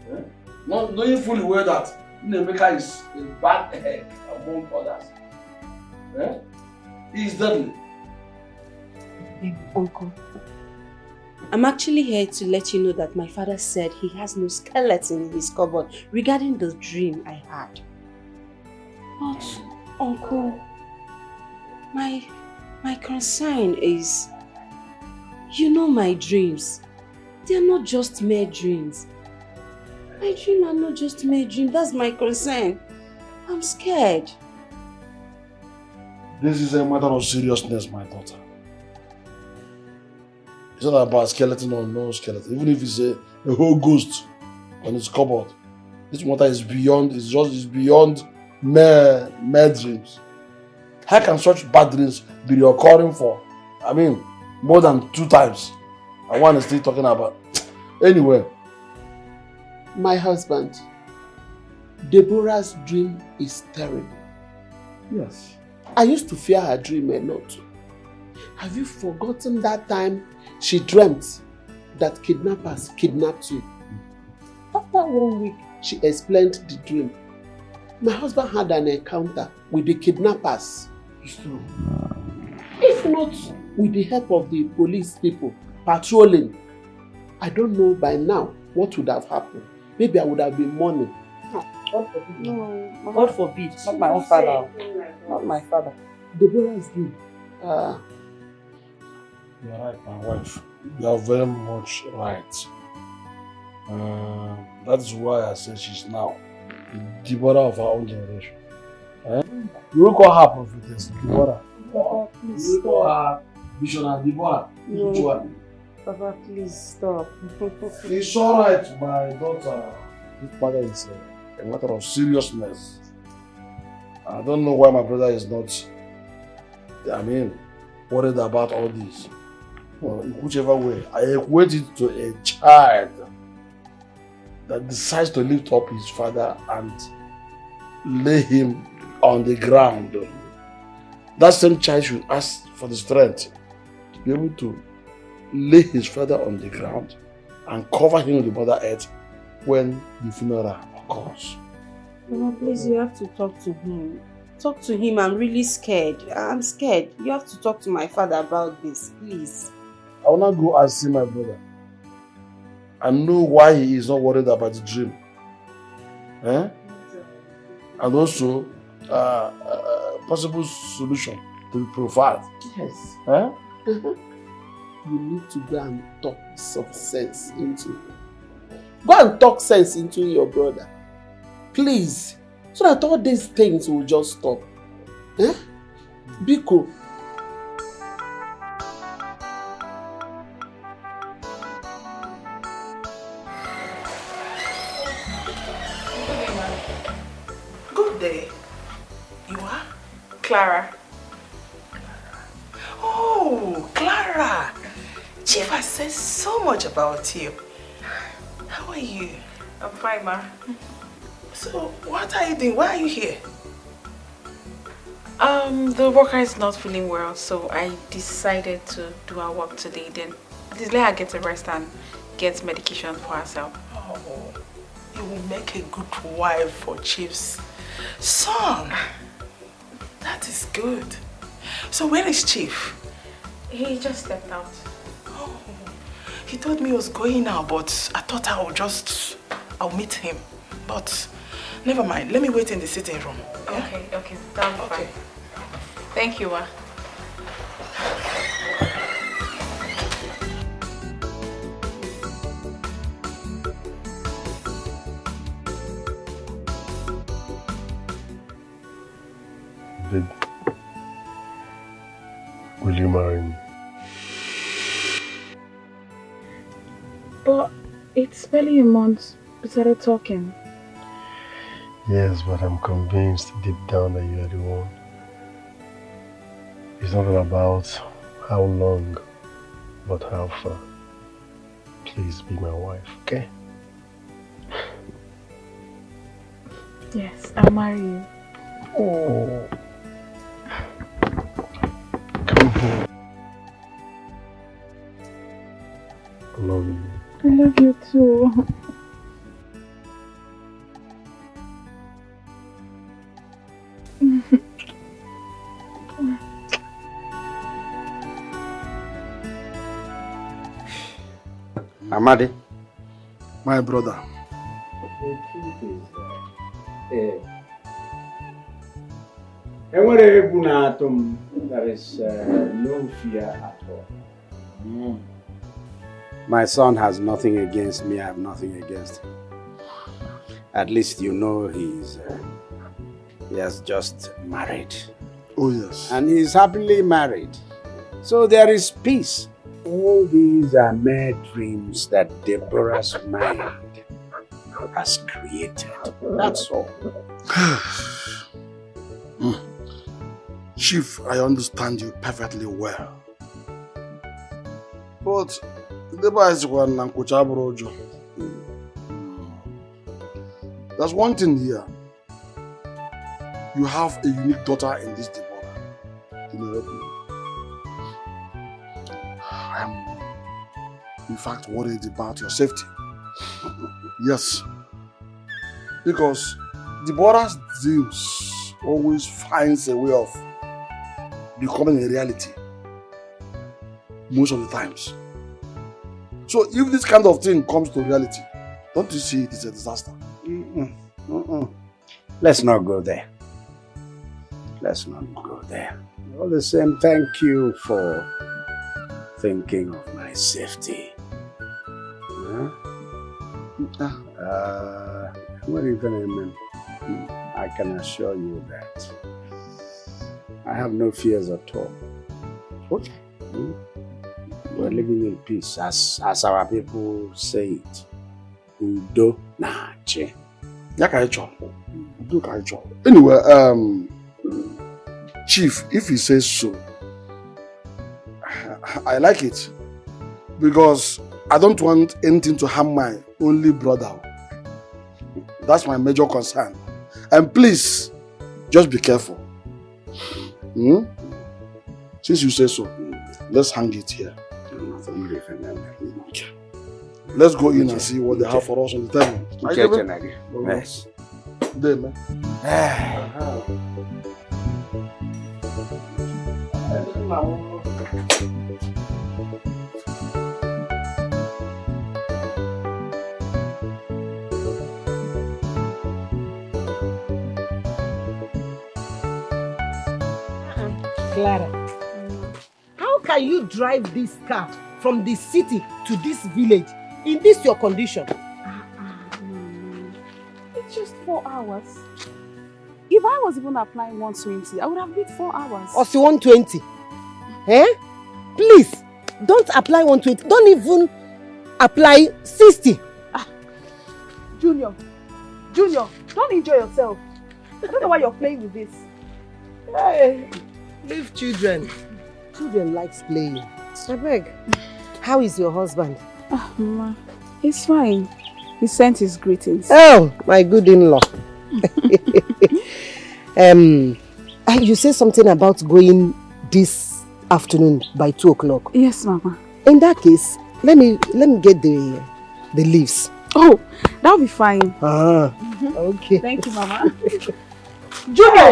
Yeah? Not knowing fully well that Emeka is a bad egg among others. Yeah? He is deadly. Uncle, I'm actually here to let you know that my father said he has no skeleton in his cupboard regarding the dream I had. But, Uncle, my concern is, you know my dreams. They are not just mere dreams. My dreams are not just mere dreams. That's my concern. I'm scared. This is a matter of seriousness, my daughter. It's not about skeleton or no skeleton. Even if it's a whole ghost on his cupboard, this matter is beyond, it's beyond mere dreams. How can such bad dreams be recurring for, more than 2 times? And one is still talking about. Anyway. My husband, Deborah's dream is terrible. Yes. I used to fear her dream a lot. Have you forgotten that time she dreamt that kidnappers kidnapped you? After 1 week, she explained the dream. My husband had an encounter with the kidnappers. It's true. If not with the help of the police people patrolling, I don't know by now what would have happened. Maybe I would have been mourning. God forbid. No, God forbid. Not my own father. Not my father. Deborah's dream. You are right, my wife. You are very much right. That is why I said she's now the Deborah of our own generation. You will call her prophetess Deborah. Papa, please you will call stop. her missionary Deborah. No. Which one? Papa, please stop. It's alright, my daughter. This matter is a matter of seriousness. I don't know why my brother is not, worried about all this. Well, in whichever way, I equate it to a child that decides to lift up his father and lay him on the ground. That same child should ask for the strength to be able to lay his father on the ground and cover him with the mother earth when the funeral occurs. Mama, please, you have to talk to him. Talk to him. I'm really scared. I'm scared. You have to talk to my father about this, please. I will not go and see my brother. I know why he is not worried about the dream. And also, possible solution to be provided. Yes. Huh? You need to go and talk some sense into. Go and talk sense into your brother. Please. So that all these things will just stop. Eh? Biko. Good day. You are? Clara. Oh, Clara. Chief has said so much about you. How are you? I'm fine, ma. So, what are you doing? Why are you here? The worker is not feeling well, so I decided to do our work today. Then at least let her get a rest and get medication for herself. Oh, you will make a good wife for Chief's son. That is good. So where is Chief? He just stepped out. Oh, he told me he was going now, but I thought I'll meet him. But never mind, let me wait in the sitting room. Yeah? Okay, that'll be fine. Thank you, ma. Babe, will you marry me? But it's barely a month we started talking. Yes, but I'm convinced deep down that you are the one. It's not all about how long, but how far. Please be my wife, okay? Yes, I'll marry you. Oh. Come here. I love you. I love you too. Amadi. My brother. The truth is, there is no fear at all. My son has nothing against me, I have nothing against him. At least you know he has just married. Oh yes. And he is happily married. So there is peace. All these are mere dreams that Deborah's mind has created. That's all. Chief, I understand you perfectly well. But there's one thing here. You have a unique daughter in this Deborah. You know, I am in fact worried about your safety. Yes. Because Deborah's dreams always finds a way of becoming a reality. Most of the times. So if this kind of thing comes to reality, don't you see it is a disaster? Let's not go there. Let's not go there. All the same, thank you for thinking of my safety. What are you gonna mean? I can assure you that I have no fears at all. What? We're living in peace, as our people say it. Udo na che. Anyway, Chief, if he says so, I like it. Because I don't want anything to harm my only brother. That's my major concern. And please, just be careful. Since you say so, let's hang it here. Let's go in and see what they have for us on the table. Yes. There, man. Clara, how can you drive this car from the city to this village in this your condition? It's just 4 hours. If I was even applying 120, I would have bid 4 hours. Or 120? Eh? Please, don't apply 120. Don't even apply 60. Junior, don't enjoy yourself. I don't know why you're playing with this. Hey, leave children. Children likes playing. I beg. How is your husband? Mama, he's fine. He sent his greetings. Oh, my good in-law. You said something about going this afternoon by 2 o'clock. Yes, Mama. In that case, let me get the leaves. Oh, that'll be fine. Okay. Thank you, Mama. Junior,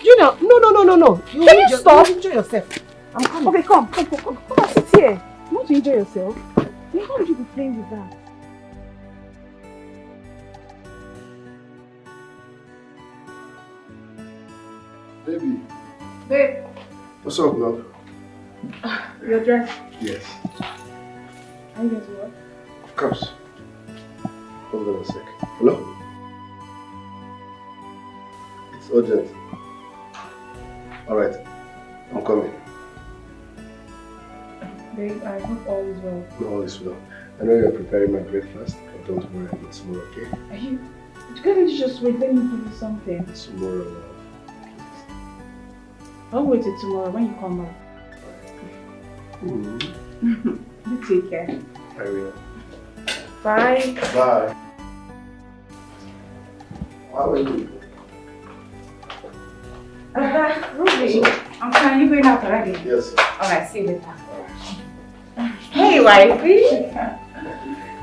no. Can you stop? Enjoy yourself. I'm coming. Okay, come and sit here. You want to enjoy yourself? Then how would you be playing with that? Baby. Babe. What's up, love? Your dress. Yes. Are you going to work? Of course. Hold on a sec. Hello? It's urgent. Alright. I'm coming. Babe, I hope all is well. No, all is well. I know you're preparing my breakfast, but don't worry, I'm tomorrow, okay? Are you? Couldn't you just wait? Let me give you something. Tomorrow, love. I'll wait till tomorrow when you come back. You take care. I will. Bye. Bye. How are you? Ruby, I'm fine. You going out already? Yes. Alright, see you later. Hey, wifey.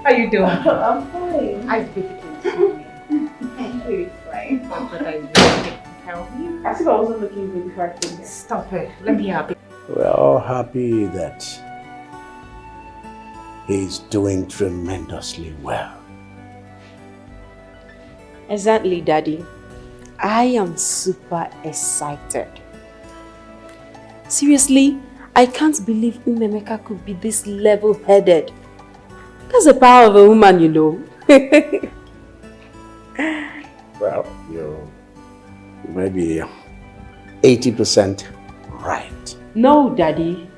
How you doing? I'm fine. I'm beautiful. It's fine. But I will help you. As if I wasn't looking good before I came here. Stop it. Let me help you. We're all happy that he's doing tremendously well. Exactly, Daddy. I am super excited. Seriously, I can't believe Emeka could be this level-headed. That's the power of a woman, you know. Well, you may be 80% right. No, Daddy.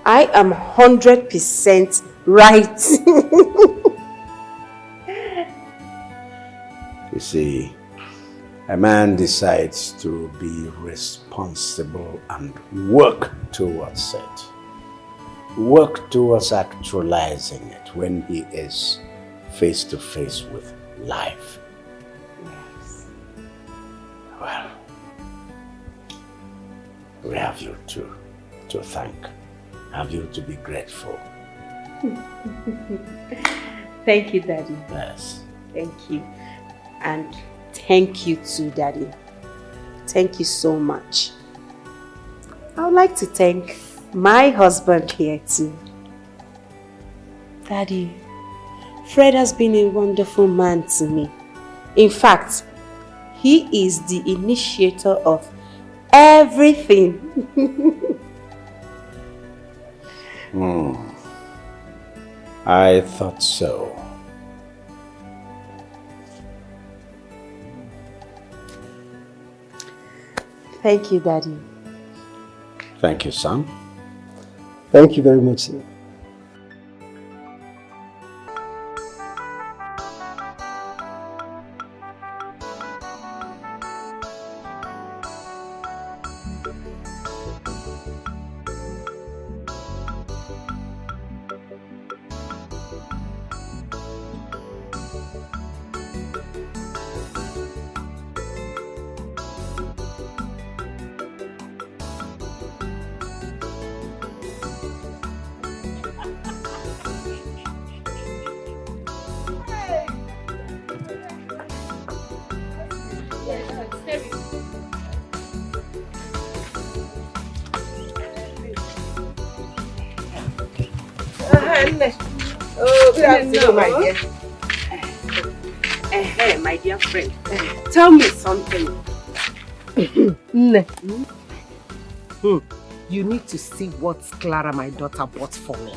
I am 100% right. You see, a man decides to be responsible and work towards it. Work towards actualizing it when he is face to face with life. Yes. Well, we have you to thank, have you to be grateful. Thank you, Daddy. Yes. Thank you. And thank you too, Daddy. Thank you so much. I would like to thank my husband here too. Daddy, Fred has been a wonderful man to me. In fact, he is the initiator of everything. I thought so. Thank you, Daddy. Thank you, son. Thank you very much, sir. Oh, good afternoon, my dear. My dear friend, tell me something. You need to see what Clara, my daughter, bought for me.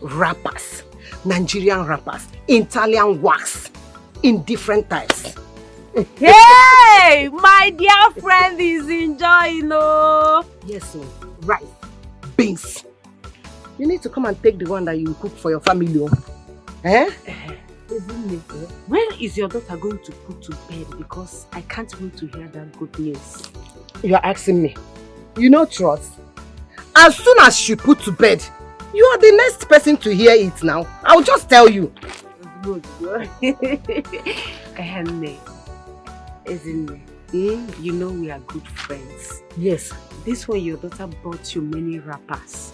Wrappers, Nigerian wrappers, Italian wax, in different types. Hey, my dear friend is enjoying, no? Yes, sir. Rice, beans. You need to come and take the one that you cook for your family. Eh? Isn't it? When is your daughter going to put to bed? Because I can't wait to hear that good news. You are asking me. You know trust. As soon as she put to bed, you are the next person to hear it now. I'll just tell you. Good. Isn't it? You know we are good friends. Yes. This one your daughter bought you many wrappers.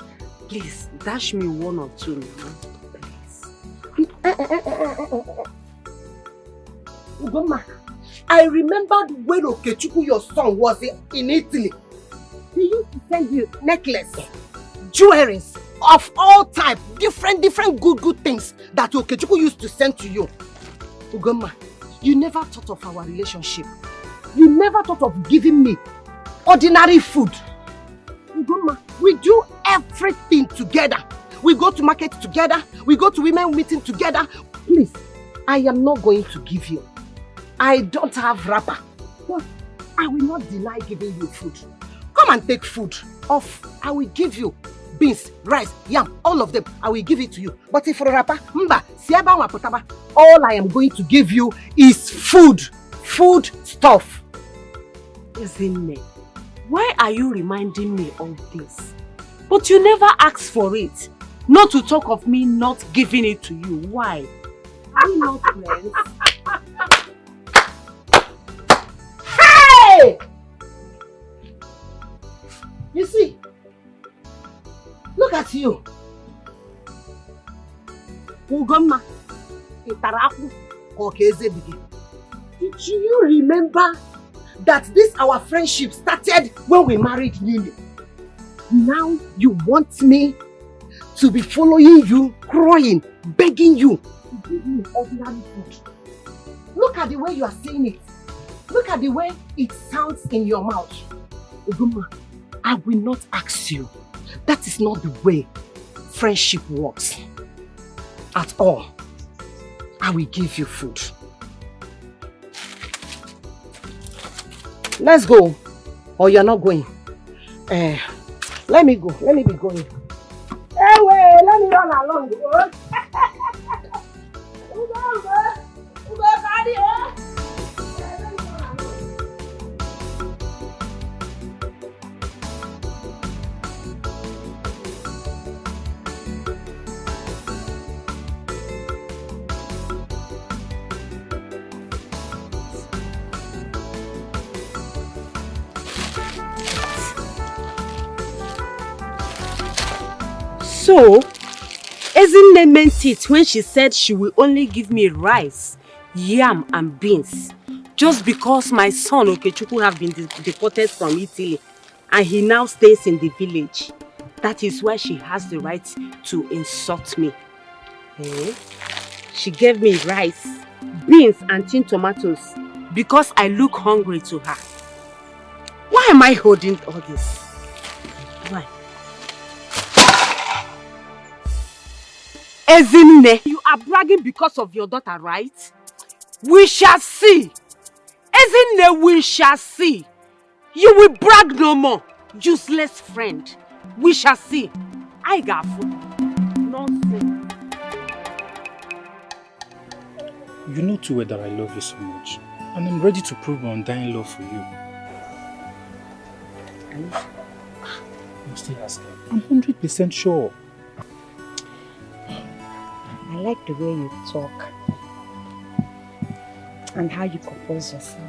Please, dash me one or two now. Ugoma, I remembered when Okechukwu, your son, was in Italy. He used to send you necklace, jewelries of all types, different good things that Okechukwu used to send to you. Ugoma, you never thought of our relationship. You never thought of giving me ordinary food. Ugoma, we do everything together. We go to market together. We go to women meeting together. Please, I am not going to give you. I don't have wrapper. But I will not deny giving you food. Come and take food off. I will give you beans, rice, yam, all of them. I will give it to you. But if for a wrapper, all I am going to give you is food. Food stuff. Isn't it? Why are you reminding me of this? But you never asked for it. Not to talk of me not giving it to you. Why? Are we not friends? Hey! You see? Look at you. Ugoma, did you remember that this our friendship started when we married newly? Now you want me to be following you, crying, begging you to give me ordinary food. Look at the way you are saying it. Look at the way it sounds in your mouth. Ugoma, I will not ask you. That is not the way friendship works. At all. I will give you food. Let's go. Or you're not going. Let me go. Let me be going. Hey, wait, let me run along. So, Ezinne meant it when she said she will only give me rice, yam and beans. Just because my son Okechukwu have been deported from Italy and he now stays in the village. That is why she has the right to insult me. Eh? She gave me rice, beans and tin tomatoes because I look hungry to her. Why am I holding all this? Why? Ezinne, you are bragging because of your daughter, right? We shall see. Ezinne, we shall see. You will brag no more. Useless friend. We shall see. I got food. Nonsense. You know too well that I love you so much. And I'm ready to prove my undying love for you. I'm still asking. I'm 100% sure. I like the way you talk and how you compose yourself.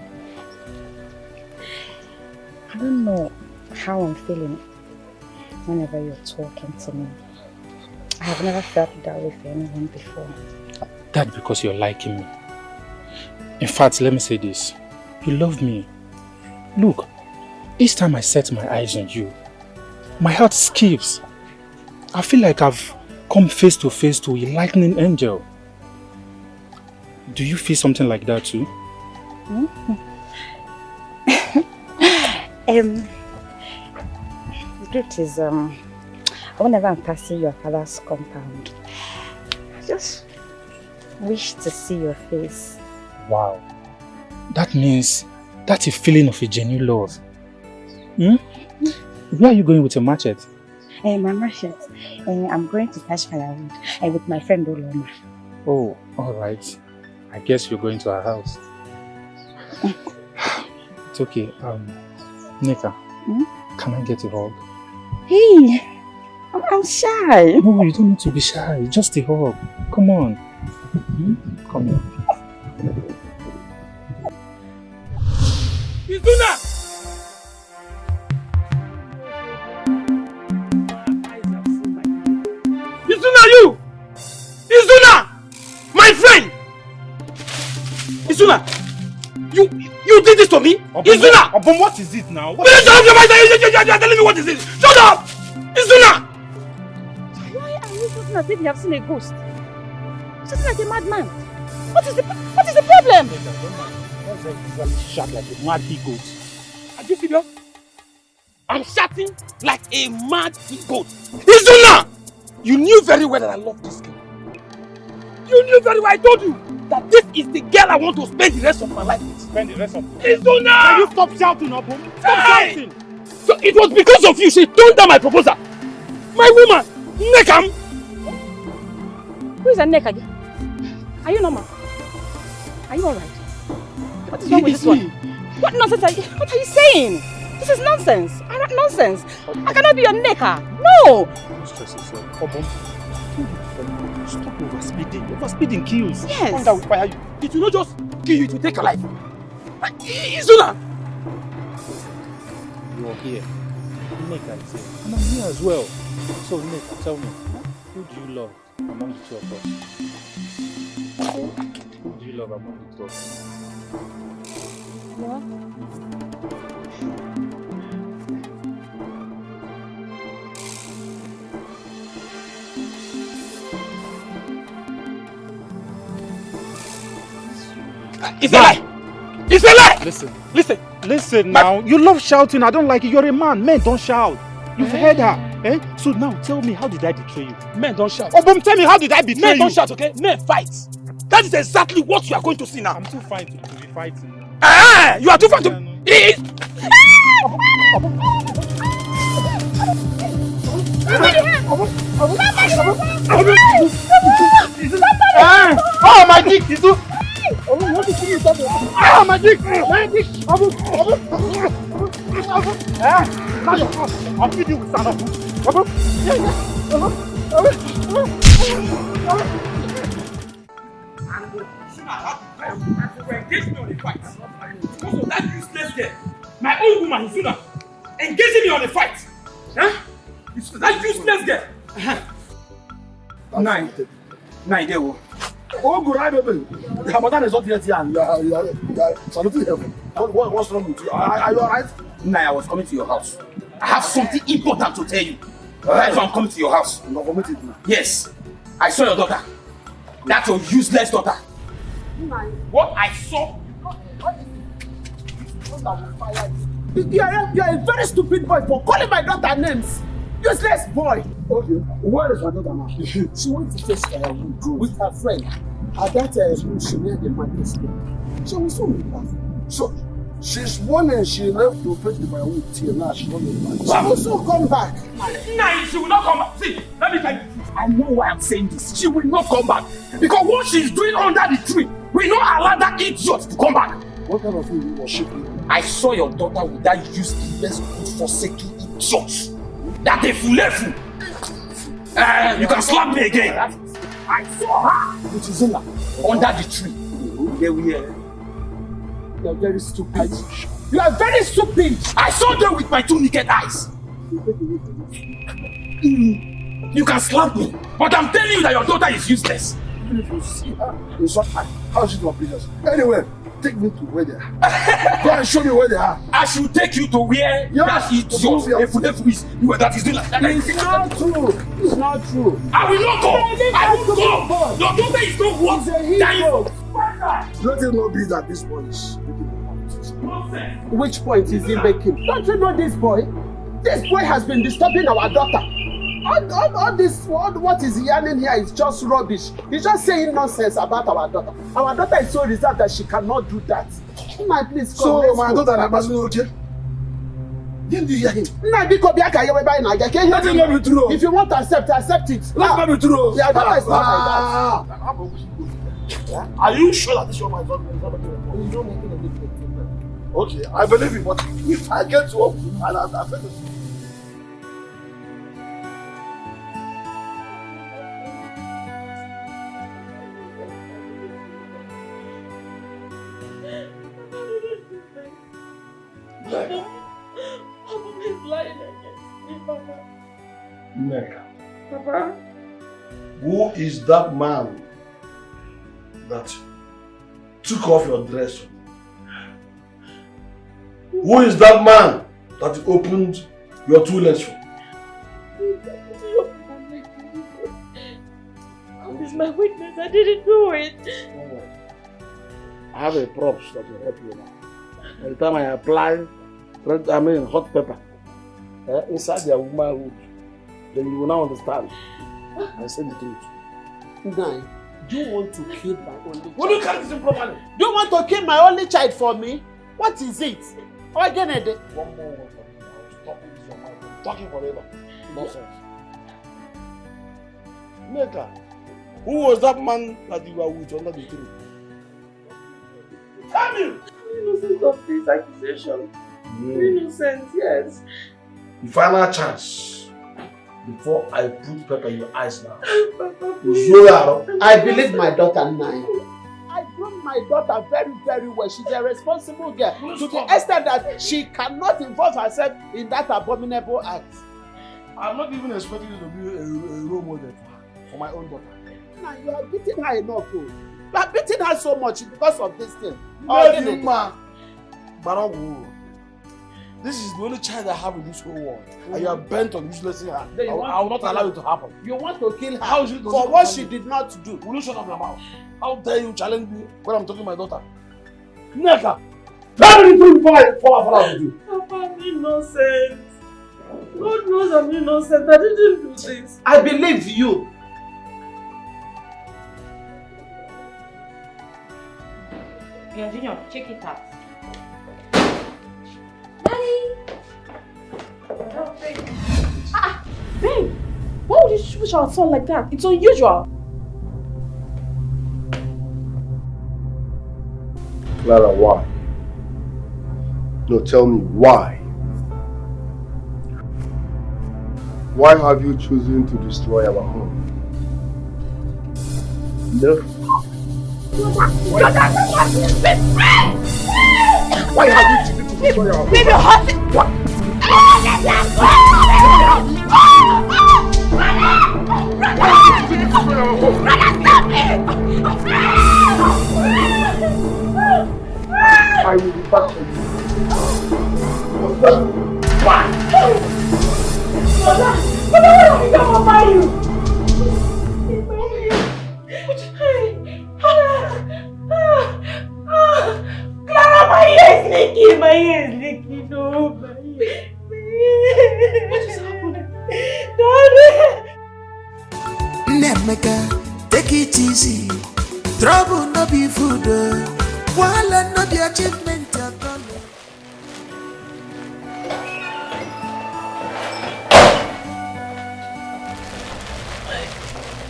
I don't know how I'm feeling whenever you're talking to me. I have never felt that way for anyone before. That's because you're liking me. In fact, let me say this. You love me. Look, each time I set my eyes on you, my heart skips. I feel like I've come face to face to a lightning angel. Do you feel something like that too? truth is, whenever I'm passing your father's compound, I just wish to see your face. Wow. That means that's a feeling of a genuine love. Hmm? Where are you going with your machete? My machete. I'm going to catch firewood with my friend Oloma. Oh, alright. I guess you're going to our house. It's okay. Nika, can I get a hug? Hey, I'm shy. No, you don't need to be shy. Just a hug. Come on. Come here. Izuna! Izuna, you! Izuna! My friend! Izuna! You did this to me? Izuna! Obum, what is it now? Will you shut up your mouth? You're telling me what is it? Shut up! Izuna! Why are you talking as if you have seen a ghost? You're talking like a madman. What is the problem? Shout like a mad goat. Are you serious? I'm shouting like a mad goat. Izuna! You knew very well that I love this girl. You knew very well, I told you, that this is the girl I want to spend the rest of my life with. Spend the rest of my life? Izuna! Can you stop shouting, Obum? Stop shouting! So it was because of you she turned down my proposal. My woman, Nekam! Who is a neck again? Are you normal? Are you alright? What is wrong with this one? What nonsense what are you saying? This is nonsense. Nonsense. I cannot be your necker. No! Don't stress yourself. Obum, stop overspeeding. Overspeeding kills. Yes. Thunder will fire you. It will not just kill you, it will take your life. Izuna! You are here. Nika is here. And I'm here as well. So Nika, tell me, who do you love among the two of us? Who do you love among the two of us? What? It's a lie! It's a lie! Listen now. You love shouting. I don't like it. You're a man. Men don't shout. You've heard her. Eh? So now tell me, how did I betray you? Men don't shout. Obum, tell me, how did I betray Men you? don't shout, okay? Men fight. That is exactly what you are going to see now. I'm too fine to be fighting. You are too fine to... Oh, my dick! You do... Oh, my dick! My dick! Now you're off. I'll feed you with stand up. We're engaging me on a fight. Because of that useless girl. My own woman, Izuna, engaging me on a fight. Huh? It's that useless girl. Nine, there. Oh, good, right, baby. The Ramadan is not yet here, and you are saluting heaven. What's wrong with you? Are you alright? Nai, I was coming to your house. I have something important to tell you. That's why I'm coming to your house. Yes. I saw your daughter. That's your useless daughter. What I saw. You are a very stupid boy for calling my daughter names. Useless boy. Okay, where is my daughter now? She went to fetch firewood with her friend. At that time, she made the market store. She will soon be back. So, she's born and she left to fetch the firewood till now. She won't be back. She will soon come back. Nah, she will not come back. See, let me tell you. I know why I'm saying this. She will not come back. Because what she's doing under the tree, we not allow that idiot to come back. What kind of thing was she doing? I saw your daughter with that useless, good-forsaken idiot. That a fool. You can slap me again. I saw her with Izuna under the tree. They were. You are very stupid. You are very stupid. I saw them with my 2 naked eyes. You can slap me, but I'm telling you that your daughter is useless. Even if you see her in such high, how is she to please us? Anyway, take me to where they are. Go and show me where they are. I should take you to where that idiot is doing like that. It's not true. It's not true. I will not go. I will go. Your daughter is not worth dying. Let it not be that this boy is making a point. Which point is he making? Don't you know this boy? This boy has been disturbing our daughter. All this, what is yarning here is just rubbish. He's just saying nonsense about our daughter. Our daughter is so reserved that she cannot do that. Nna, please come. So, my daughter is passing okay? Didn't you hear him? If you want to accept it. Let's not be true. Your daughter is not like that. Are you sure that this is my daughter? Okay, I believe you, but if I get to work and I'm afraid to see. Papa is lying against me, Papa. Neka. Papa? Who is that man that took off your dress? Who is that man that opened your toilets for? God is my witness, I didn't do it. I have a props that will help you now. By the time I apply hot pepper inside their womanhood, then you will now understand. I said the truth. Nai, do you want to kill my only child? Will you carry this properly? Do you want to kill my only child for me? What is it? One more word from you. I will stop this from my talking forever. Nonsense. Neka, who was that man that you were with under the tree? Tell me! I'm innocent of this accusation. Innocent, yes. The final chance before I put pepper in your eyes now. I believe my daughter Nai. I groom my daughter very, very well. She's a responsible girl to the extent that she cannot involve herself in that abominable act. I'm not even expecting you to be a role model for my own daughter. Now you are beating her enough. You are beating her so much because of this thing. This is the only child I have in this whole world. And you are bent on uselessing her. I will not allow it to happen. You want to kill her for what she did not do. Will you shut up your mouth? How dare you challenge me when I'm talking to my daughter? Neka! Let me do before I fall out with you. Papa, I'm innocent. God knows I'm innocent. I didn't do this. I believe you. Junior, check it out. Babe, why would you push our son like that? It's unusual. Clara, why? No, tell me why? Why have you chosen to destroy our home? No. Why have you chosen to destroy our home? Baby, hot it! What? I will be back for you. Why? Mother, what have you done about you? Clara, my ear is leaking. My ear is leaking. No, my ear. What is happening? Daddy! Emeka, take it easy. Trouble no be food. While no be achievement at all.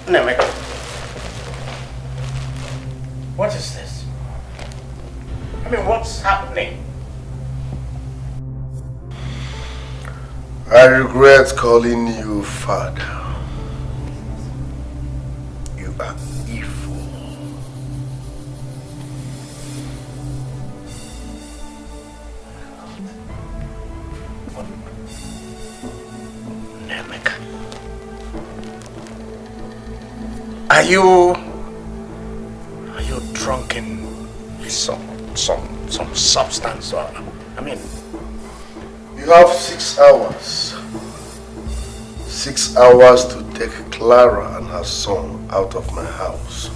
Emeka, what is this? I mean, what's happening? I regret calling you father. You are evil. Emeka, are you drunk in some substance, or I mean? You have 6 hours. 6 hours to take Clara and her son out of my house.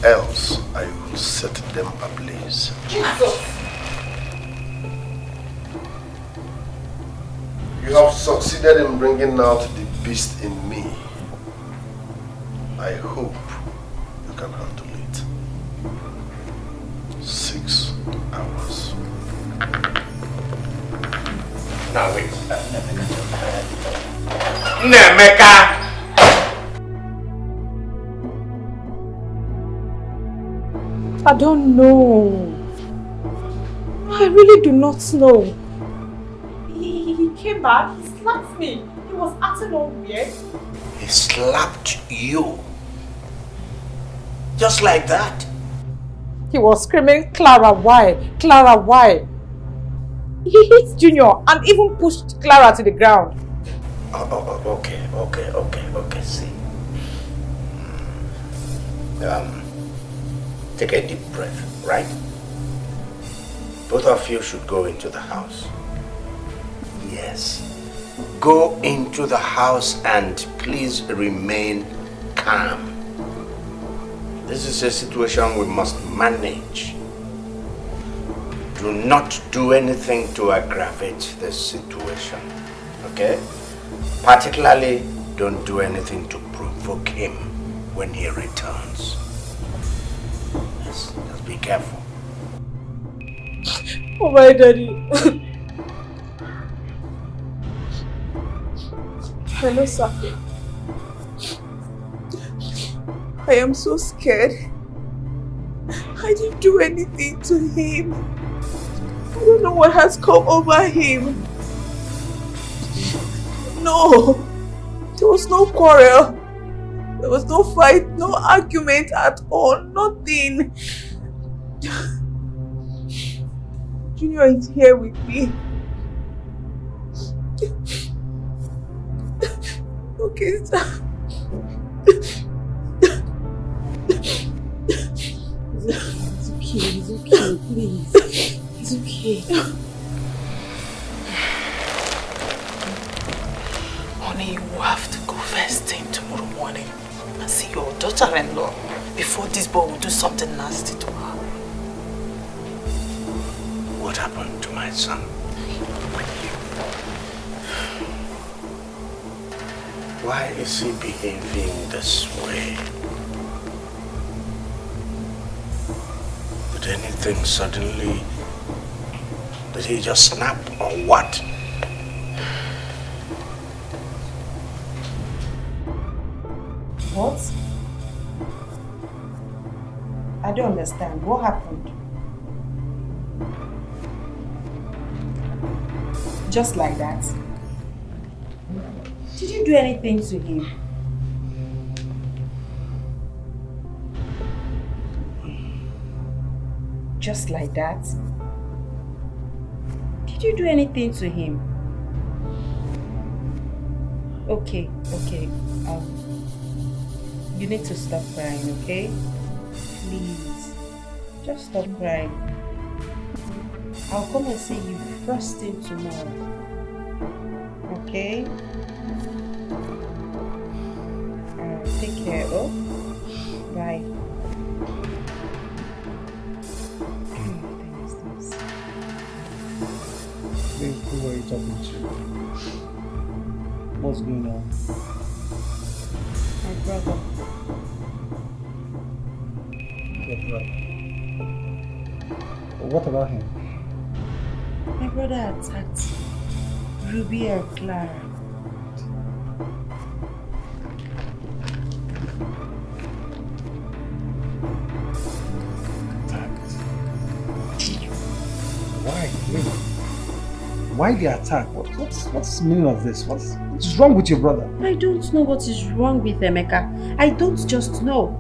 Else, I will set them ablaze. Jesus! You succeeded in bringing out the beast in me. I hope you can handle it. 6 hours. Now wait. Emeka! I don't know. I really do not know. He came back, he slapped me. He was acting all weird. He slapped you? Just like that? He was screaming, Clara, why? Clara, why? He hit Junior and even pushed Clara to the ground. Okay, see. Take a deep breath, right? Both of you should go into the house. Yes. Go into the house and please remain calm. This is a situation we must manage. Do not do anything to aggravate the situation, okay? Particularly, don't do anything to provoke him when he returns. Yes, just be careful. Oh my daddy. Hello, sir. I am so scared. I didn't do anything to him. I don't know what has come over him. No, there was no quarrel. There was no fight, no argument at all, nothing. Junior is here with me. Okay, sir. It's okay, please. It's okay. Honey, you have to go first thing tomorrow morning and see your daughter-in-law before this boy will do something nasty to her. What happened to my son? Why is he behaving this way? Did anything suddenly... Did he just snap or what? What? I don't understand. What happened? Just like that? Did you do anything to him? Just like that? Did you do anything to him? Okay. You need to stop crying, okay? Please. Just stop crying. I'll come and see you first thing tomorrow. Okay? Take care, oh? Bye. Babe, who are you talking to? What's going on? My brother. Your brother? What about him? My brother attacked Ruby and Clara. Why? Why the attack? What's the meaning of this? What's wrong with your brother? I don't know what is wrong with Emeka. I don't just know.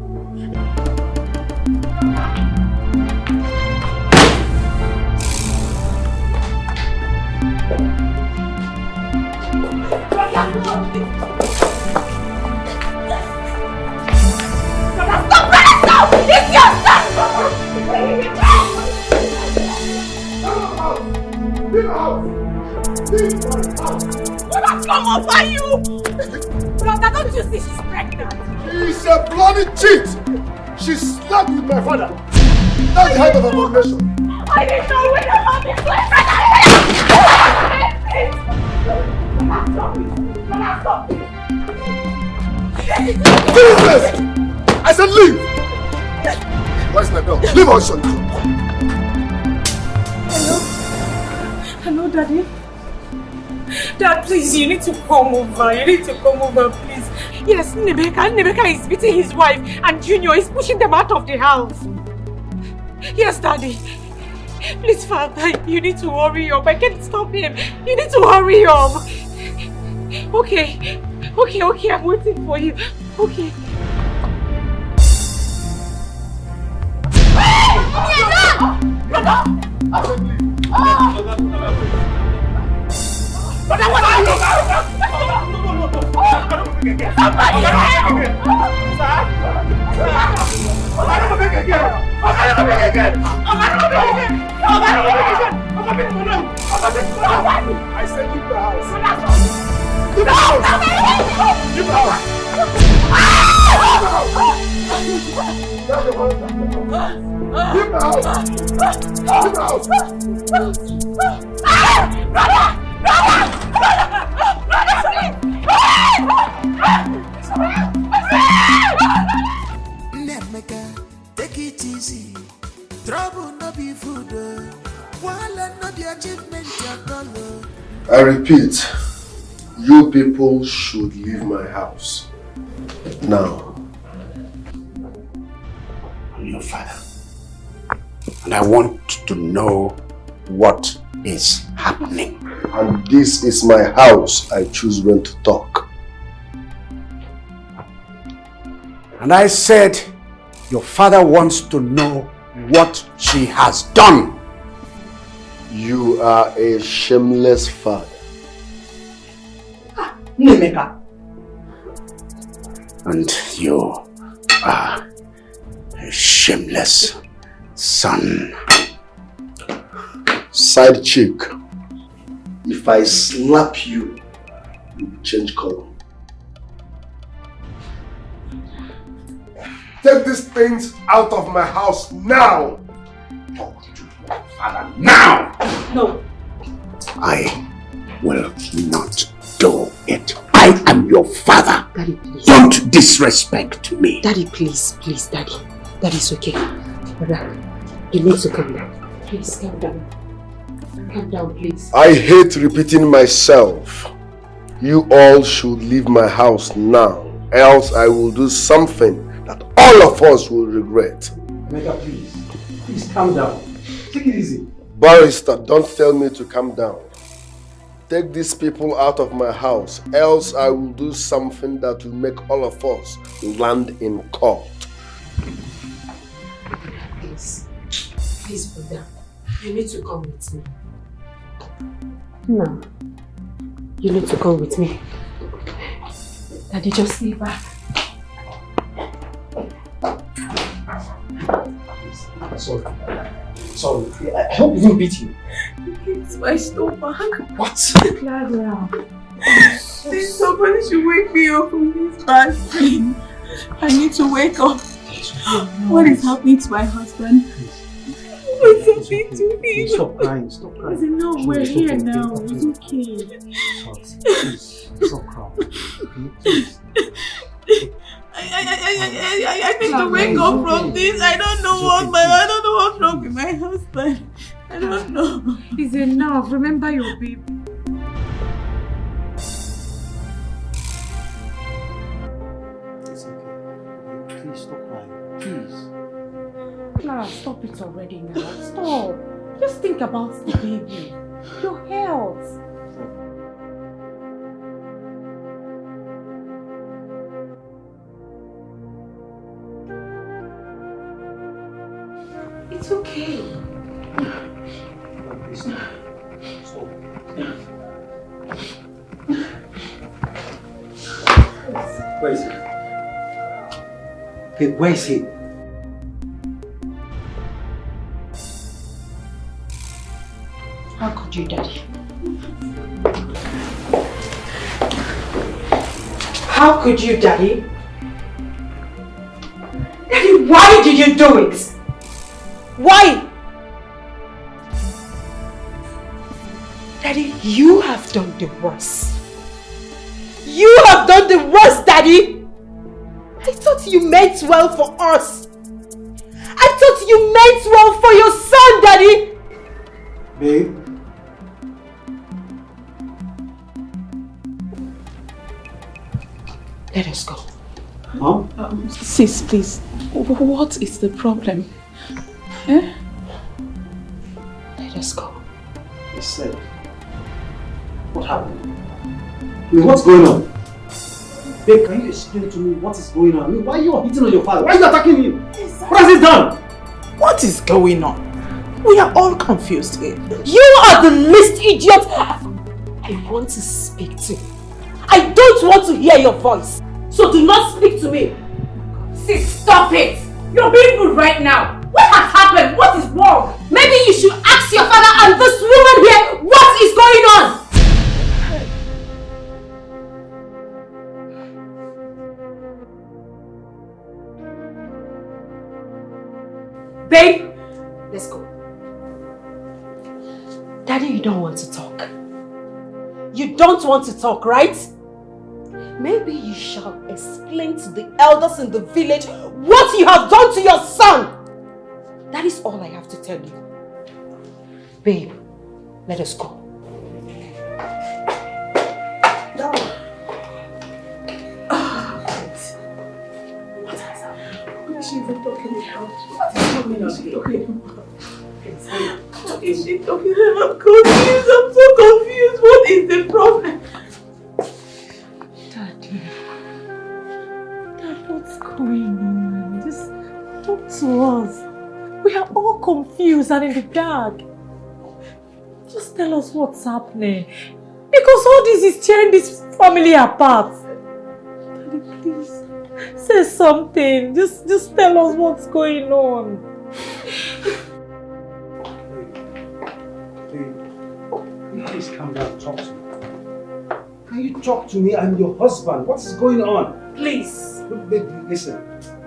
What has come over you? Brother, don't you see she's pregnant? She's a bloody cheat! She slept with my father! That's the height of abomination! I didn't know when your mom is Jesus! I said leave! Where's my bell? Leave or shut. Hello, Daddy. Dad, please, you need to come over. You need to come over, please. Yes, Emeka is beating his wife and Junior is pushing them out of the house. Yes, Daddy. Please, Father, you need to hurry up. I can't stop him. You need to hurry up. Okay, I'm waiting for you. Okay. I said leave the house. Leave the house! Leave the house! Leave the house! Leave the house! Emeka, take it easy. Trouble no be food. While no be achievement I repeat, you people should leave my house. Now. I'm your father. And I want to know what is happening. And this is my house. I choose when to talk. And I said, your father wants to know what she has done. You are a shameless father. Emeka. And you are a shameless son. Side chick. If I slap you, you will change color. Take these things out of my house now! Talk to your father now! No. I will not do it. I am your father. Daddy, please. Don't disrespect me. Daddy, please, Daddy. Daddy's okay. Brother, you need to calm down. Please, calm down. Calm down, please. I hate repeating myself. You all should leave my house now, else I will do something that all of us will regret. Emeka, please. Please calm down. Take it easy. Barrister, don't tell me to calm down. Take these people out of my house, else I will do something that will make all of us land in court. Please, brother. You need to come with me. No. You need to come with me. Daddy, just stay back. Sorry. I hope he didn't beat you. It's my stomach. What? Clara. Please, somebody should wake me up from this bad dream. I need to wake up. What is happening to my husband? What's happening to him? Stop crying. Stop crying. No, we're here now. It's okay. Please, stop crying. Please. I need to wake up from this. I don't know what's wrong with my husband. I don't know. It's enough. Remember your baby. It's okay. Please stop crying. Please. Clara, stop it already now. Stop. Just think about the baby. Your health. It's okay. Stop. Where is he? Okay, where is he? How could you, Daddy? How could you, Daddy? Daddy, why did you do it? Why? Daddy, you have done the worst. have done the worst, Daddy. I thought you meant well for us. I thought you meant well for your son, Daddy. Babe. Let us go. Huh? Sis, please. What is the problem? Eh? Let us go. I said. What happened? I mean, what's going on? Babe, can you explain to me what is going on? I mean, why are you hitting on your father? Why are you attacking him? What has he done? What is going on? We are all confused here. You are the least idiot I want to speak to. I don't want to hear your voice. So do not speak to me. Sis, stop it! You're being rude right now. What has happened? What is wrong? Maybe you should ask your father and this woman here what is going on. Babe, let's go. Daddy, you don't want to talk. You don't want to talk, right? Maybe you shall explain to the elders in the village what you have done to your son. That is all I have to tell you. Babe, let us go. No. What has happened? What is she even talking about? What is going on here? What is she talking about? I'm confused. I'm so confused. What is the problem? Dad, what's going on? Just talk to us. We are all confused and in the dark. Just tell us what's happening. Because all this is tearing this family apart. Daddy, please, say something. Just tell us what's going on. Please calm down, talk to me. Can you talk to me? I'm your husband. What is going on? Please. Look, baby, listen.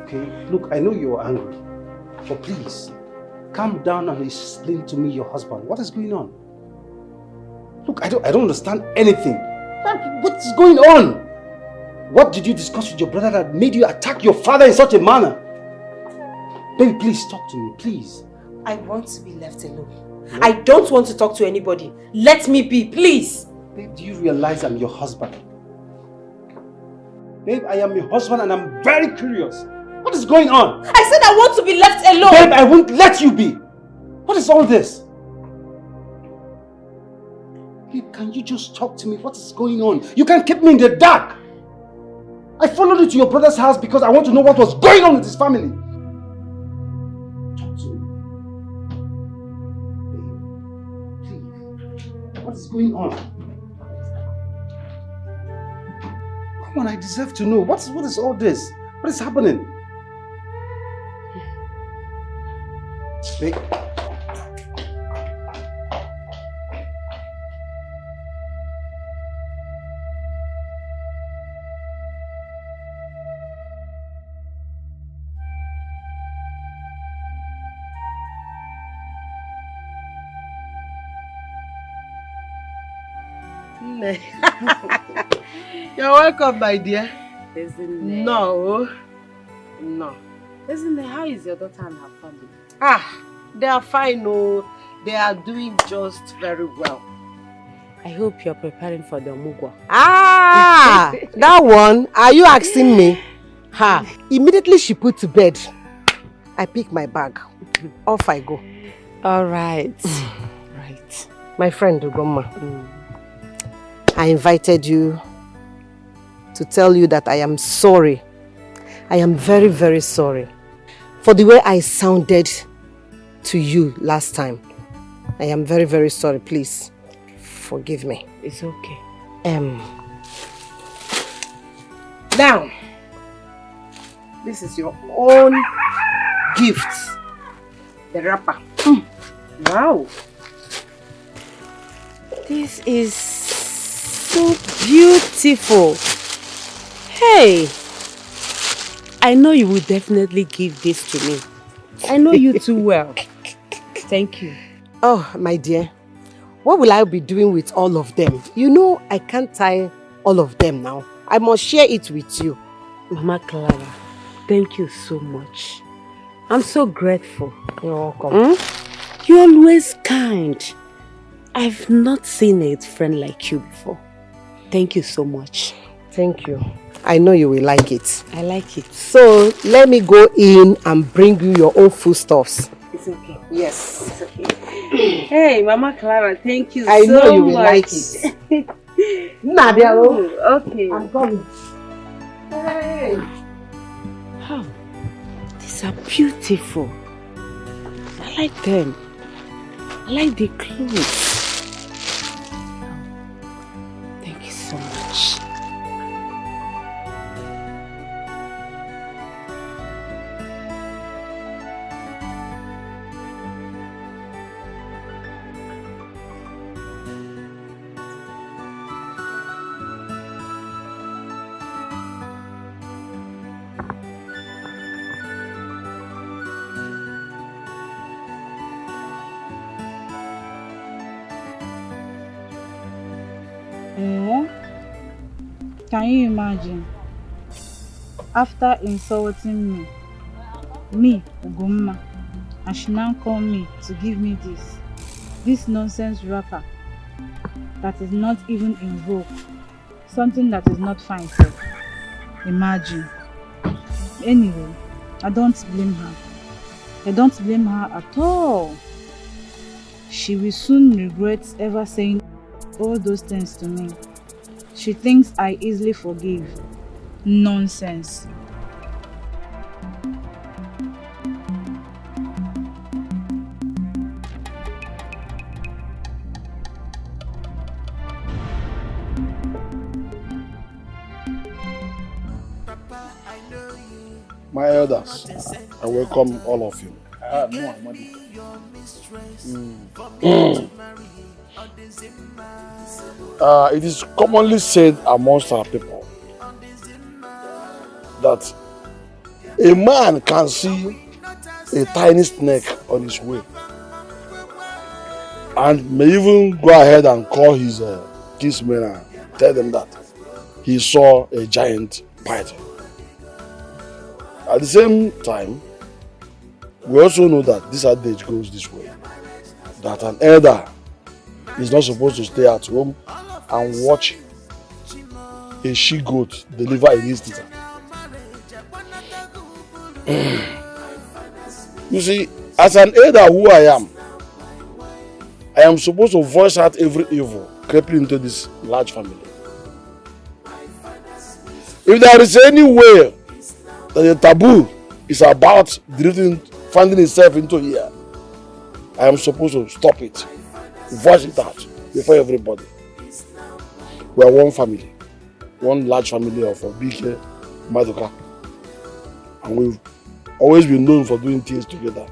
Okay, look, I know you're angry. But please, calm down and explain to me your husband. What is going on? Look, I don't understand anything. What is going on? What did you discuss with your brother that made you attack your father in such a manner? Baby, please talk to me, please. I want to be left alone. I don't want to talk to anybody. Let me be, please. Babe, do you realize I'm your husband? Babe, I am your husband and I'm very curious. What is going on? I said I want to be left alone. Babe, I won't let you be. What is all this? Babe, can you just talk to me? What is going on? You can't keep me in the dark. I followed you to your brother's house because I want to know what was going on with his family. Talk to me. Babe, please. What is going on? Come on, I deserve to know. What is all this? What is happening? Babe. You're welcome, my dear. No. Isn't how is your daughter and her family? They are fine, oh. They are doing just very well. I hope you're preparing for the Mugwa. That one? Are you asking me? Immediately she put to bed, I pick my bag. Off I go. All right. Right. My friend Ugoma, I invited you to tell you that I am sorry. I am very, very sorry for the way I sounded to you last time. I am very, very sorry. Please forgive me. It's okay. Now, this is your own gift. The wrapper. Wow. This is so beautiful. Hey, I know you will definitely give this to me. I know you too well. Thank you. Oh, my dear. What will I be doing with all of them? You know I can't tie all of them now. I must share it with you. Mama Clara, thank you so much. I'm so grateful. You're welcome. You're always kind. I've not seen a friend like you before. Thank you so much. Thank you. I know you will like it. I like it. So let me go in and bring you your own foodstuffs. It's okay. Yes. It's okay. Hey, Mama Clara, thank you I so much. know you will like it. Nadia, okay. I'm coming. Hey. How? These are beautiful. I like them. I like the clothes. Thank you so much. Can you imagine? After insulting me, Ugumma, and she now called me to give me this nonsense wrapper that is not even in vogue, something that is not fine. So, imagine. Anyway, I don't blame her. I don't blame her at all. She will soon regret ever saying all those things to me. She thinks I easily forgive. Nonsense. My elders, I welcome all of you. No, Amadi. It is commonly said amongst our people that a man can see a tiny snake on his way and may even go ahead and call his kinsmen and tell them that he saw a giant python. At the same time, we also know that this adage goes this way, that an elder is not supposed to stay at home and watch a she-goat deliver a litter. You see, as an elder who I am supposed to voice out every evil creeping into this large family. If there is any way that the taboo is about finding itself into here, I am supposed to stop it, voice it out before everybody. We are one family, one large family of BK Madoka, and we've always been known for doing things together.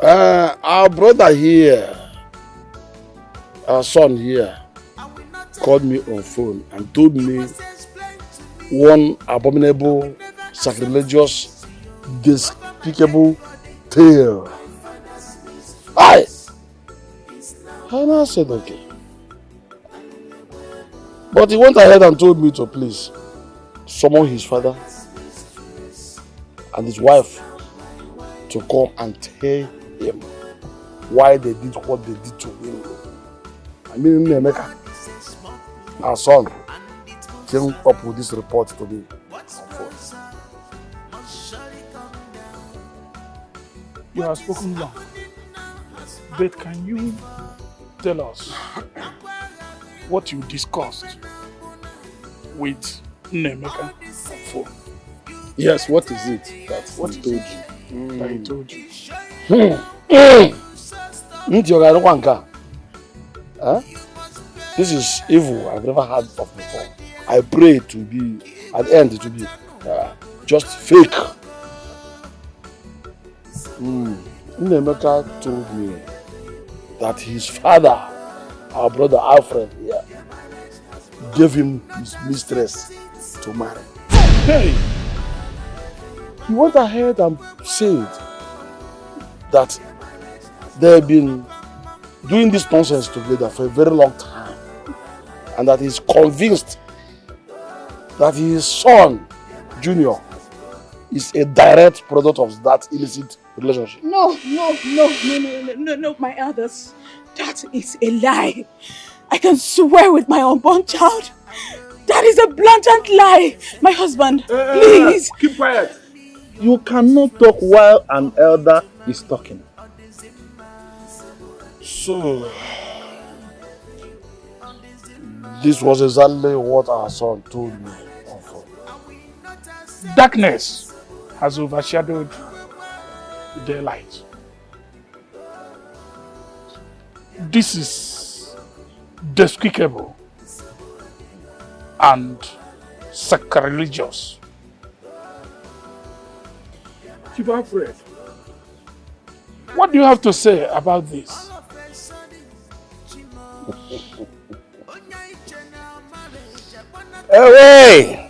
Our brother here, our son here, called me on phone and told me one abominable, sacrilegious, despicable tale. And I said, okay. But he went ahead and told me to please summon his father and his wife to come and tell him why they did what they did to him. I mean, Emeka, our son, came up with this report to me. You have spoken long, but can you tell us what you discussed with Emeka on phone? Yes, what is it that What he is told it you? that he told you? This is evil I've never heard of before. I pray to be, at the end, to be just fake. Emeka told me that his father, our brother Alfred here, gave him his mistress to marry. Hey! He went ahead and said that they have been doing this nonsense together for a very long time. and that he's convinced that his son, Junior, is a direct product of that illicit relationship. No, my elders. That is a lie. I can swear with my unborn child. That is a blatant lie. My husband, please. Keep quiet. You cannot talk while an elder is talking. So, this was exactly what our son told me. Darkness has overshadowed the light. This is despicable and sacrilegious. Chief Alfred, what do you have to say about this? Away!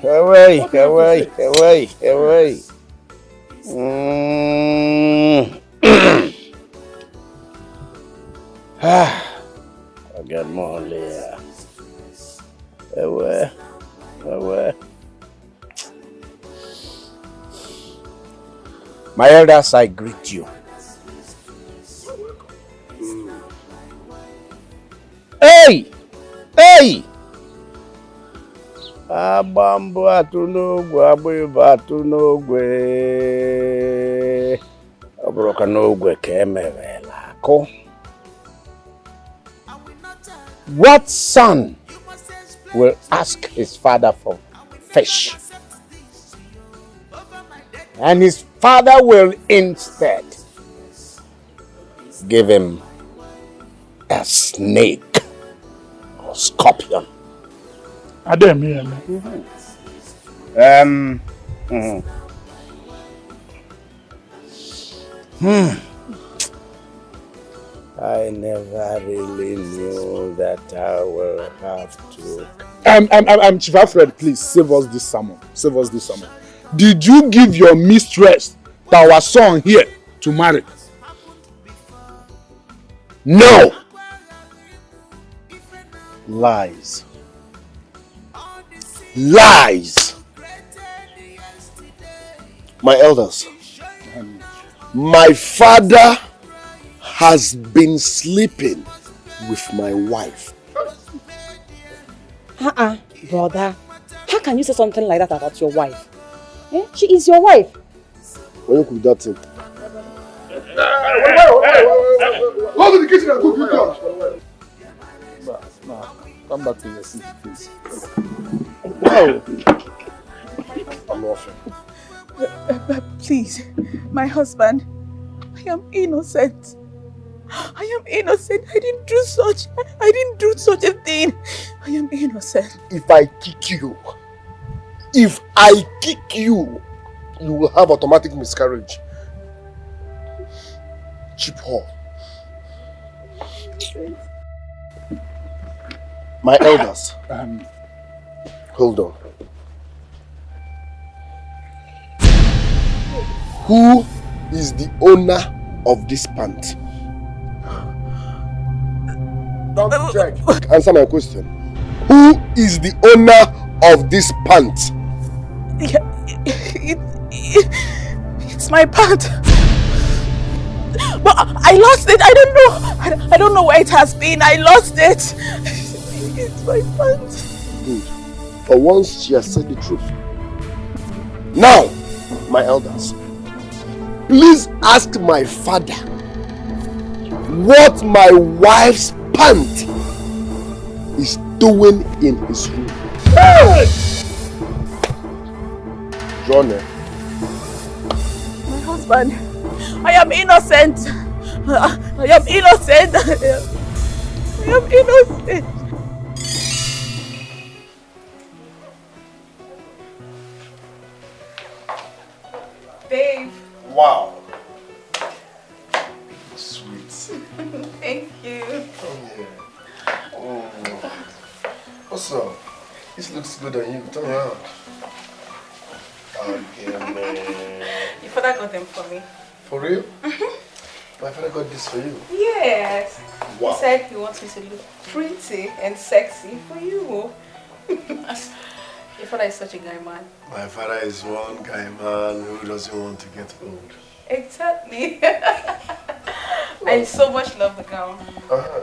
I got more later. Away. My elders, I greet you. Hey! Abambo atunogwe, abuiba atunogwe. Abroka nogwe kemewela ko. What son will ask his father for fish? And his father will instead give him a snake or scorpion. I never really knew that I will have to. Chief Alfred, please save us this sermon. Did you give your mistress to our son here to marry? No! Lies. My elders, my father has been sleeping with my wife. Brother. How can you say something like that about your wife? She is your wife. When you could that thing? Go to the kitchen and cook your Come back to your seat, please. Wow. I'm laughing. Please, my husband, I am innocent. I didn't do such a thing. I am innocent. If I kick you, you will have automatic miscarriage. Cheap whore. My elders. Hold on. Who is the owner of this pant? Don't check. Answer my question. Who is the owner of this pant? It's my pant. But I lost it. I don't know where it has been. I lost it. It's my pant. Good. For once, she has said the truth. Now, my elders, please ask my father what my wife's pant is doing in his room. Hey! John. My husband, I am innocent. I am innocent. Babe. Wow. Sweet. Thank you. Oh. What's up? This looks good on you. Turn around. Okay, man. Your father got them for me. For real? My father got this for you. Yes. Wow. He said he wants me to look pretty and sexy for you. Your father is such a guy man. My father is one guy man who doesn't want to get old. Exactly. I so much love the gown.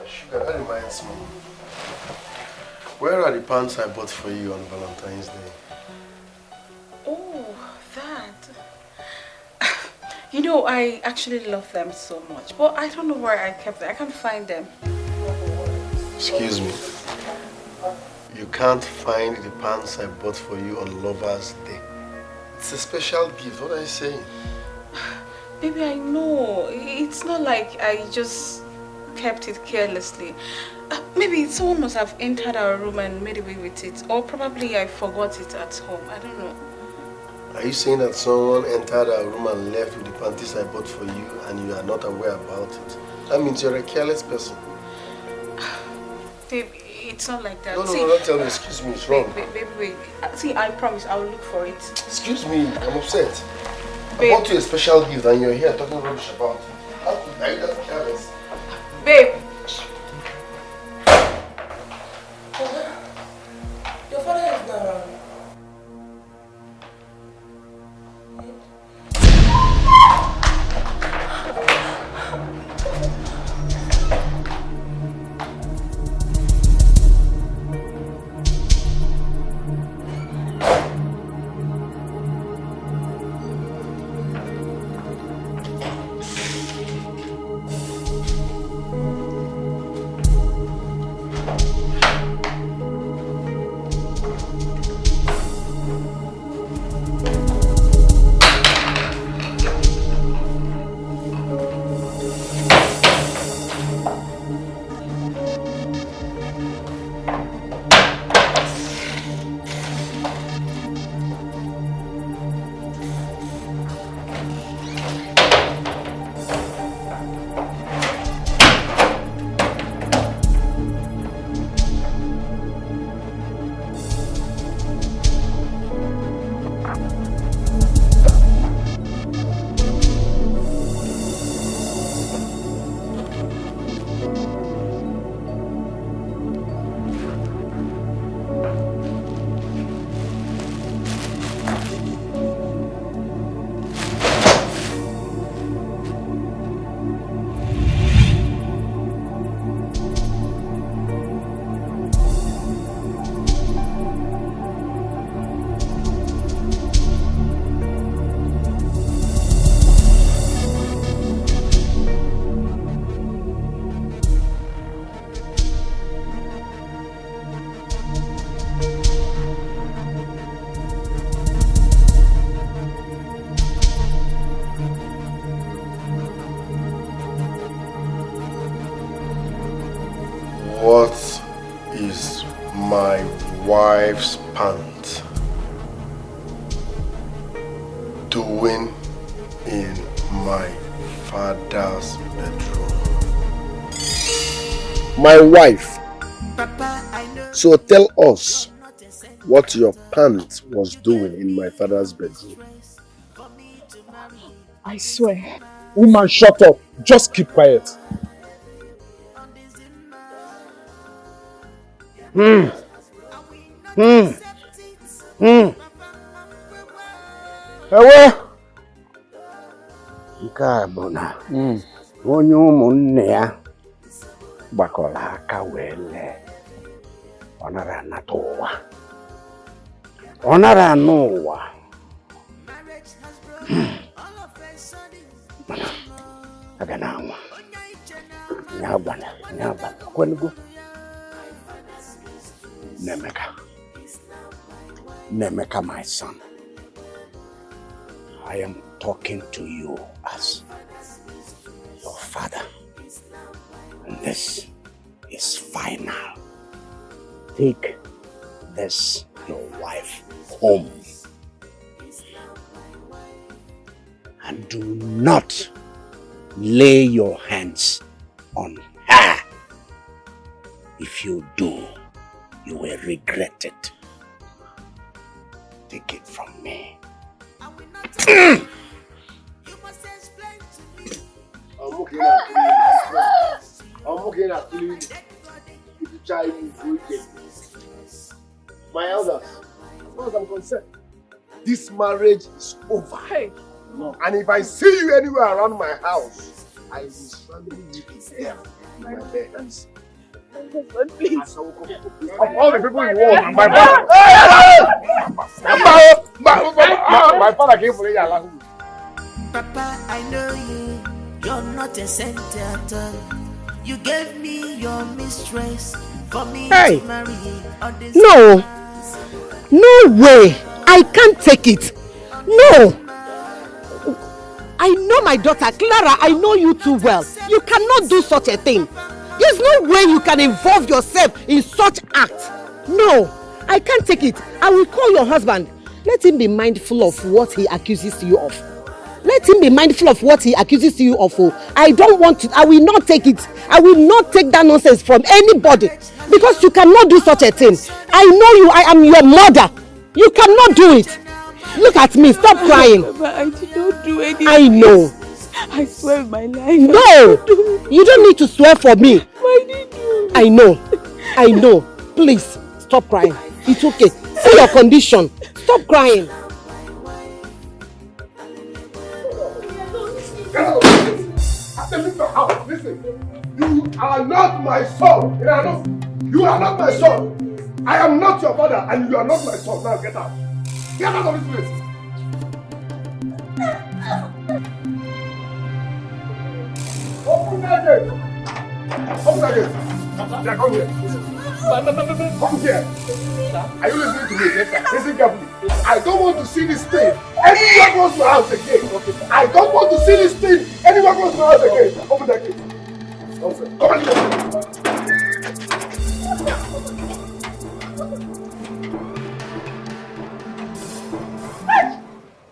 Sugar, that reminds me. Where are the pants I bought for you on Valentine's Day? Oh, that. You know, I actually love them so much, but I don't know where I kept them. I can't find them. Excuse me. You can't find the pants I bought for you on Lover's Day. It's a special gift. What are you saying? Baby, I know. It's not like I just kept it carelessly. Maybe someone must have entered our room and made away with it. Or probably I forgot it at home. I don't know. Are you saying that someone entered our room and left with the panties I bought for you and you are not aware about it? That means you're a careless person. Baby, it's not like that. No, don't tell me. Excuse me, it's wrong. Wait. See, I promise I'll look for it. Excuse me, I'm upset. Babe. I bought you a special gift and you're here talking rubbish about it. How could I just careless? Babe. Your father is not around. What is my wife's pant doing in my father's bedroom? My wife. So tell us what your pant was doing in my father's bedroom. I swear. Woman, shut up. Just keep quiet. Ewe! Nke a bụ na onye ụmụnne ya gbakọrọ aka wee lee. Ọ nara anata ụwa. Ọ nara anụ ụwa. Mana aga na anwa. Nyabana. Kwenugo. Emeka, my son. I am talking to you as your father. And this is final. Take this, your wife, home. And do not lay your hands on her. If you do, you will regret it. Take it from me. I'm okay now. telling you, the child is wicked. My elders, as far as I'm concerned, this marriage is over. Hey. No. And if I see you anywhere around my house, I will strangle you to death. My parents. Please. Of all the people in the world, my father. My father came for you. Papa, I know you. You're not a saint at all. You gave me your mistress for me to marry. No. No way. I can't take it. No. I know my daughter, Clara. I know you too well. You cannot do such a thing. There's no way you can involve yourself in such act. No, I can't take it. I will call your husband. Let him be mindful of what he accuses you of. Let him be mindful of what he accuses you of. I don't want to. I will not take it. I will not take that nonsense from anybody. Because you cannot do such a thing. I know you. I am your mother. You cannot do it. Look at me. Stop crying. But I did not do anything. I know. I swear in my life. No. You don't need to swear for me. Why did you? I know. I know. Please, stop crying. It's okay. See your condition. Stop crying. Listen, you are not my son. You are not my son. I am not your father, and you are not my son. Now get out. Get out of this place. Open that gate. Open that gate. Yeah, come here. Come here. Are you listening to me? Yes, sir. Listen carefully. I don't want to see this thing anywhere close to my house again. I don't want to see this thing anywhere close to my house again. Open that gate. Come on.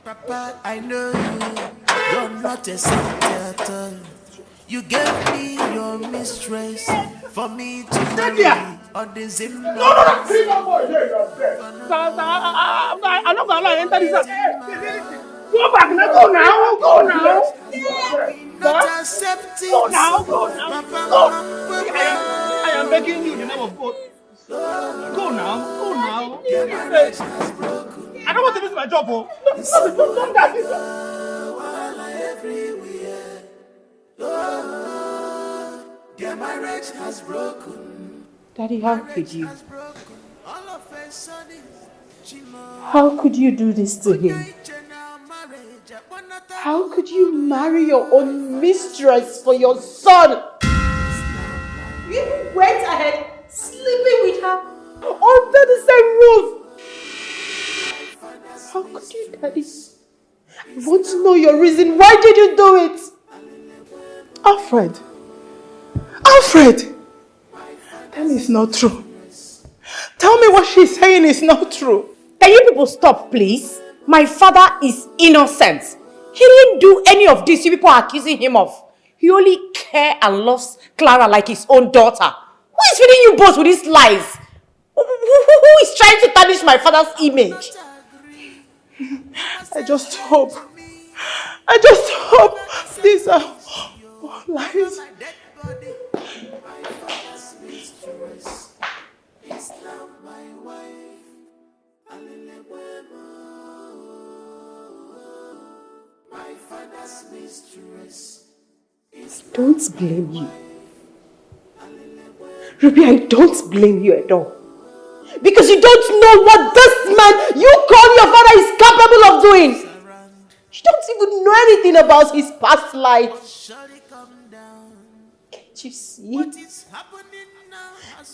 Papa, I know you're not a saint at all. You gave me your mistress for me to marry on the same. No, see that boy there, you are dead. I'm not going to enter this house. Go back now, go now, go now. Not accepting. Go now, go now. Go. I am begging you in the name of God. Go now, go now. I don't want to lose my job, oh. Don't that. Their marriage has broken. Daddy, how could you? How could you do this to him? How could you marry your own mistress for your son? You went ahead sleeping with her under the same roof. How could you, Daddy? I want to know your reason. Why did you do it? Alfred! Alfred! That is not true. Tell me what she's saying is not true. Can you people stop, please? My father is innocent. He didn't do any of this you people are accusing him of. He only cares and loves Clara like his own daughter. Who is feeding you both with these lies? Who is trying to tarnish my father's image? I just hope these are all lies. Don't blame you. Ruby, I don't blame you at all. Because you don't know what this man you call your father is capable of doing. You don't even know anything about his past life. Can't you see?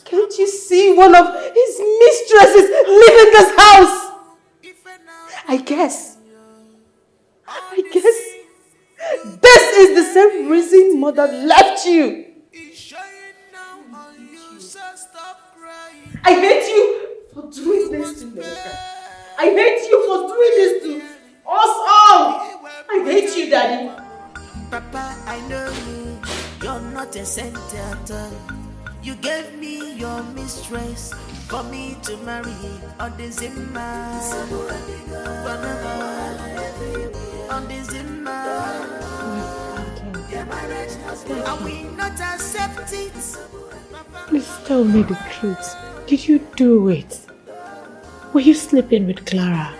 Can't you see one of his mistresses leaving this house? I guess this is the same reason mother left you. I hate you for doing this to me. I hate you for doing this to us all. I hate you, Daddy. Papa, I know you're not a saint at all. You gave me your mistress for me to marry on the Zimmer. On the Zimmer. I will not accept it. Please tell me the truth. Did you do it? Were you sleeping with Clara?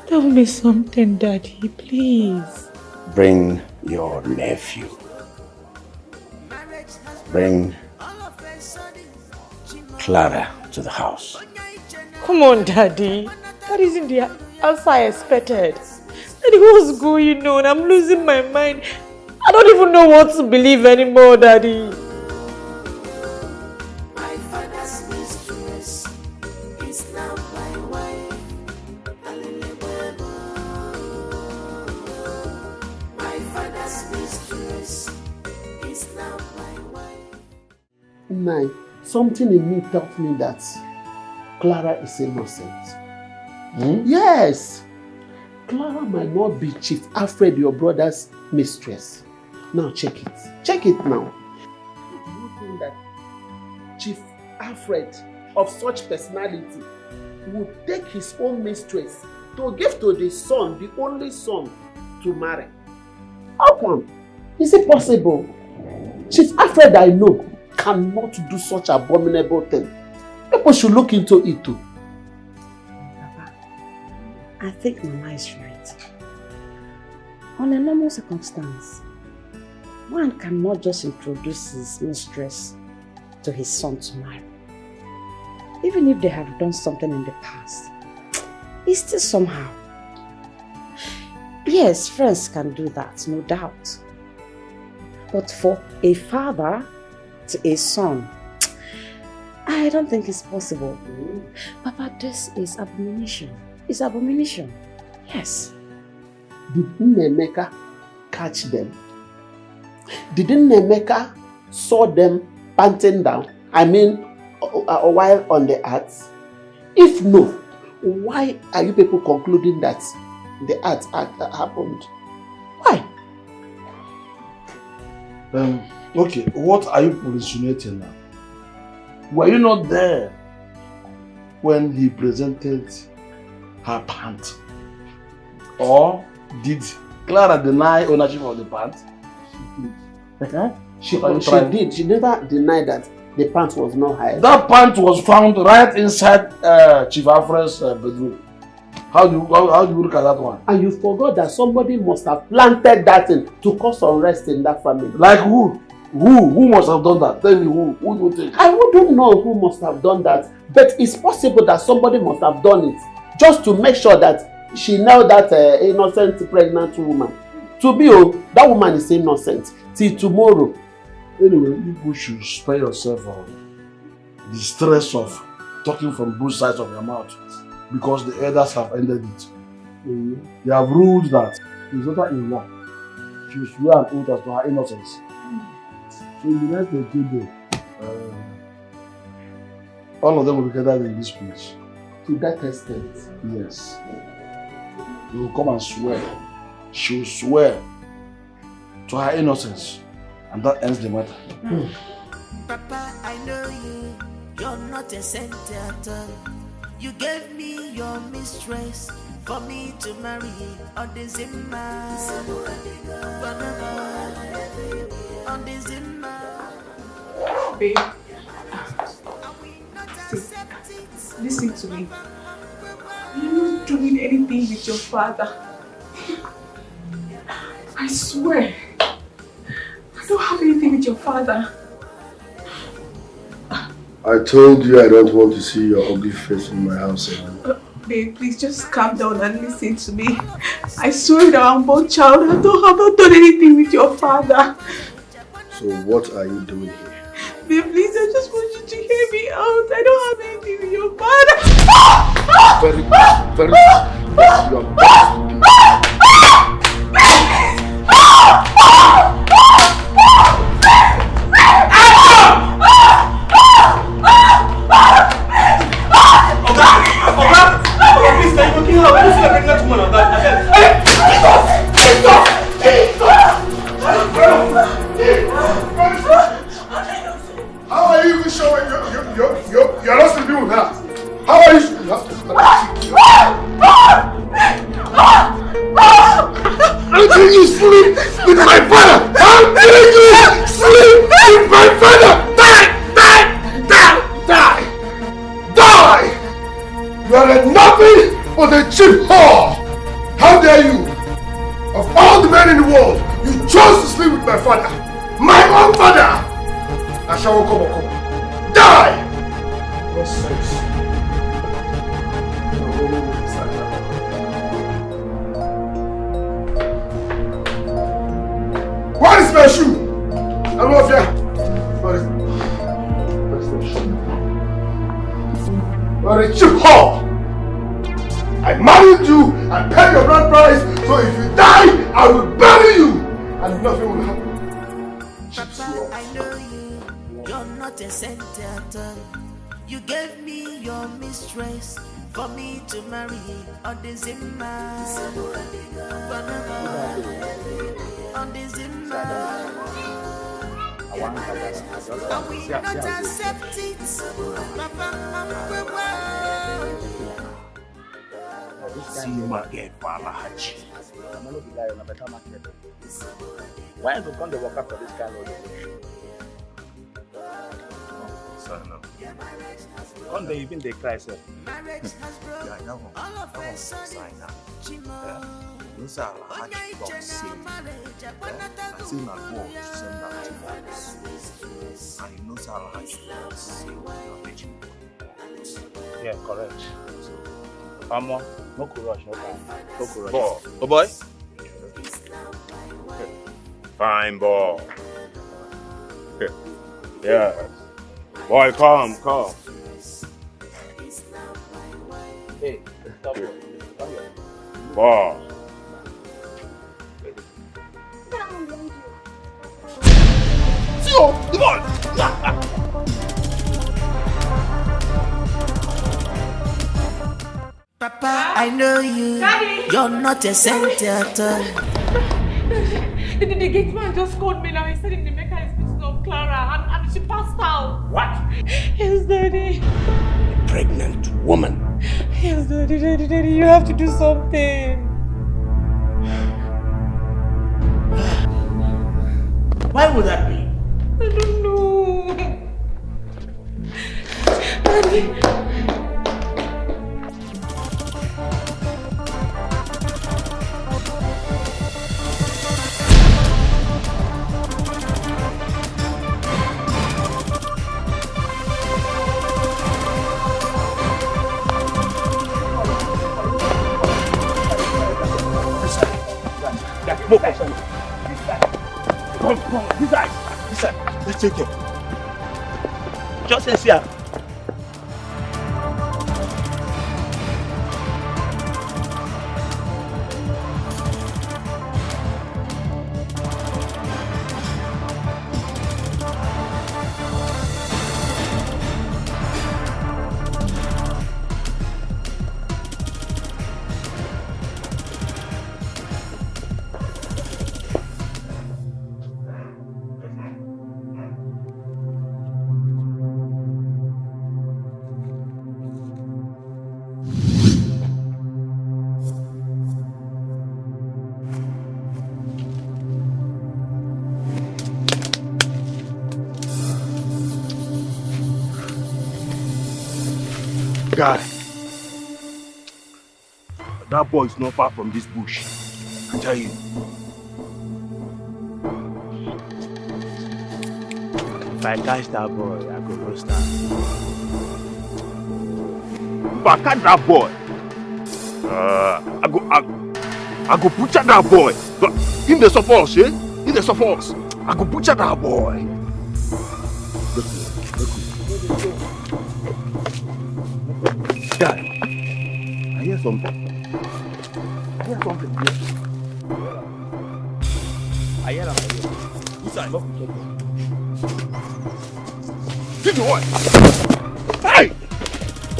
Tell me something, Daddy, please. Bring your nephew. Bring Clara to the house. Come on, Daddy. That isn't the answer I expected. Daddy, what's going on? I'm losing my mind. I don't even know what to believe anymore, Daddy. My father's mistress is now my wife. My father's mistress is now my wife. Nine, something in me tells me that Clara is innocent. Yes. Clara might not be Chief Alfred, your brother's mistress. Now check it. Check it now. Do you think that Chief Alfred of such personality would take his own mistress to give to the son, the only son, to marry? How come? Is it possible? Chief Alfred, I know, cannot do such abominable thing. People should look into it too. Papa, I think Mama is right. On a normal circumstance, one cannot just introduce his mistress to his son to marry. Even if they have done something in the past, it's still somehow. Yes, friends can do that, no doubt. But for a father to a son, I don't think it's possible. Papa, this is abomination. It's abomination. Yes. Did Emeka catch them? Did Emeka saw them panting down? I mean, a while on the earth? If no, why are you people concluding that the act happened? Why? Okay, what are you insinuating now? Were you not there when he presented her pant? Or did Clara deny ownership of the pant? She did. She never denied that the pant was not hers. That pant was found right inside Chief Alfred's bedroom. How do you look at that one? And you forgot that somebody must have planted that thing to cause unrest in that family. Like who? Who must have done that? Tell me who do you think? I wouldn't know who must have done that, but it's possible that somebody must have done it just to make sure that she nailed that innocent pregnant woman. To be that woman is innocent till tomorrow. Anyway, you should spare yourself the stress of talking from both sides of your mouth, because the elders have ended it. They have ruled that his daughter-in-law should swear an oath as to her innocence. So in the next 2 days, all of them will be gathered in this place. To that extent? Yes. They will come and swear. She will swear to her innocence. And that ends the matter. Papa, I know you. You're not a saint at all. You gave me your mistress for me to marry on the Zimmer. On the Zimmer. Babe, listen to me. You're not doing anything with your father. I swear, I don't have anything with your father. I told you I don't want to see your ugly face in my house anymore. Babe, please just calm down and listen to me. I swear that I'm born child. I have not done anything with your father. So what are you doing here? Babe, please, I just want you to hear me out. I don't have anything with your father. Very good. You are How are you even showing you're not sleeping with her? How are you? Until you sleep with my father! willingly sleep with my father! Die! You are a nothing but a cheap whore! How dare you? Of all the men in the world, you chose to sleep with my father! My own father! I shall come. Die! Nonsense. What is my shoe? I love you. What is the shoe? You are a cheap whore. I married you and paid your bride price, so if you die, I will bury you and nothing will happen. Papa, I know you're not a saint at all. You gave me your mistress for me to marry on the Zimmer. On the Zimmer. I will not accept it. Papa, why you come to work up for this kind of one day even they cry, sir. Marriage has broken all of us. Those are hard to say. I say my God to send that to us. And he knows how hard to say. Yeah, correct. Come on, no rush, no time. No rush. Ball. Oh boy. Fine ball. Yeah. Boy, come. Hey, stop it. Ball. Come on. Papa, I know you. Daddy. You're not a saint at all. The gate man just called me now. He said Emeka is beating up Clara and she passed out. What? Yes, Daddy. A pregnant woman. Yes, Daddy, you have to do something. Why would that be? I don't know. Daddy. Come, this side. Let's take him. Just as here. Guy, that boy is not far from this bush. I tell you. If I catch that boy, I go roast him. If I catch that boy, I go butcher that boy. In the support, eh? In the support, I go butcher that boy. Guy, I hear something. I hear that. Who's that? Did you what? Hey!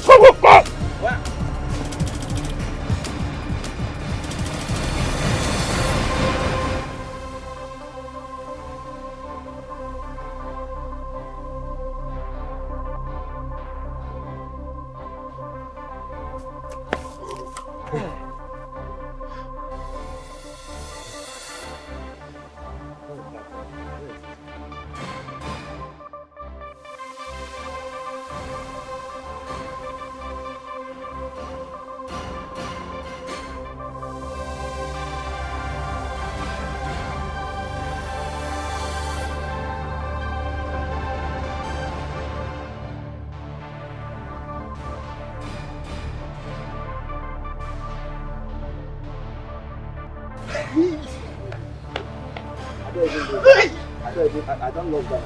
Come on, come! What? I don't love that. I don't love that.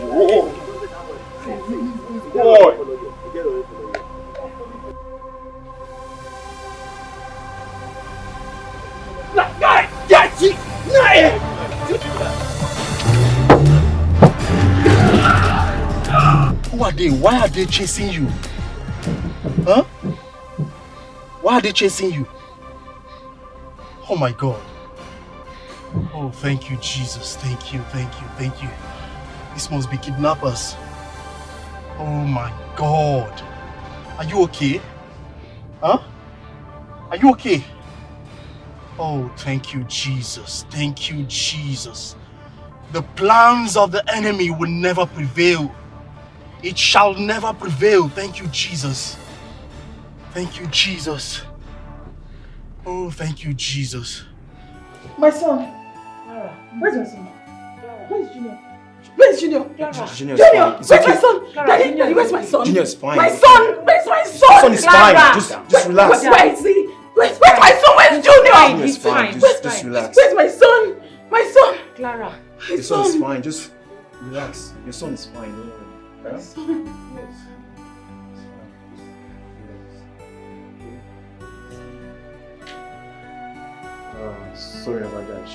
Whoa! Boy! Who are they? Why are they chasing you? Huh? Why are they chasing you? Oh my God. Oh, thank you, Jesus. Thank you, thank you, thank you. This must be kidnappers. Oh my God. Are you okay? Huh? Are you okay? Oh, thank you, Jesus. Thank you, Jesus. The plans of the enemy will never prevail. It shall never prevail. Thank you, Jesus. Thank you, Jesus. Oh, thank you, Jesus. My son. Clara. Where's my son? Clara. Where's Junior? Where's Junior? Clara. Junior's Junior, fine. It's where's okay. my son? Clara, Daddy, Junior, Daddy, where's my son? Junior's fine. My son! Where's my son? My son is Clara. fine. Just relax. Where is he? Where's my son? Where's Junior? He's fine. Just relax. Where's my son? My son! Clara. Your son is fine. Just relax. Your son is fine. Don't worry. My son. Sorry about that.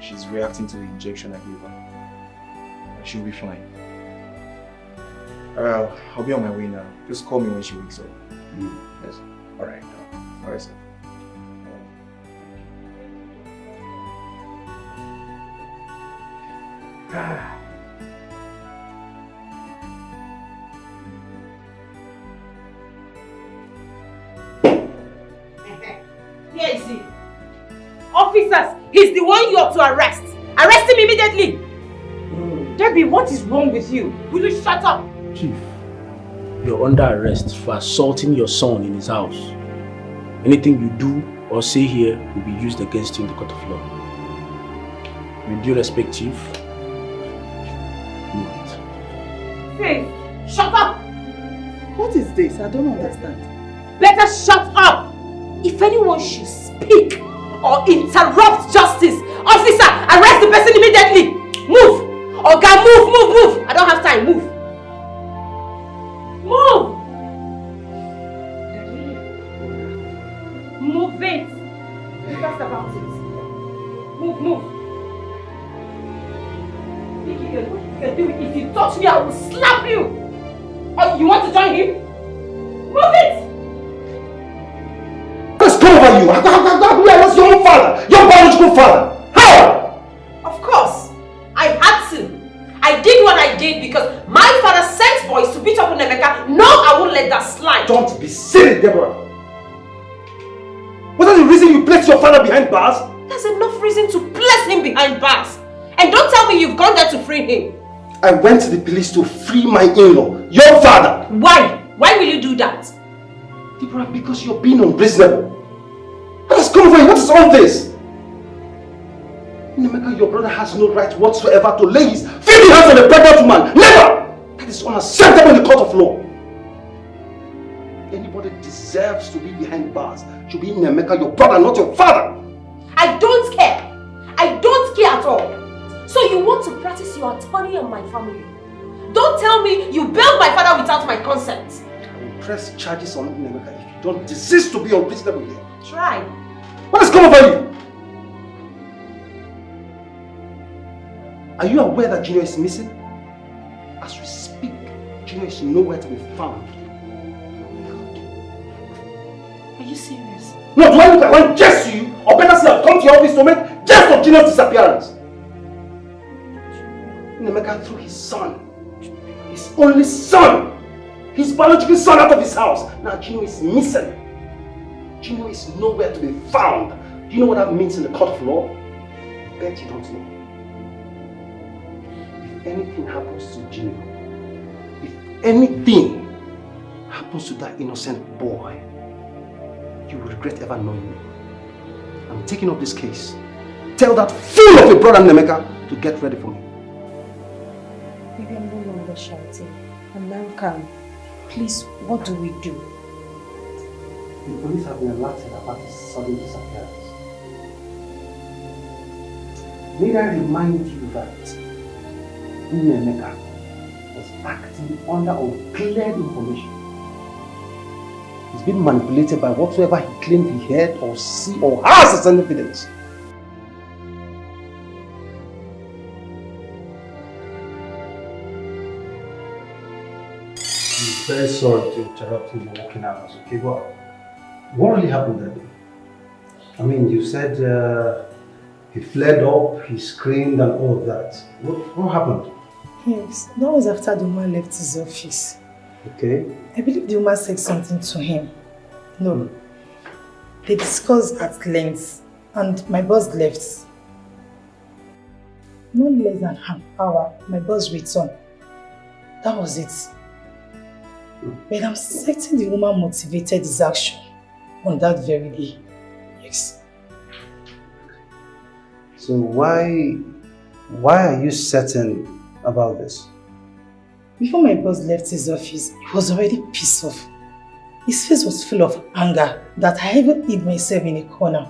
She's reacting to the injection I gave her. She'll be fine. I'll be on my way now. Just call me when she wakes up. Yes. Alright. Alright, sir. Here is he. Officers, he's the one you ought to arrest. Arrest him immediately. Debbie, what is wrong with you? Will you shut up? Chief, you're under arrest for assaulting your son in his house. Anything you do or say here will be used against you in the court of law. With due respect, Chief, move it. Faith, shut up! What is this? I don't understand. Better shut up! If anyone should speak or interrupt justice, officer, arrest the person immediately! Move! Oga, move! I don't have time, move! Move! Move it! Be fast about it. Move! If you touch me, I will slap you! Oh, you want to join him? Move it! Let's go over you! That's your own father! Your biological father! How? Of course! I had to! I did what I did because my father sent boys to beat up on Emeka. No, I won't let that slide! Don't be silly, Deborah! Was that the reason you placed your father behind bars? There's enough reason to place him behind bars. And don't tell me you've gone there to free him. I went to the police to free my in-law, your father. Why? Why will you do that? Deborah, because you're being unreasonable. What has come over you? What is all this? Emeka, your brother has no right whatsoever to lay his filthy hands on a pregnant woman. Never! That is unacceptable in the court of law. Anybody deserves to be behind bars should be Emeka, your brother, not your father. I don't care. I don't care at all. So you want to practice your attorney on my family? Don't tell me you bailed my father without my consent. I will press charges on Emeka if you don't desist to be unreasonable here. Try. What has come over you? Are you aware that Junior is missing? As we speak, Junior is nowhere to be found. Are you serious? No, do I look like one jest to you? Or better still, I've come to your office to make jest of Junior's disappearance. Emeka threw his son, his only son, his biological son out of his house. Now Junior is missing. Junior is nowhere to be found. Do you know what that means in the court of law? I bet you don't know. If anything happens to Junior, if anything happens to that innocent boy, you will regret ever knowing me. I'm taking up this case. Tell that fool of a brother Emeka to get ready for me. Maybe I'm no longer shouting. I'm now calm. Please, what do we do? The police have been alerted about his sudden disappearance. May I remind you that Emeka was acting under uncleared information. He's been manipulated by whatsoever he claimed he heard or see or has as an evidence. I'm very sorry to interrupt you in your working hours, okay? But what really happened that day? I mean, you said he fled up, he screamed and all of that. What happened? Yes, that was after the woman left his office. Okay. I believe the woman said something to him. No. They discussed at length and my boss left. No less than an hour, my boss returned. That was it. But I'm certain the woman motivated his action on that very day. Yes. So why are you certain about this? Before my boss left his office, he was already pissed off. His face was full of anger that I even hid myself in a corner.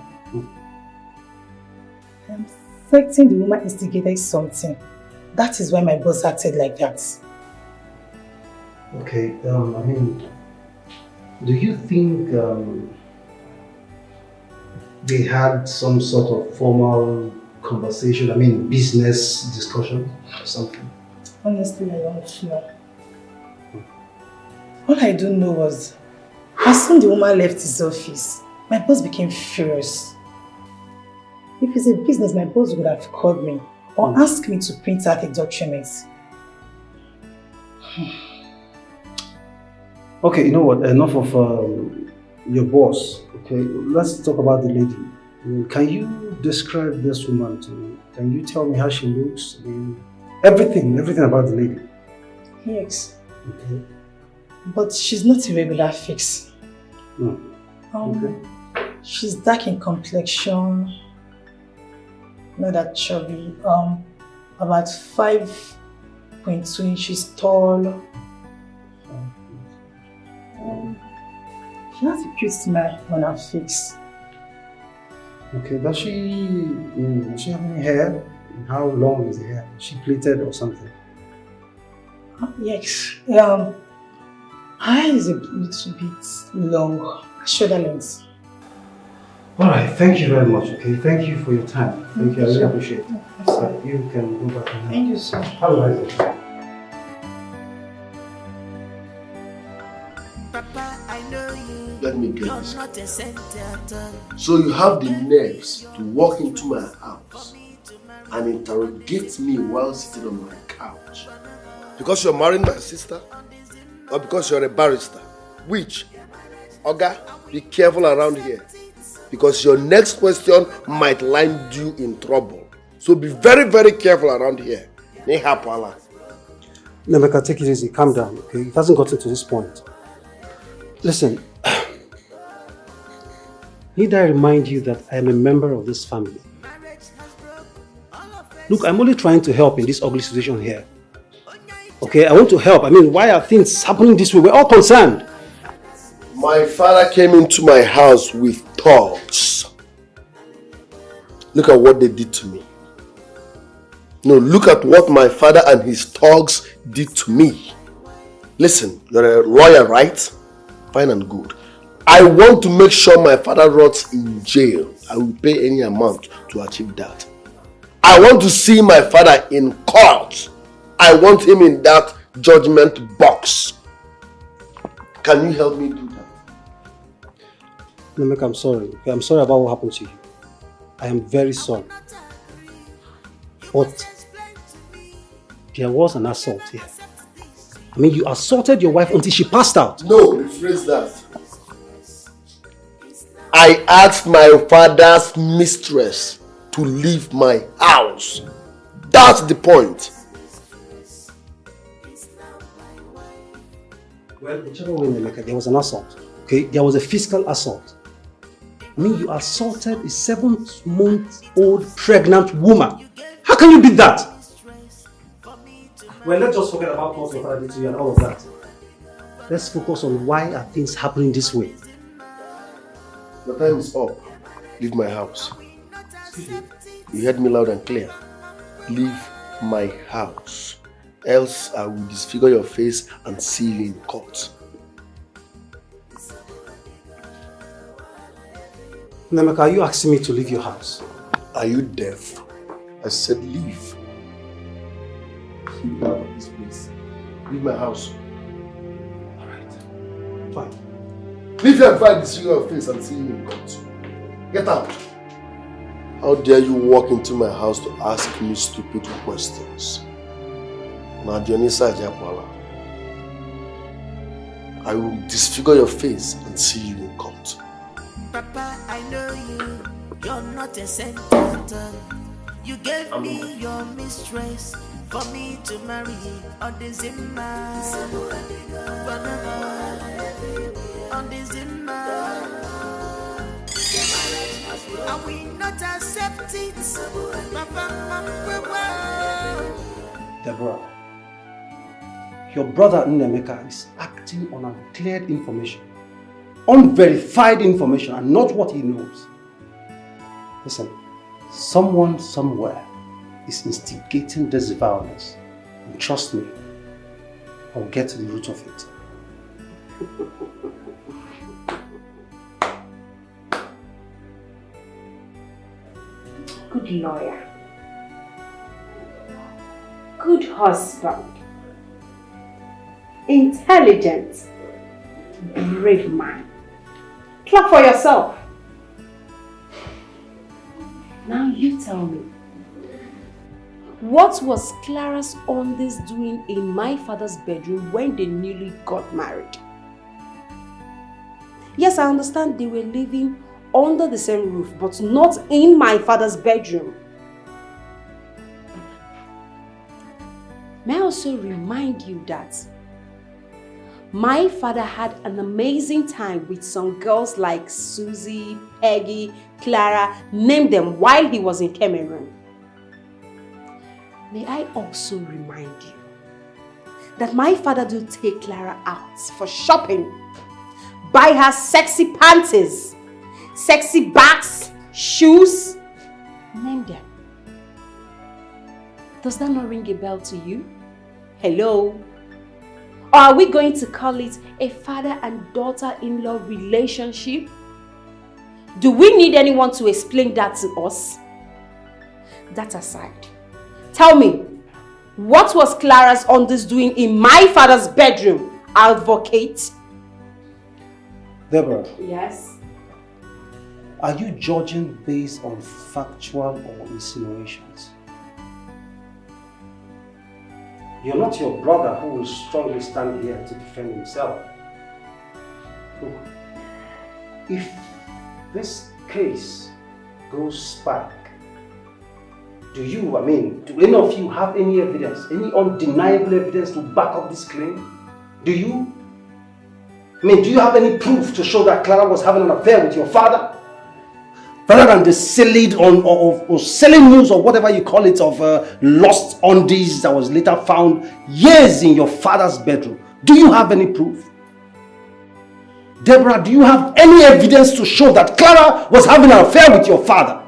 I'm certain the woman instigated something. That is why my boss acted like that. Okay, I mean, do you think they had some sort of formal conversation, I mean business discussion or something? Honestly, I don't know. All I do know was, as soon as the woman left his office, my boss became furious. If it's a business, my boss would have called me or asked me to print out a document. Okay, you know what, enough of your boss, okay? Let's talk about the lady. I mean, can you describe this woman to me? Can you tell me how she looks? I mean, everything about the lady. Yes. Okay. But she's not a regular fix. No. Okay. She's dark in complexion, not that chubby, about 5.2 inches tall. She has a cute smile on her face. Okay, does she have any hair? How long is the hair? Is she plaited or something? Yes. Her hair is a little bit long, shoulder length. Alright, thank you very much, okay? Thank you for your time. Thank you, I really appreciate it. So you can go back now. Thank you, sir. Have a nice day. Let me get this. So you have the nerves to walk into my house and interrogate me while sitting on my couch? Because you're marrying my sister? Or because you're a barrister? Which? Oga, be careful around here. Because your next question might land you in trouble. So be very, very careful around here. Emeka, take it easy. Calm down, okay? It hasn't gotten to this point. Listen, need I remind you that I am a member of this family? Look, I'm only trying to help in this ugly situation here. Okay, I want to help. I mean, why are things happening this way? We're all concerned. My father came into my house with thugs. Look at what they did to me. No, look at what my father and his thugs did to me. Listen, you're a lawyer, right? Fine and good. I want to make sure my father rots in jail. I will pay any amount to achieve that. I want to see my father in court. I want him in that judgment box. Can you help me do that? Emeka, I'm sorry. Okay, I'm sorry about what happened to you. I am very sorry. But there was an assault here. I mean, you assaulted your wife until she passed out. No, rephrase that. I asked my father's mistress to leave my house. That's the point. Well, whichever way, Emeka, there was an assault. Okay, there was a physical assault. I mean, you assaulted a 7-month-old pregnant woman. How can you beat that? Well, let's just forget about what your father did to you and all of that. Let's focus on why are things happening this way. The time is up. Leave my house. You heard me loud and clear. Leave my house. Else I will disfigure your face and see you in court. Emeka, are you asking me to leave your house? Are you deaf? I said leave. Leave out of this place. Leave my house. Alright. Fine. Leave here and find disfigure your face and see you in court. Get out. How dare you walk into my house to ask me stupid questions? I will disfigure your face and see you in court. Papa, I know you're not a sentimental. You gave me your mistress for me to marry on the Zimmer. On the Zimmer. I will not accept it. Papa, Deborah, your brother Emeka is acting on uncleared information, unverified information, and not what he knows. Listen, someone somewhere is instigating this violence. And trust me, I'll get to the root of it. Good lawyer. Good husband. Intelligent. Brave man. Clap for yourself. Now you tell me. What was Clara's Ondi's doing in my father's bedroom when they newly got married? Yes, I understand they were living under the same roof, but not in my father's bedroom. May I also remind you that my father had an amazing time with some girls like Susie, Peggy, Clara, name them, while he was in Cameroon. May I also remind you that my father did take Clara out for shopping, buy her sexy panties, sexy bags, shoes, name them. Does that not ring a bell to you? Hello? Or are we going to call it a father and daughter-in-law relationship? Do we need anyone to explain that to us? That aside, tell me, what was Clara's Ondi's doing in my father's bedroom, advocate? Deborah. Yes? Are you judging based on factual or insinuations? You're not your brother who will strongly stand here to defend himself. Look, if this case goes back, do any of you have any evidence, any undeniable evidence to back up this claim? Do you? Do you have any proof to show that Clara was having an affair with your father? Rather than the silly or selling news or whatever you call it of lost undies that was later found years in your father's bedroom. Do you have any proof? Deborah, do you have any evidence to show that Clara was having an affair with your father?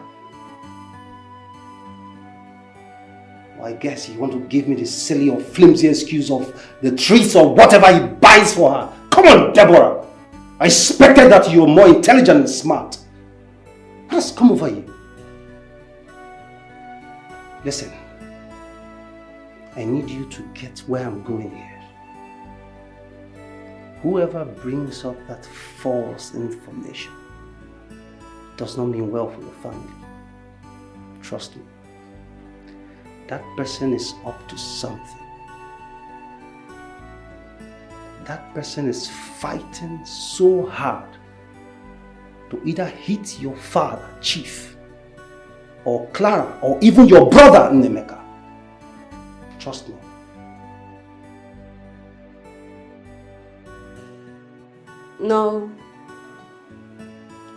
Well, I guess you want to give me the silly or flimsy excuse of the treats or whatever he buys for her. Come on, Deborah. I expected that you were more intelligent and smart. Let's come over here. Listen, I need you to get where I'm going here. Whoever brings up that false information does not mean well for your family. Trust me. That person is up to something. That person is fighting so hard to either hit your father, Chief, or Clara, or even your brother, Emeka. Trust me. No,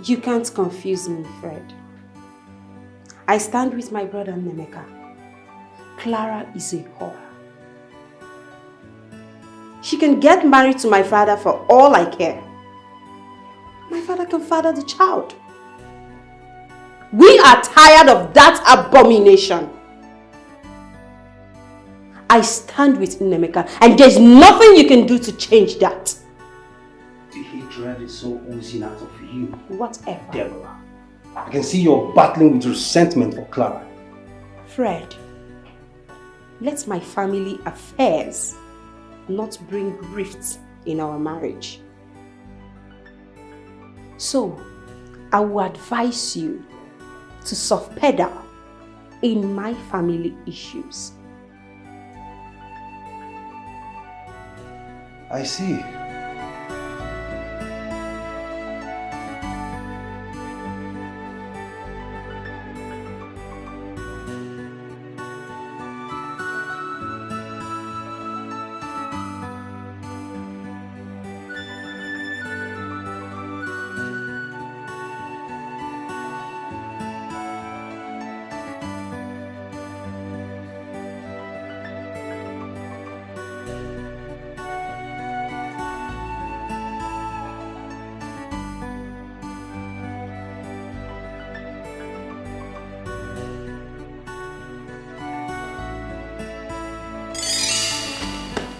you can't confuse me, Fred. I stand with my brother Emeka. Clara is a whore. She can get married to my father for all I care. My father can father the child. We are tired of that abomination. I stand with Emeka, and there's nothing you can do to change that. The hatred is so oozing out of you. Whatever. Deborah, I can see you're battling with resentment for Clara. Fred, let my family affairs not bring rifts in our marriage. So, I would advise you to soft pedal in my family issues. I see.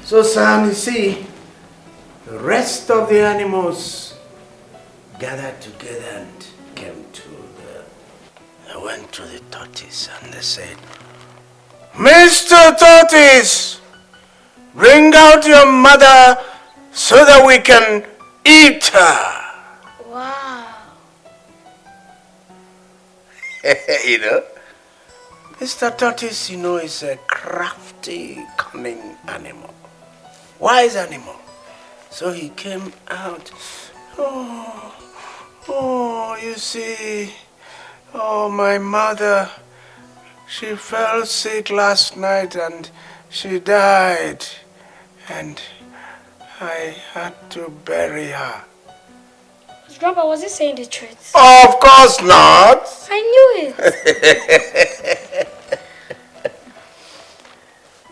So, son, you see, the rest of the animals gathered together and came to they went to the tortoise and they said, Mr. Tortoise, bring out your mother so that we can eat her. Wow. You know, Mr. Tortoise, you know, is a crafty, cunning animal. Wise animal. So he came out. Oh, you see, my mother, she fell sick last night and she died. And I had to bury her. Grandpa, was he saying the truth? Of course not. I knew it.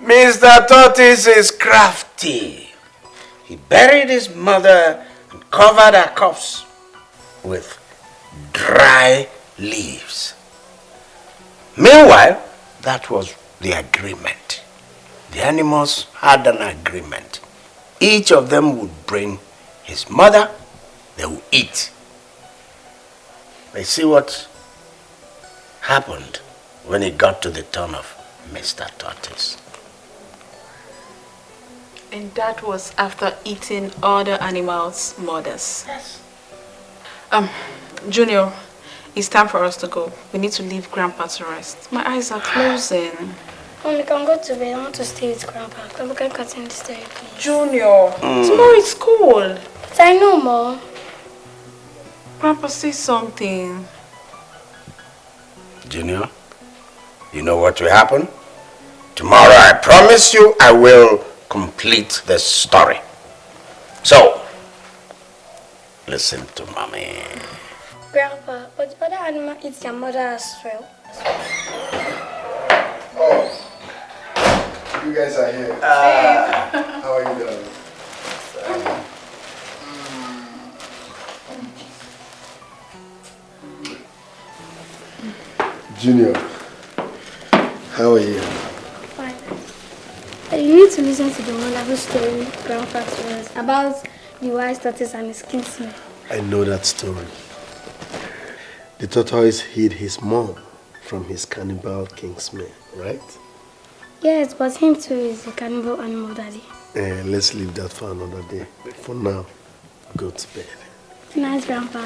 Mr. Tortoise is crafty. He buried his mother and covered her corpse with dry leaves. Meanwhile, that was the agreement. The animals had an agreement. Each of them would bring his mother, they would eat. I see what happened when it got to the turn of Mr. Tortoise. And that was after eating other animals' mothers. Yes. Junior, it's time for us to go. We need to leave Grandpa to rest. My eyes are closing. Mom, we can go to bed. I want to stay with Grandpa. Grandpa can continue the story, please. Junior, tomorrow is school. But I know, Mom. Grandpa, say something. Junior, you know what will happen? Tomorrow, I promise you, I will complete the story. So, listen to mommy. Grandpa, but the other animal eats their mother as well. Oh, you guys are here. How are you doing? Junior, how are you? Fine. You need to listen to the wonderful story Grandpa told us about the wise tortoise and his kinsman. I know that story. The tortoise hid his mom from his cannibal kinsman, right? Yes, but him too is a cannibal animal, Daddy. Let's leave that for another day. For now, go to bed. Good night, Grandpa.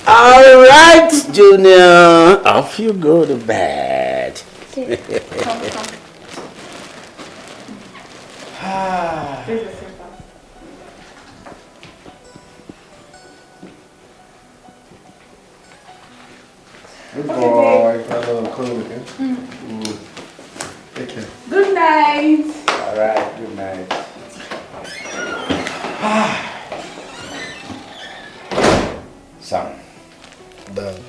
All right, Junior. Off you go to bed. Okay. Come. Good boy. Come again. Take care. Good night. All right, good night. Son. Dad.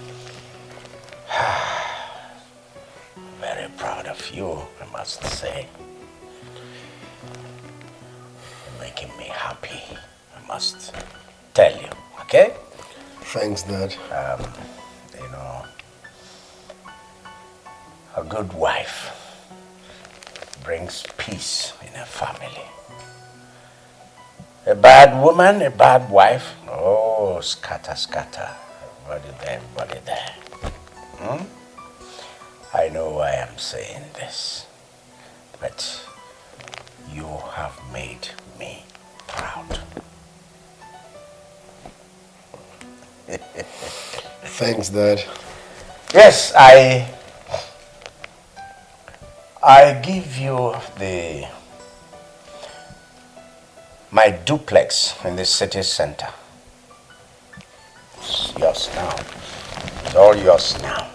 Very proud of you, I must say. Making me happy. must tell you, okay? Thanks, Dad. You know, a good wife brings peace in a family. A bad woman, a bad wife, oh, scatter, scatter. Everybody there. I know why I'm saying this, but you have made me proud. Thanks, Dad. Yes, I give you my duplex in the city center. It's yours now. It's all yours now.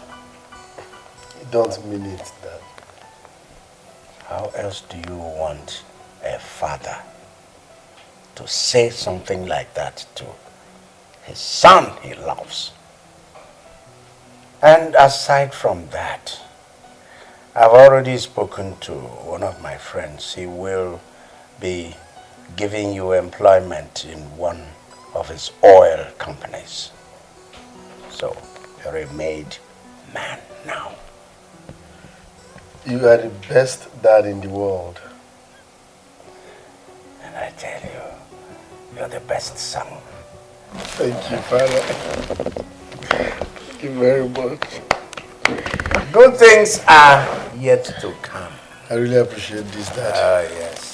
You don't mean it, Dad. How else do you want a father to say something like that to his son he loves? And aside from that, I've already spoken to one of my friends. He will be giving you employment in one of his oil companies. So you're a made man now. You are the best dad in the world. And I tell you, you're the best son. Thank you, Father. Thank you very much. Good things are yet to come. I really appreciate this, Dad. Yes.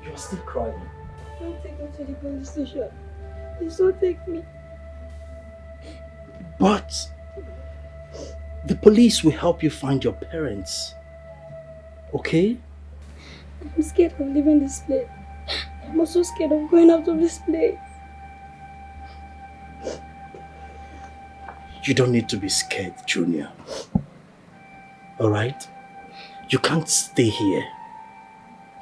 You're still crying. Don't take me to the police station. Please don't take me. But the police will help you find your parents. Okay? I'm scared of leaving this place. I'm also scared of going out of this place. You don't need to be scared, Junior. Alright? You can't stay here.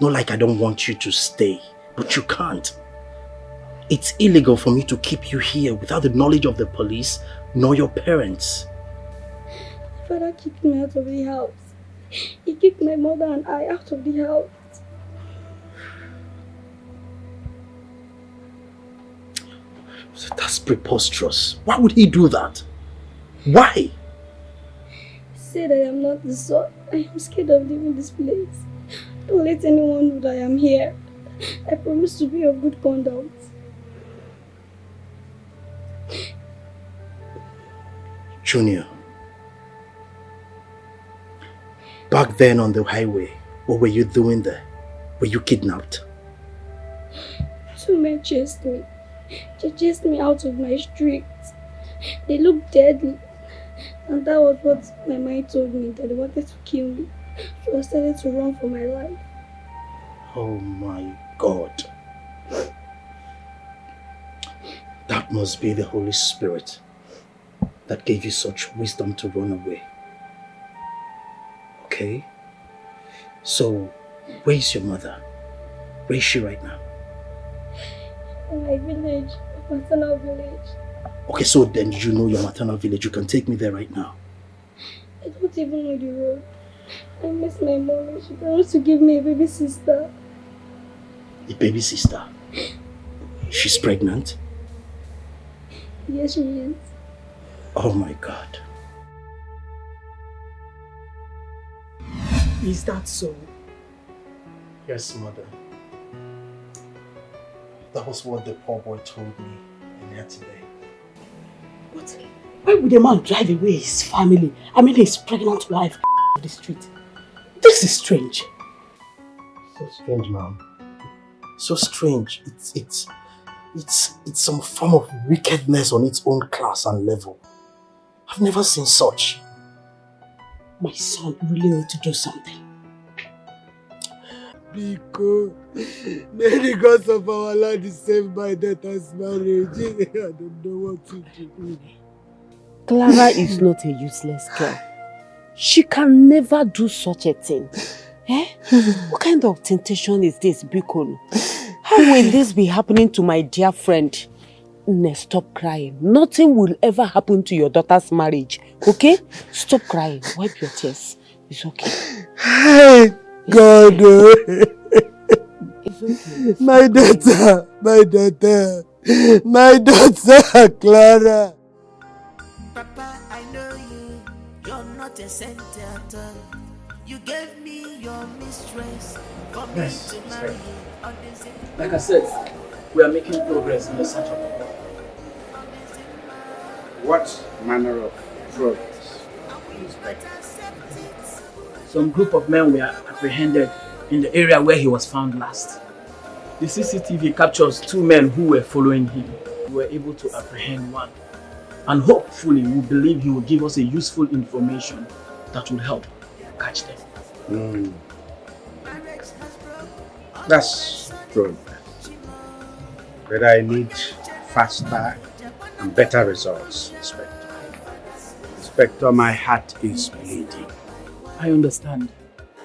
Not like I don't want you to stay, but you can't. It's illegal for me to keep you here without the knowledge of the police nor your parents. My father kicked me out of the house. He kicked my mother and I out of the house. That's preposterous. Why would he do that? Why? He said I am not the son. I am scared of leaving this place. Don't let anyone know that I am here. I promise to be of good conduct. Junior, back then on the highway, what were you doing there? Were you kidnapped? Two men chased me. They chased me out of my street. They looked deadly. And that was what my mind told me, that they wanted to kill me. So I started to run for my life. Oh my God. That must be the Holy Spirit that gave you such wisdom to run away. Okay? So, where is your mother? Where is she right now? In my village, my maternal village. Okay, so then you know your maternal village. You can take me there right now. I don't even know the road. I miss my mom. She promised to give me a baby sister. A baby sister? She's pregnant? Yes, she is. Oh my God. Is that so? Yes, mother. That was what the poor boy told me earlier today. What? Why would a man drive away his family? I mean, his pregnant wife off the street. This is strange. So strange, ma'am. So strange. It's some form of wickedness on its own class and level. I've never seen such. My son, you really need to do something. Because many gods of our land is saved by daughter's marriage. I don't know what to do. Clara is not a useless girl. She can never do such a thing. Eh? What kind of temptation is this, Biko? How will this be happening to my dear friend? Stop crying. Nothing will ever happen to your daughter's marriage. Okay? Stop crying. Wipe your tears. It's okay. Hey, God. It's okay. My daughter, Clara. Papa, I know you're not a saint at all. You gave me your mistress for me to marry you on the same. Like I said, we are making progress in the search of the boy. What manner of progress do you expect? Some group of men were apprehended in the area where he was found last. The CCTV captures 2 men who were following him. We were able to apprehend one. And hopefully we believe he will give us a useful information that will help catch them. That's progress. But I need faster and better results, Inspector. Inspector, my heart is bleeding. I understand.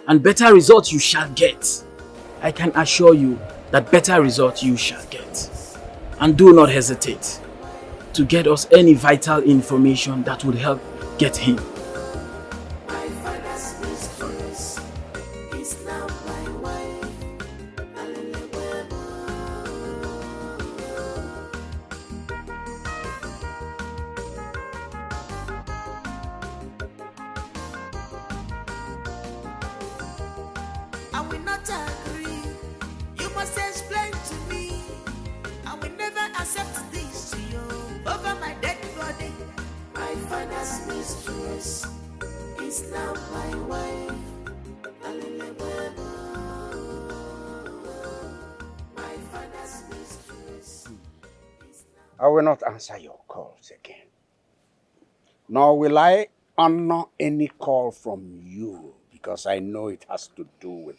And better results you shall get. I can assure you that better results you shall get. And do not hesitate to get us any vital information that would help get him. I will not agree. You must explain to me. I will never accept this to you. Over my dead body. My father's mistress is now my wife. My father's mistress. I will not answer your calls again. Nor will I honor any call from you, because I know it has to do with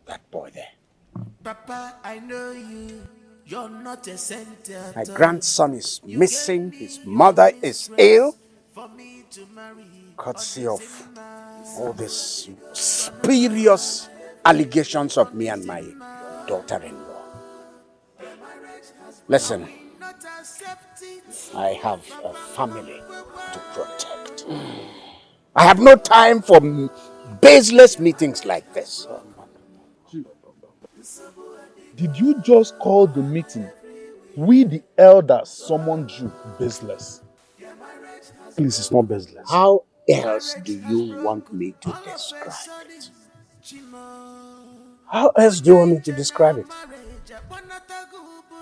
that boy there. Papa, I know you're not a saint. My grandson is missing, his mother is ill, courtesy of all these spurious allegations of me and my daughter-in-law. Listen, I have a family to protect. I have no time for baseless meetings like this. Did you just call the meeting we the elders summoned you baseless? Please, it's not baseless. How else do you want me to describe it? How else do you want me to describe it?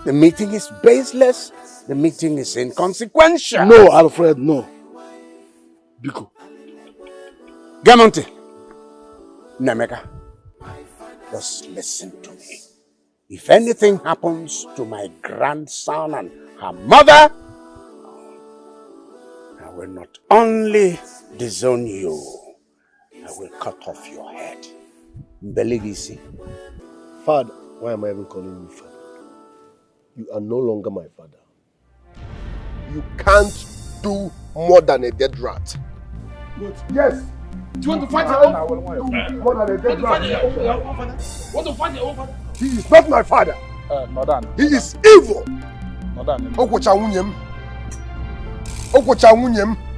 The meeting is baseless. The meeting is inconsequential. No, Alfred, no. Biko. Gamonte. Nemeka. Just listen to me. If anything happens to my grandson and her mother, I will not only disown you, I will cut off your head. Beligisi. Father, why am I even calling you father? You are no longer my father. You can't do more than a dead rat. Yes. Do you want to fight your own? More than a dead rat. Want to fight your own father? He is not my father. Nodan. He is evil. Nodan.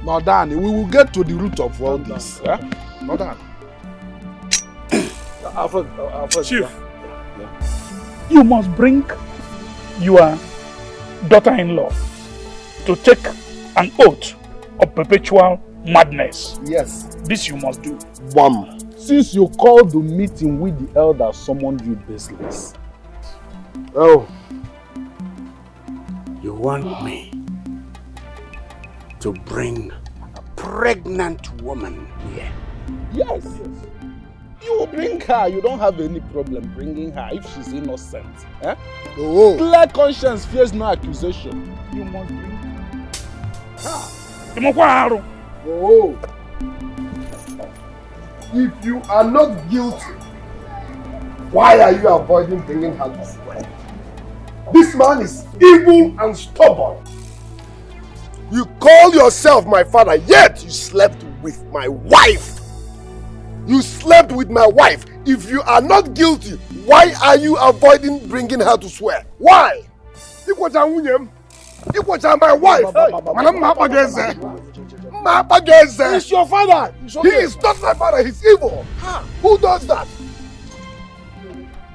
Nodan, we will get to the root of all this. Nodan. Alfred, Chief, yeah. You must bring your daughter-in-law to take an oath of perpetual madness. Yes. This you must do. One. Since you called the meeting with the elders summoned you baseless. Oh, want me to bring a pregnant woman here? Yes. You will bring her. You don't have any problem bringing her if she's innocent. Eh? Oh. Clear conscience fears no accusation. You must bring her. Oh. If you are not guilty, why are you avoiding bringing her to swear? This man is evil and stubborn. You call yourself my father, yet you slept with my wife. You slept with my wife. If you are not guilty, why are you avoiding bringing her to swear? Why? It was my wife. He's your father. He is not my father. He's evil. Who does that?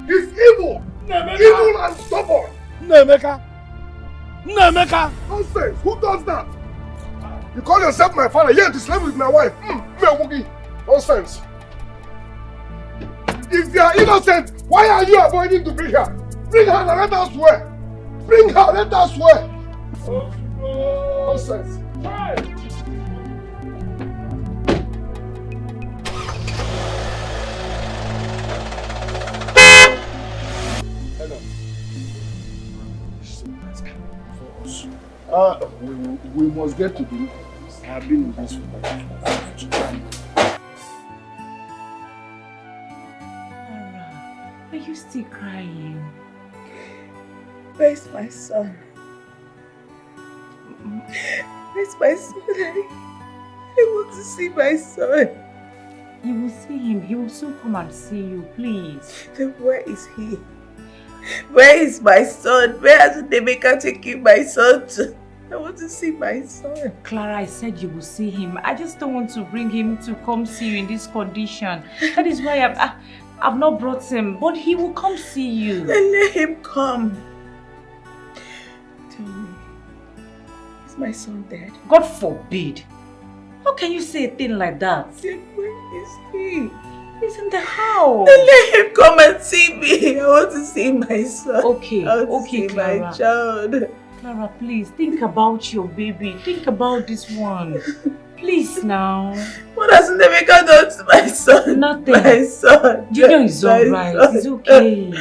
He's evil. Evil and stubborn. Emeka. Nonsense. Who does that? You call yourself my father, yet you slept with my wife. Nonsense. If you are innocent, why are you avoiding to bring her? Bring her and let us swear. Bring her, let us swear. Nonsense. Hello. We must get to the root of this. I have been in this for Are you still crying? Where's my son? Where's my son? I want to see my son. You will see him. He will soon come and see you, please. Then where is he? Where is my son? Where has Emeka taken my son to? I want to see my son. Clara, I said you will see him. I just don't want to bring him to come see you in this condition. That is why I've not brought him, but he will come see you. Then let him come. Tell me, is my son dead? God forbid. How can you say a thing like that? Then where is he? He's in the house. Then let him come and see me. I want to see my son. Okay, I want to see Clara. my child. Clara, please, think about your baby. Think about this one. Please now. What has Emeka done to my son? Nothing. My son. Junior is alright. It's okay.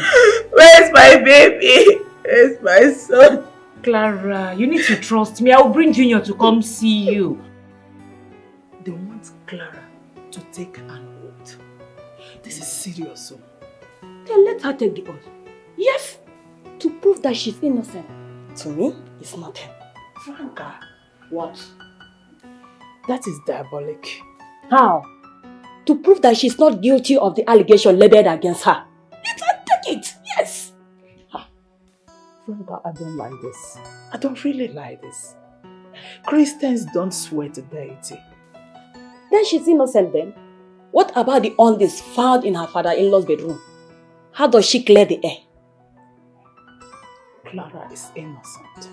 Where's my baby? Where's my son? Clara, you need to trust me. I will bring Junior to come see you. They want Clara to take an oath. This is serious. So. Then let her take the oath. Yes, to prove that she's innocent. To me, it's nothing. Franca, what? That is diabolic. How? To prove that she's not guilty of the allegation leveled against her. Let her take it, yes. Franca, I don't like this. I don't really like this. Christians don't swear to deity. Then she's innocent then. What about the undies found in her father-in-law's bedroom? How does she clear the air? Clara is innocent.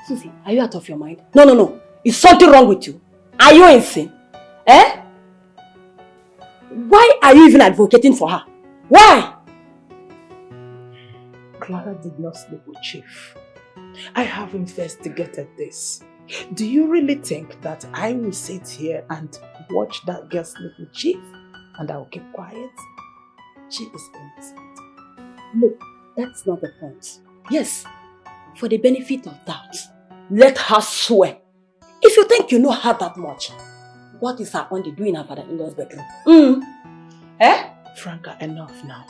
Susie, are you out of your mind? No. Is something wrong with you? Are you insane? Eh? Why are you even advocating for her? Why? Clara did not sleep with Chief. I have investigated this. Do you really think that I will sit here and watch that girl sleep with Chief and I will keep quiet? She is innocent. Look, that's not the point. Yes, for the benefit of doubt, let her swear. If you think you know her that much, what is her auntie doing in her father-in-law's bedroom? Eh? Franca, enough now.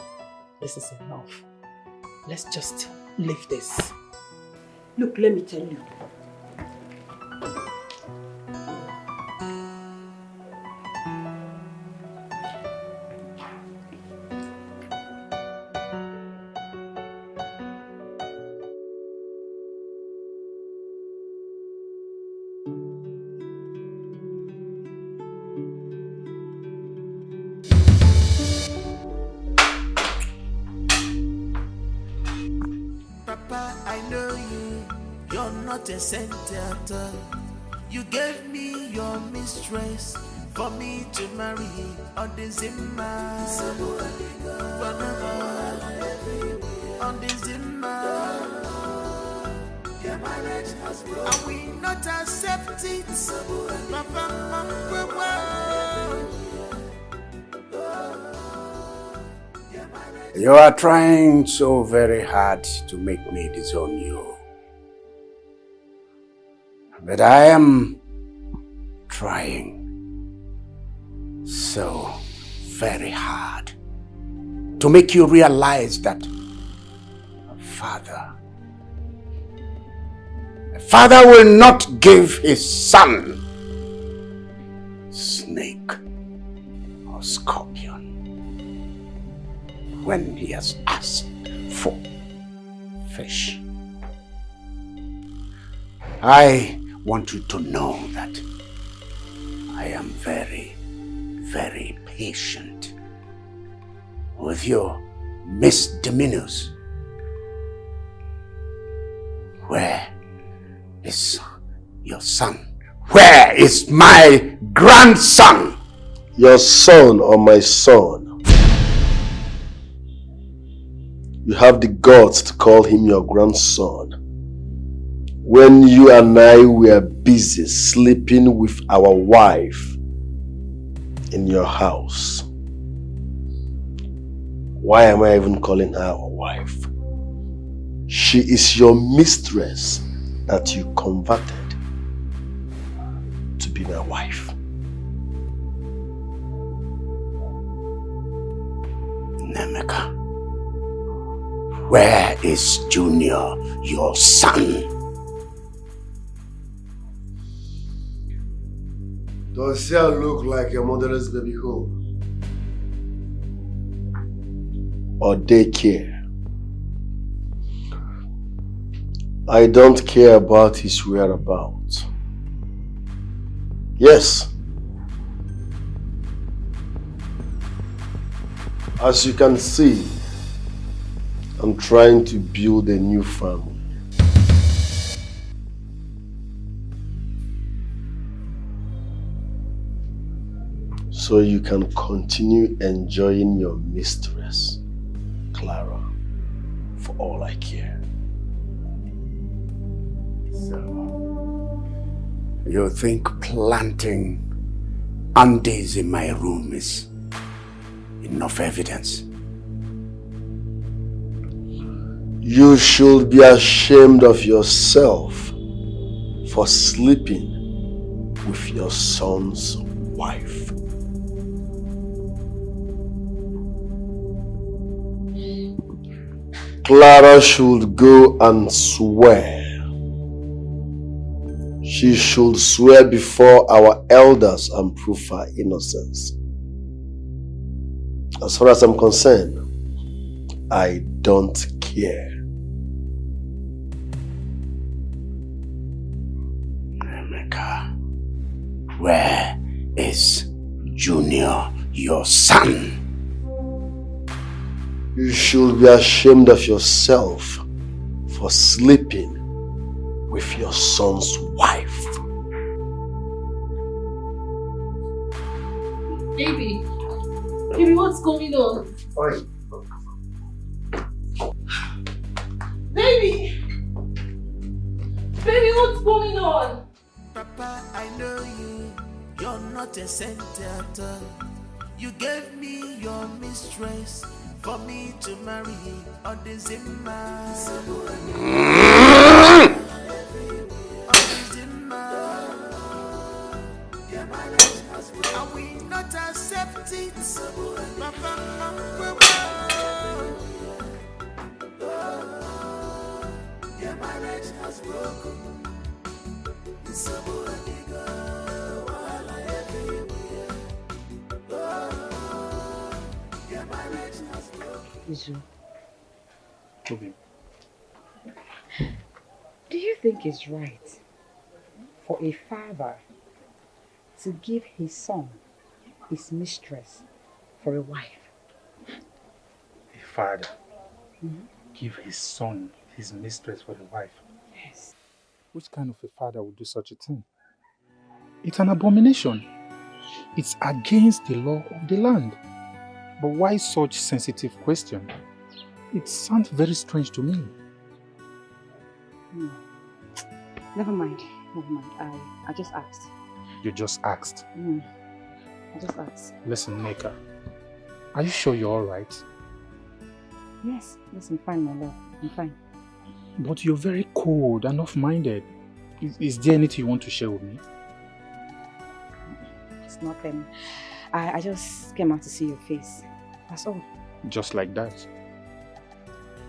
This is enough. Let's just leave this. Look, let me tell you. A center. You gave me your mistress for me to marry on the Zimmer. On the Zimmer. I will not accept it. You are trying so very hard to make me disown you. But I am trying so very hard to make you realize that a father will not give his son snake or scorpion when he has asked for fish. I want you to know that I am very, very patient with your misdemeanors. Where is your son? Where is my grandson? Your son or my son? You have the guts to call him your grandson when you and I were busy sleeping with our wife in your house. Why am I even calling her our wife? She is your mistress that you converted to be my wife. Emeka, where is Junior, your son? Does he look like a motherless baby home? Or daycare? I don't care about his whereabouts. Yes. As you can see, I'm trying to build a new family. So you can continue enjoying your mistress, Clara, for all I care. So, you think planting undies in my room is enough evidence? You should be ashamed of yourself for sleeping with your son's wife. Clara should go and swear. She should swear before our elders and prove her innocence. As far as I'm concerned, I don't care. Emeka, where is Junior, your son? You should be ashamed of yourself for sleeping with your son's wife. Baby, what's going on? Fine. Baby, what's going on? Papa, I know you. You're not a saint at all. You gave me your mistress for me to marry on the Zimmer. I will not accept it. Your marriage has broken. Izu, do you think it's right for a father to give his son his mistress for a wife? A father give his son his mistress for the wife? Yes. Which kind of a father would do such a thing? It's an abomination. It's against the law of the land. But why such sensitive question? It sounds very strange to me. Never mind. I just asked. You just asked? I just asked. Listen, Neka. Are you sure you're alright? Yes, I'm fine, my love. I'm fine. But you're very cold and off-minded. Is there anything you want to share with me? It's nothing. I just came out to see your face. That's all. Just like that?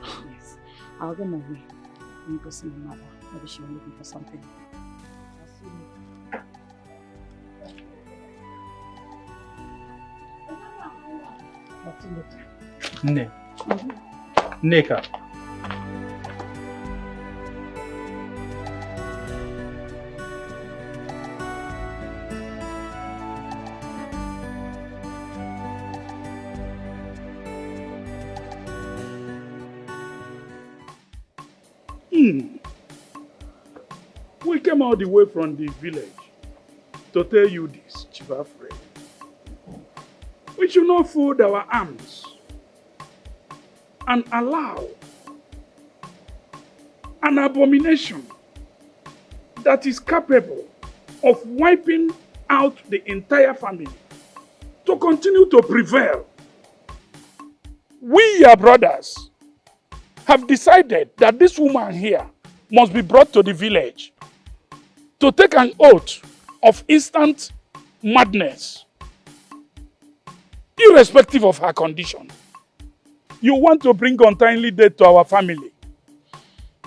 Yes. I'll go my way. Let me go see my mother. Maybe she will looking for something. I'll see you later. Neka. We came all the way from the village to tell you this, Chief Alfred. We should not fold our arms and allow an abomination that is capable of wiping out the entire family to continue to prevail. We, your brothers, have decided that this woman here must be brought to the village to take an oath of instant madness, irrespective of her condition. You want to bring untimely death to our family,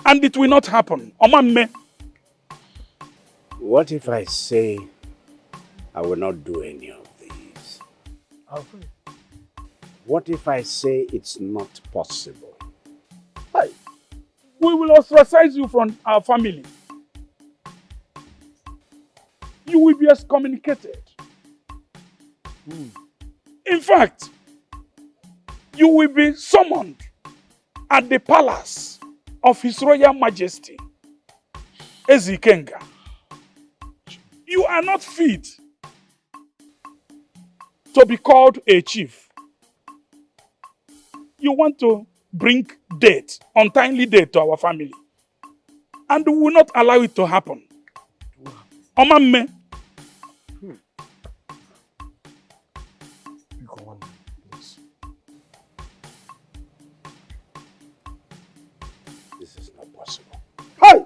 and it will not happen. Omamme. What if I say I will not do any of these? Alfred. What if I say it's not possible? Hi. We will ostracize you from our family. You will be excommunicated. In fact, you will be summoned at the palace of His Royal Majesty, Ezikenga. You are not fit to be called a chief. You want to bring death, untimely death to our family. And we will not allow it to happen. Omamme. This is not possible. Hi!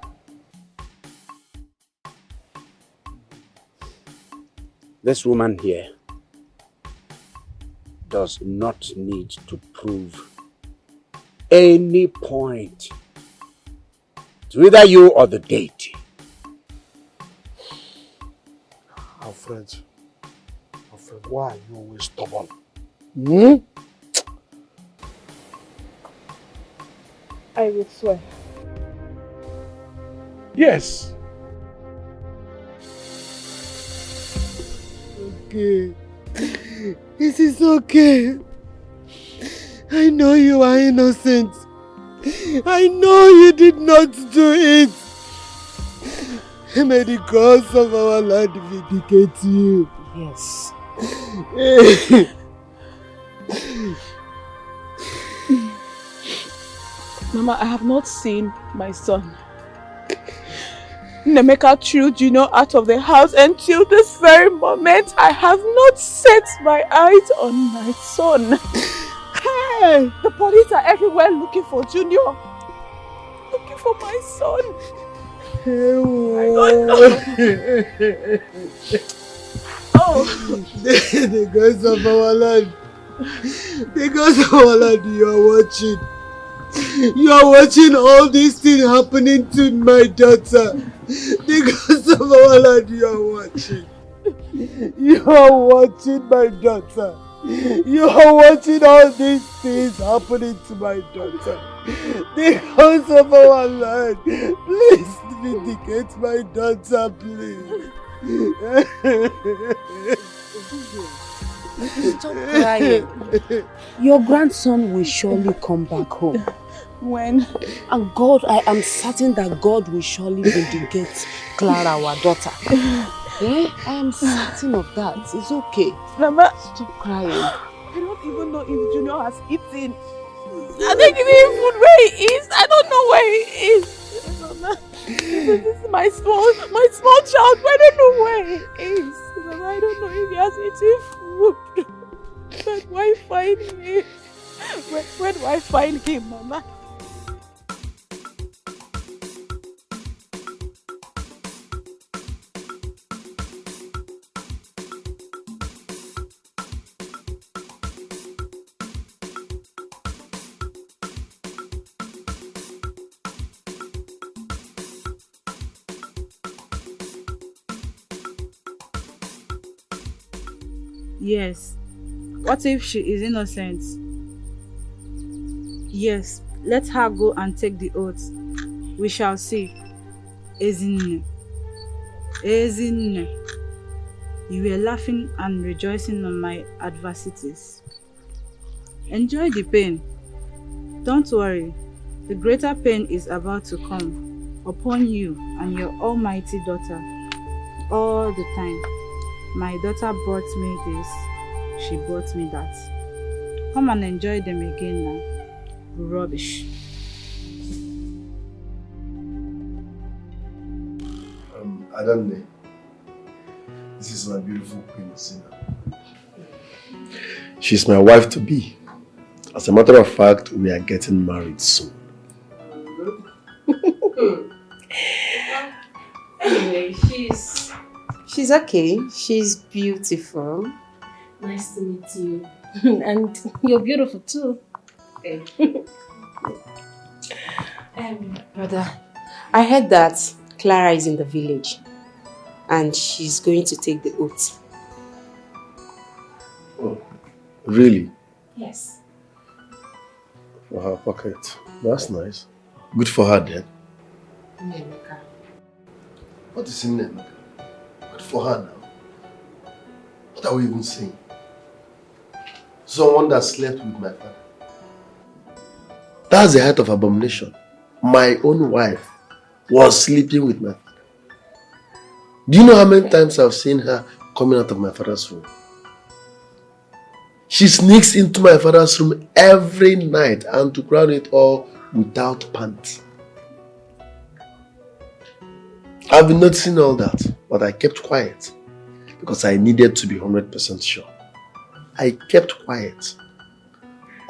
This woman here does not need to prove any point to either you or the deity. Alfred, why are you always stubborn? I will swear. Yes. Okay. It is okay. I know you are innocent. I know you did not do it. May the gods of our land vindicate you. Yes. Mama, I have not seen my son. Emeka threw Junior out of the house. Until this very moment, I have not set my eyes on my son. Hey! The police are everywhere looking for Junior. Looking for my son. I don't know. The gods of our land. The gods of our land, you are watching. You are watching all these things happening to my daughter. The gods of our land, you are watching. You are watching my daughter. You are watching all these things happening to my daughter. The gods of our land, please vindicate my daughter, please. Stop crying. Your grandson will surely come back home. When? And God, I am certain that God will surely vindicate Clara, our daughter. I am certain of that. It's okay. Mama, stop crying. I don't even know if Junior has eaten. Are they giving him food where he is? I don't know where he is. Mama, this is my my small child. I don't know where he is. Mama, I don't know if he has eaten food. Where do I find him? Where do I find him, Mama? Yes. What if she is innocent? Yes. Let her go and take the oath. We shall see. Ezinne. Ezinne. You were laughing and rejoicing on my adversities. Enjoy the pain. Don't worry. The greater pain is about to come upon you and your almighty daughter. All the time. My daughter brought me this, she brought me that. Come and enjoy them again now. Rubbish. I don't know. This is my beautiful queen, Sina. She's my wife to be. As a matter of fact, we are getting married soon. Anyway, she's okay. She's beautiful. Nice to meet you. And you're beautiful too. Brother, I heard that Clara is in the village and she's going to take the oath. Oh, really? Yes. For her pocket. That's nice. Good for her then. Emeka. What is in Emeka? Good for her now. What are we even saying? Someone that slept with my father. That's the height of abomination. My own wife was sleeping with my father. Do you know how many times I've seen her coming out of my father's room? She sneaks into my father's room every night, and to crown it all, without pants. I've been noticing all that, but I kept quiet because I needed to be 100% sure. I kept quiet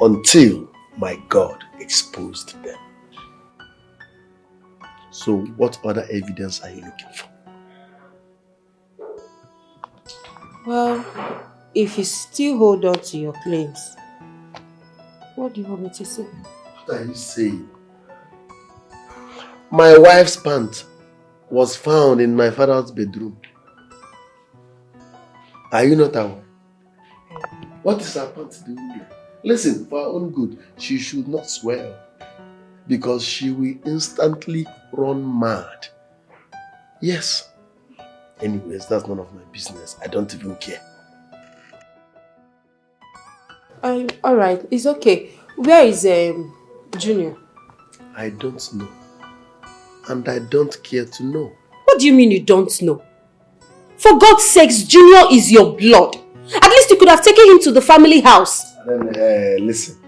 until my God exposed them. So what other evidence are you looking for? Well, if you still hold on to your claims, what do you want me to say? What are you saying? My wife's pant was found in my father's bedroom. Are you not aware? What is her pant doing there? Listen, for her own good, she should not swear, because she will instantly run mad. Yes. Anyways, that's none of my business. I don't even care. Alright, it's okay. Where is Junior? I don't know. And I don't care to know. What do you mean you don't know? For God's sakes, Junior is your blood. At least you could have taken him to the family house. Then, listen.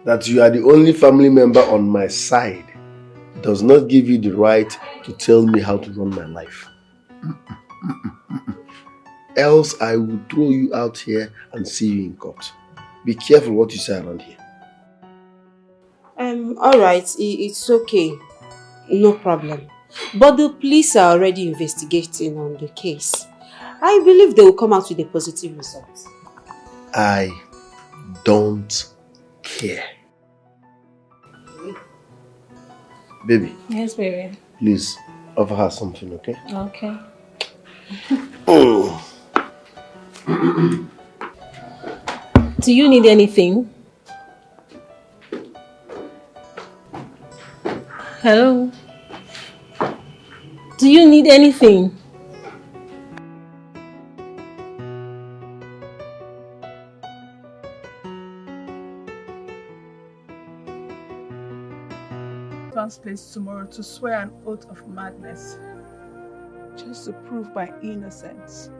That you are the only family member on my side does not give you the right to tell me how to run my life. Else I will throw you out here and see you in court. Be careful what you say around here. Alright, it's okay. No problem. But the police are already investigating on the case. I believe they will come out with a positive result. I don't care. Baby. Yes, baby. Please, offer her something, okay? Okay. Do you need anything? Hello? Do you need anything? One's place tomorrow to swear an oath of madness, just to prove my innocence.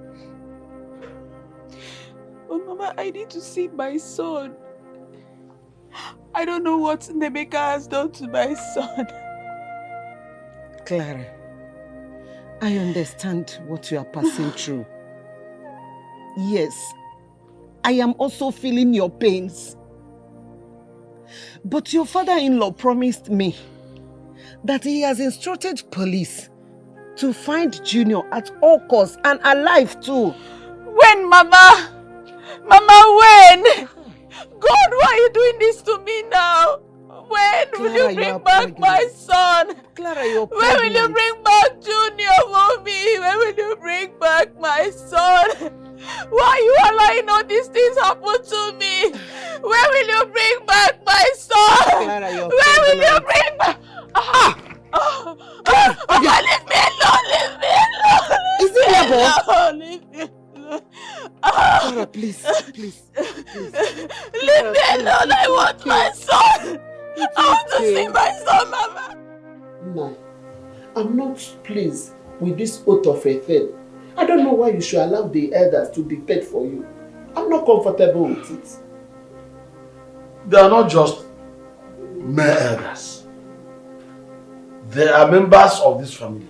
But Mama, I need to see my son. I don't know what Emeka has done to my son. Clara, I understand what you are passing through. Yes, I am also feeling your pains. But your father-in-law promised me that he has instructed police to find Junior at all costs and alive too. When, Mama? Mama, when? God, why are you doing this to me now? When will you bring back my son? Clara, you're pregnant. When will you bring back Junior, Mommy? When will you bring back my son? Why are you allowing all these things happen to me? When will you bring back my son? Clara, you're when will you bring back... Leave me alone, leave me alone. Is it labor? Leave me alone. Clara, please. Leave me alone, I want my son. I want to see my son, Mama. No, I'm not pleased with this oath of a faith. I don't know why you should allow the elders to dictate for you. I'm not comfortable with it. They are not just mere elders. They are members of this family.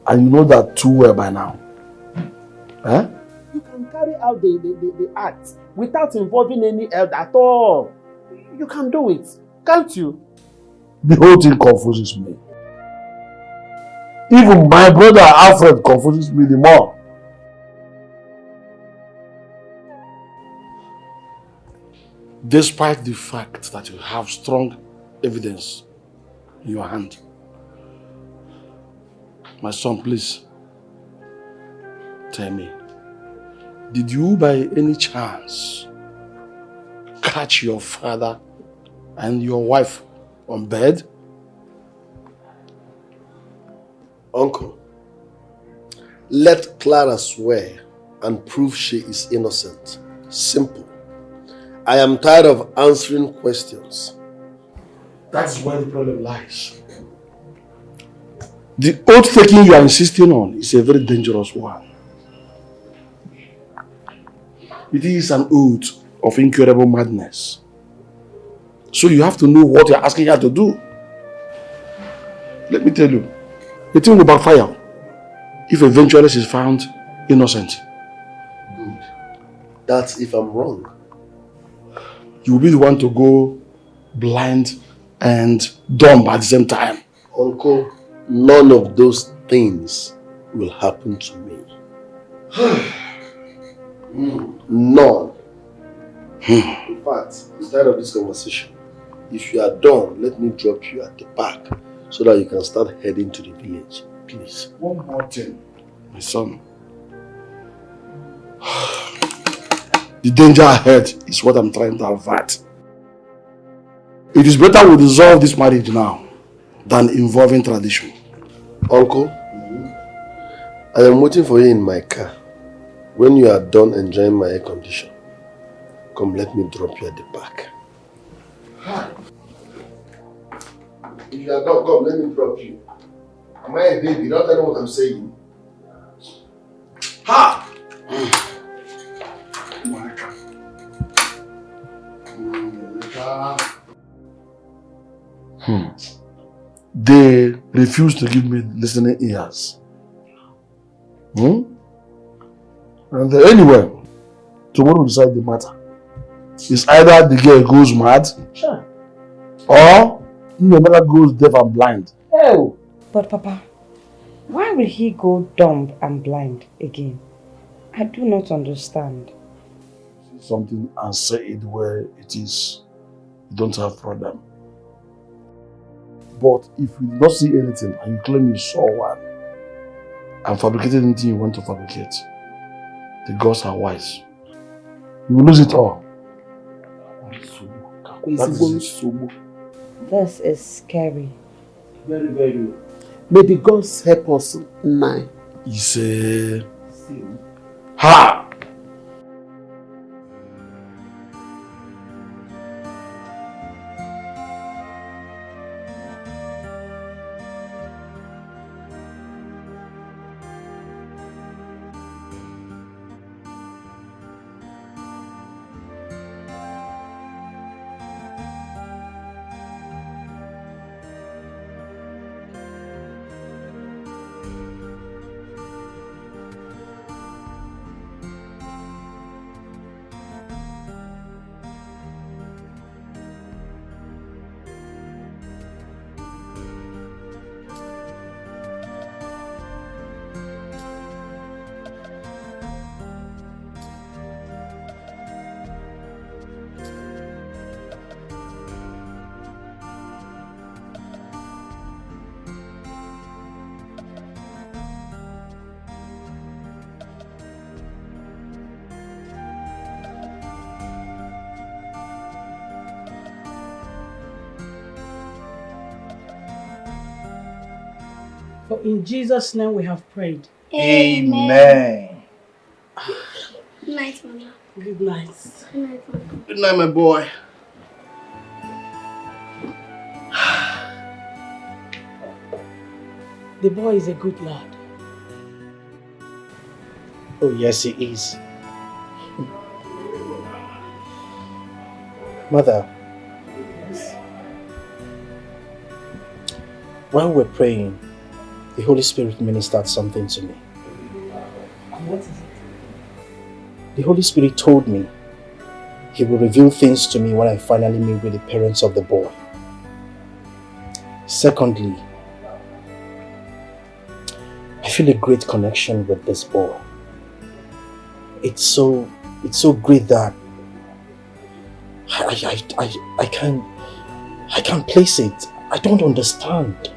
And you know that too well by now. Eh? You can carry out the act without involving any elder at all. You can do it, can't you? The whole thing confuses me. Even my brother Alfred confuses me the more. Despite the fact that you have strong evidence in your hand. My son, please, tell me, did you by any chance catch your father and your wife on bed? Uncle, let Clara swear and prove she is innocent. Simple. I am tired of answering questions. That's where the problem lies. The oath taking you are insisting on is a very dangerous one. It is an oath of incurable madness. So you have to know what you're asking her to do. Let me tell you, the thing will backfire if eventually she's found innocent. Good. That's if I'm wrong. You will be the one to go blind and dumb at the same time. Uncle, none of those things will happen to me. None. In fact, I'm tired of this conversation. If you are done, let me drop you at the park so that you can start heading to the village. Please. One more thing, my son. The danger ahead is what I'm trying to avert. It is better we dissolve this marriage now than involving tradition. Uncle, I am waiting for you in my car. When you are done enjoying my air condition, come let me drop you at the back. If you are done, come let me drop you. Am I a baby? Don't I know what I'm saying? Ha! They refuse to give me listening ears. And anyway, tomorrow we'll decide the matter. It's either the girl goes mad, Sure. or Emeka goes deaf and blind. Oh. But Papa, why will he go dumb and blind again? I do not understand. Something and say it where it is. You don't have problem. But if you don't see anything and you claim you saw one and fabricated anything you want to fabricate, the gods are wise. You will lose it all. This is scary. Very, very. May the gods help us now. It's a... Ha! For in Jesus' name we have prayed. Amen. Good night, Mama. Good night. Good night, Mama. Good night, my boy. The boy is a good lad. Oh, yes, he is. Mother, while we're praying, the Holy Spirit ministered something to me. What is it? The Holy Spirit told me He will reveal things to me when I finally meet with the parents of the boy. Secondly, I feel a great connection with this boy. It's so great that I can't place it. I don't understand.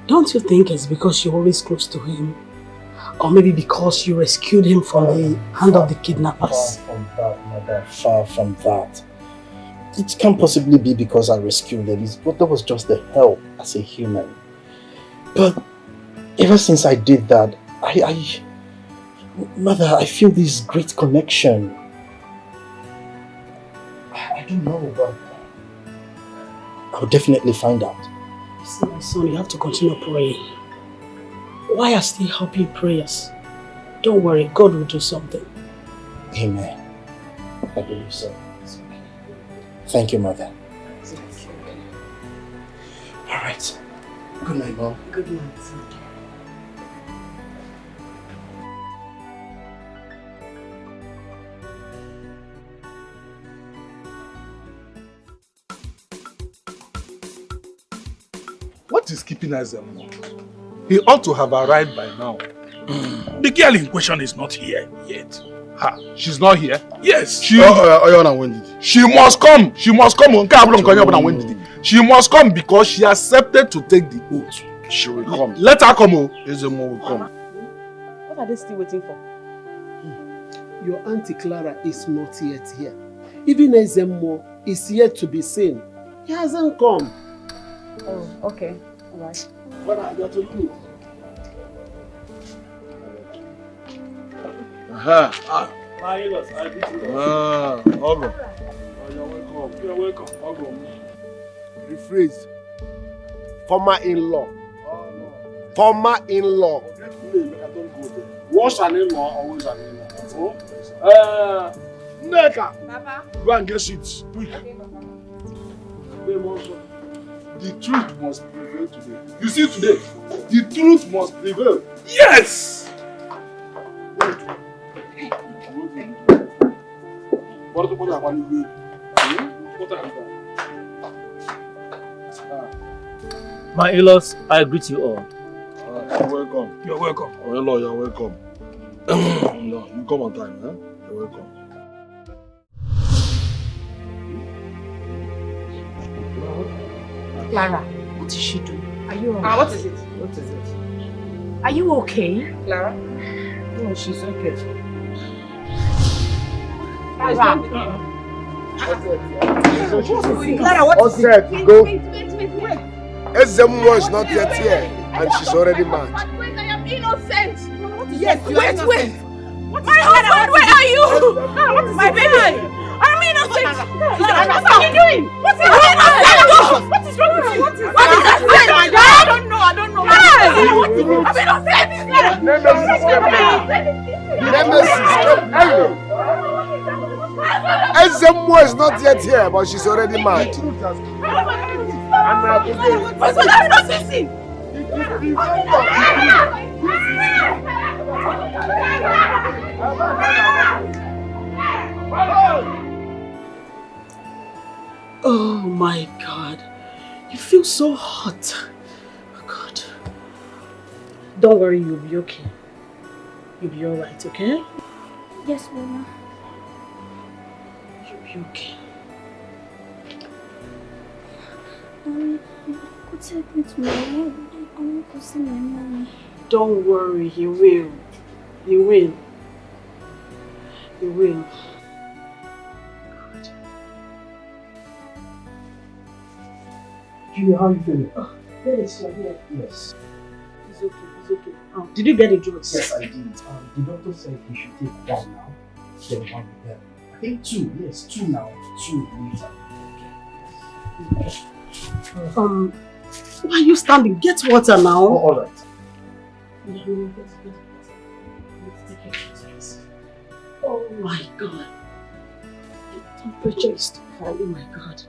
Don't you think it's because you're always close to him? Or maybe because you rescued him from the hand of the kidnappers? Far from that, Mother. Far from that. It can't possibly be because I rescued him. That was just a help as a human. But ever since I did that, Mother, I feel this great connection. I don't know, but I'll definitely find out. See, my son, you have to continue praying. Why are still helping prayers? Don't worry, God will do something. Amen. I believe so. Thank you, Mother. All right. Good night, Mom. Good night, son. What is keeping us a month? He ought to have arrived by now. The girl in question is not here yet. Ha, she's not here? Yes. She must come. She must come. She must come because she accepted to take the oath. She will come. Let her come. Ezemo will come. What are they still waiting for? Your Auntie Clara is not yet here. Even Ezemo is yet to be seen. He hasn't come. Oh, okay. All right. What are you to do? Ogo. You're welcome. You're welcome. Ogo. Rephrase. Former in-law. Former in-law. Once an in-law, always an in-law. Neka. Papa. Go and get seats. Quick. Okay, Papa. The truth must prevail today. You see today, the truth must prevail. Yes! My in-laws, I greet you all. You're welcome. You're welcome. Oh, hello, you're welcome. No, you come on time, huh? You're welcome. Clara, what is she doing? Are you alright? What is it? What is it? Are you okay? Clara? Oh, she's okay. Clara, What's that? Go. Ezemo is not yet here, and she's already mad. Wait, I am innocent. Yes, wait. My husband, where are you? My baby. I'm innocent. What are you doing? What is innocent? What is wrong with you? What is that? I don't know. I'm innocent. Ezemo is not yet here, but she's already mad. What's not listening? Oh my God. You feel so hot. Oh God. Don't worry, you'll be okay. You'll be alright, okay? Yes, Mama. You'll be okay. Could take me to my room. I want to see my mommy. Don't worry, he will. He will. He will. Junior, how are you feeling? Dennis, you're here. Yes. It's okay, it's okay. Did you get the drugs? Yes, I did. The doctor said we should take one now, then one with them. I think 2, yes, 2 now, 2 later. Why are you standing? Get water now. Oh, alright. Oh my God. The temperature is too high. Oh my God.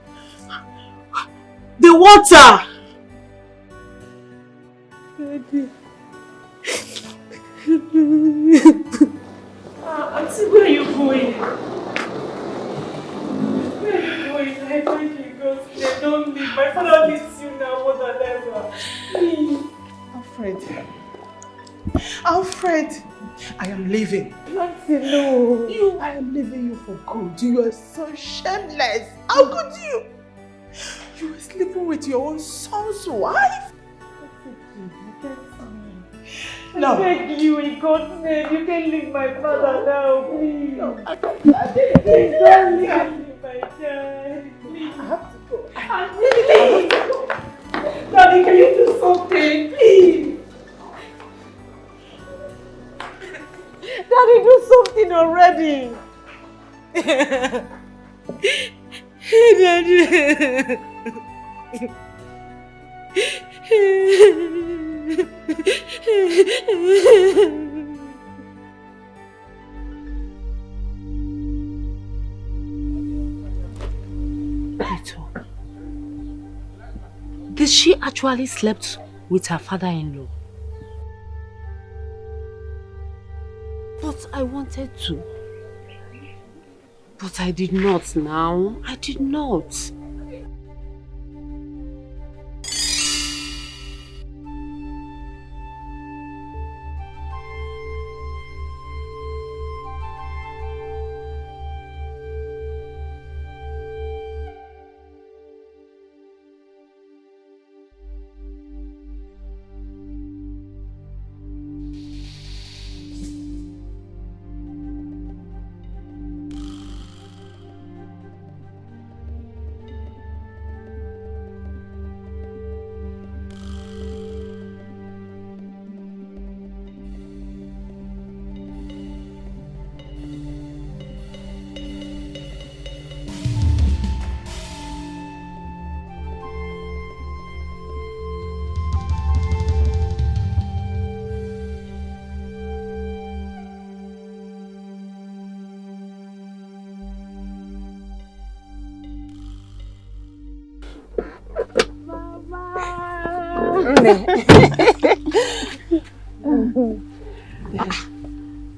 The water! Auntie, where are you going? Where are you going? I beg you, God, don't leave. My father needs you now more than ever. Please. Alfred, I am leaving. Auntie, no. I am leaving you for good. You are so shameless. How could you? You were sleeping with your own son's wife. I beg you, in God's name, you can't leave my father now, please. No, please don't leave me, my child. Please. I have to go. Please. Daddy, can you do something, please? Daddy, do something already. Daddy. Did she actually slept with her father-in-law? But I wanted to. But I did not now. I did not.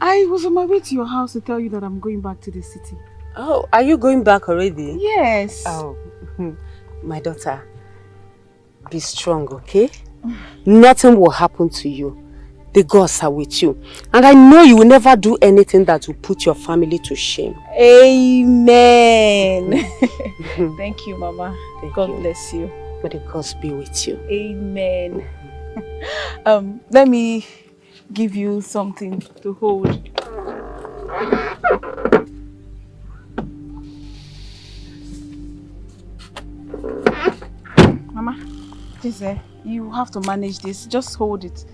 I was on my way to your house to tell you that I'm going back to the city. Oh, are you going back already? Yes. Oh, my daughter, be strong, okay? Nothing will happen to you. The gods are with you. And I know you will never do anything that will put your family to shame. Amen. Thank you, Mama. God bless you. May the gods be with you. Amen. Let me give you something to hold. Mama, you have to manage this. Just hold it.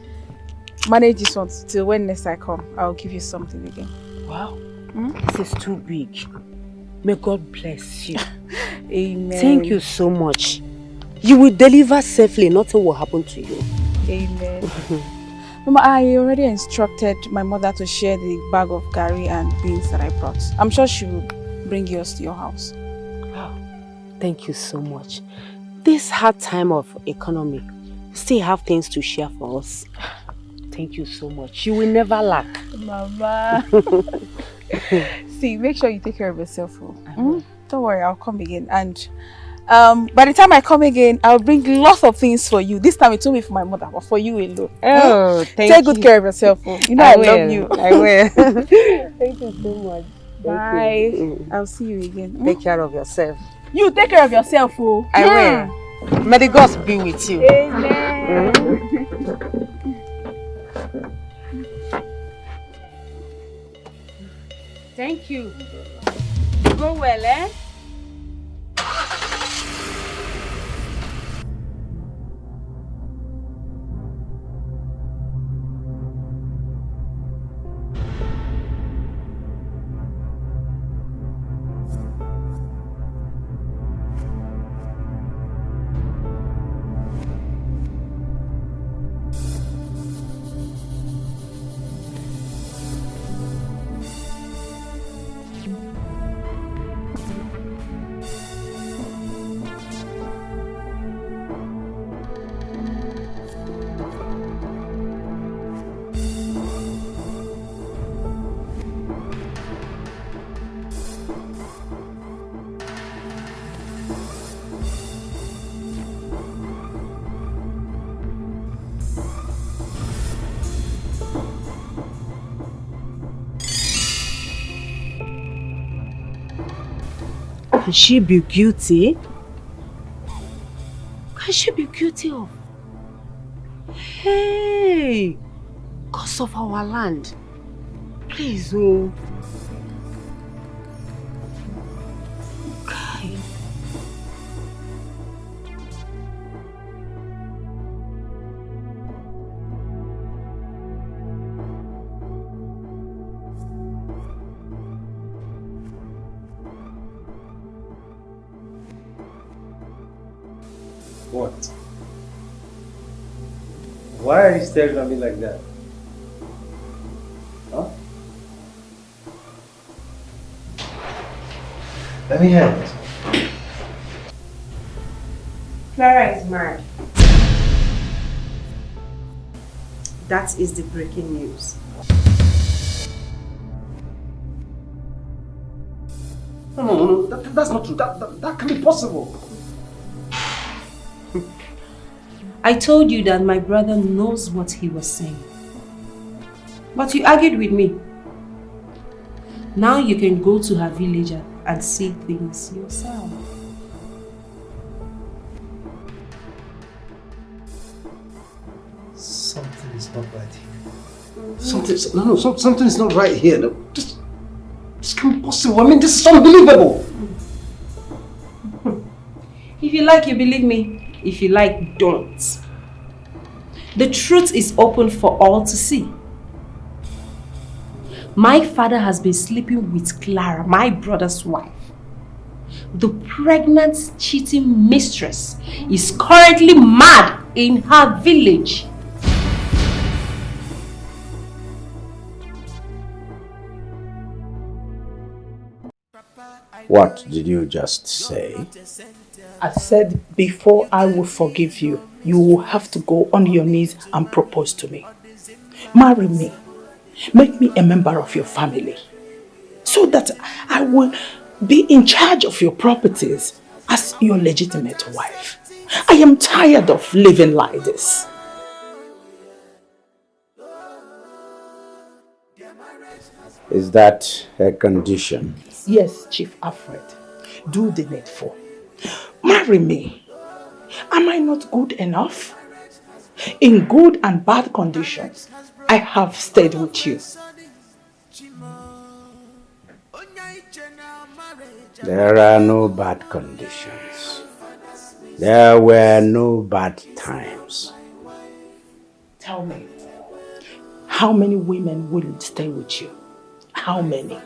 Manage this one till when next I come. I'll give you something again. Wow. This is too big. May God bless you. Amen. Thank you so much. You will deliver safely. Nothing will happen to you. Amen. Mama, I already instructed my mother to share the bag of curry and beans that I brought. I'm sure she will bring yours to your house. Wow. Thank you so much. This hard time of economy, still have things to share for us. Thank you so much. You will never lack. Mama. See, make sure you take care of yourself. Don't worry, I'll come again. And by the time I come again, I'll bring lots of things for you. This time it won't be for my mother, but for you alone. Oh, thank you. Take good care of yourself. You know I love you. I will. Thank you so much. Bye. I'll see you again. Take care of yourself. You take care of yourself. I will. May the gods be with you. Amen. Thank you. Go well, eh? Can she be guilty? Can she be guilty of? Hey, cause of our land. Please, oh. Okay. What? Why are you staring at me like that? Huh? Let me have it. Clara is married. That is the breaking news. No, that's not true. That can be possible. I told you that my brother knows what he was saying. But you argued with me. Now you can go to her village and see things yourself. Something is not right here. Something is not right here. No, this can't be possible. I mean, this is unbelievable. If you like, you believe me. If you like, don't. The truth is open for all to see. My father has been sleeping with Clara, my brother's wife. The pregnant, cheating mistress is currently mad in her village. What did you just say? I said, before I will forgive you, you will have to go on your knees and propose to me. Marry me. Make me a member of your family. So that I will be in charge of your properties as your legitimate wife. I am tired of living like this. Is that a condition? Yes, Chief Alfred. Do the needful. Marry me. Am I not good enough? In good and bad conditions, I have stayed with you. There are no bad conditions. There were no bad times. Tell me, how many women will stay with you? How many?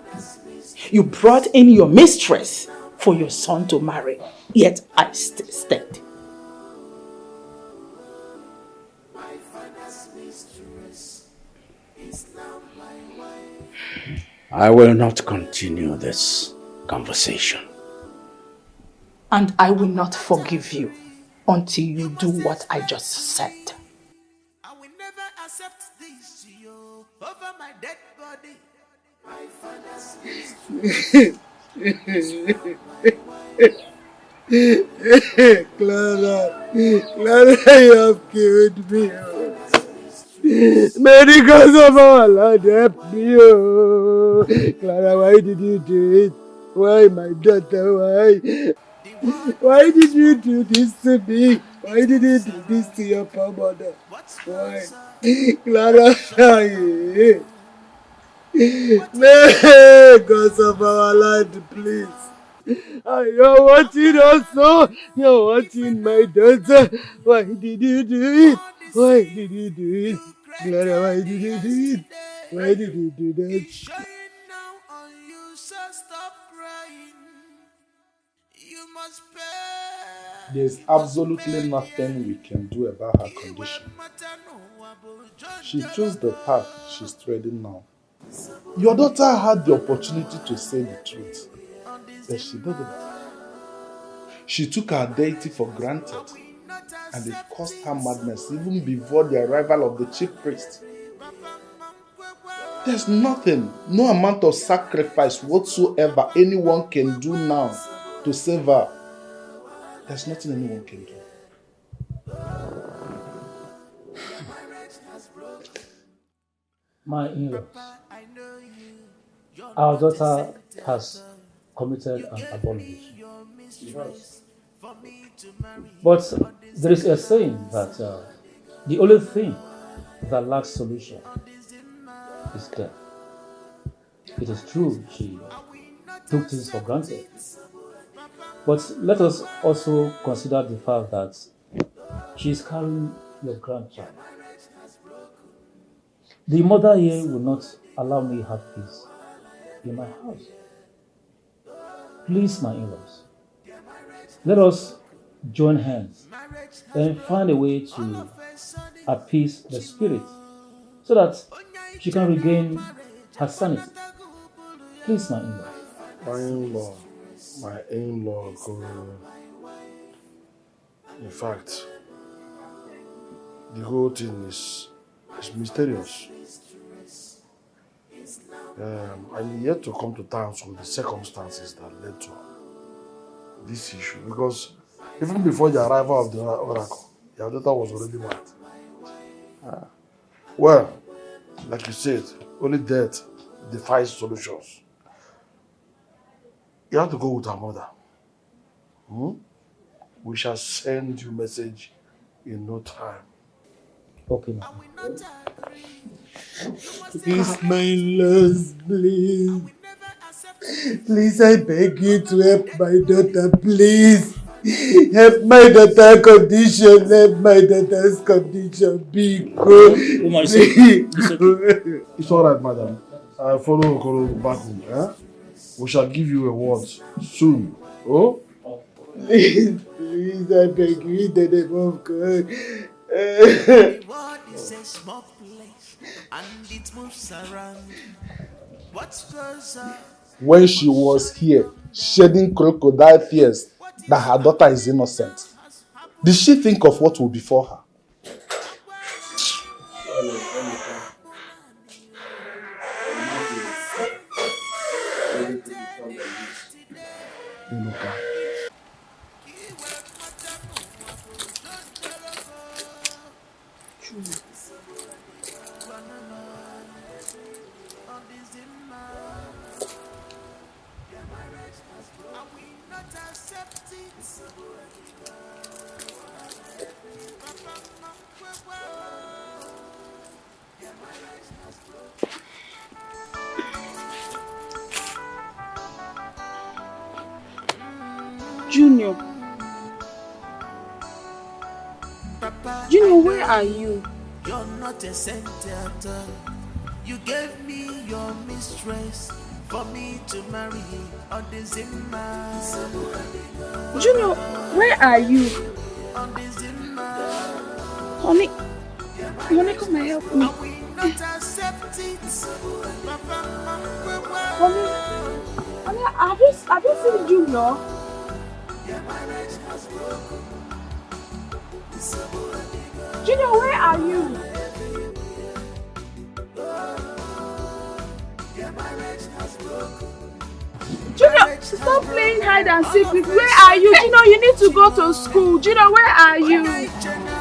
You brought in your mistress for your son to marry, yet I stayed. I will not continue this conversation. And I will not forgive you until you do what I just said. I will never accept this, you over my dead body. My father's Clara, you have killed me. Many gods of our Lord help me. Clara, why did you do it? Why, my daughter, why? Why did you do this to me? Why did you do this to your poor mother? Why? Clara, gods of our land, please. You're watching also. You're watching my daughter. Why did you do it? Why did you do it? Clara, why did you do it? Why did you do that? There's absolutely nothing we can do about her condition. She chose the path she's treading now. Your daughter had the opportunity to say the truth, but she didn't. She took her deity for granted, and it caused her madness even before the arrival of the chief priest. There's nothing, no amount of sacrifice whatsoever anyone can do now to save her. There's nothing anyone can do. My in-laws, our daughter has committed an abomination. But there is a saying that the only thing that lacks solution is death. It is true she took things for granted. But let us also consider the fact that she is carrying your grandchild. The mother here will not allow me to have peace in my house. Please, my in-laws, let us join hands and find a way to appease the spirit so that she can regain her sanity. Please, my in-law. My in-law, in fact, the whole thing is mysterious. I'm yet to come to terms with the circumstances that led to this issue, because even before the arrival of the oracle, your daughter was already mad. Well, like you said, only death defies solutions. You have to go with her mother. We shall send you a message in no time. Okay, ma'am. Please, my loves, please. Please, I beg you to help my daughter, please. Help my daughter's condition. Help my daughter's condition. Be good. It's all right, madam. I follow Okoro back home. We shall give you a word soon. Oh? Please, I beg you in the name of God. What is a small place and it moves around? What's closer? When she was here, shedding crocodile tears that her daughter is innocent, did she think of what will befall her? Junior. Junior, where are you? You're not a saint at all. You gave me your mistress for me to marry on the Zimmer. Junior, where are you? On the Zimmer. Honey, come and help me. Not accept it. Honey, have you seen Junior? Junior, where are you? Junior, stop playing hide and seek with me. Where are you? Junior, you need to go to school. Junior, where are you? Junior!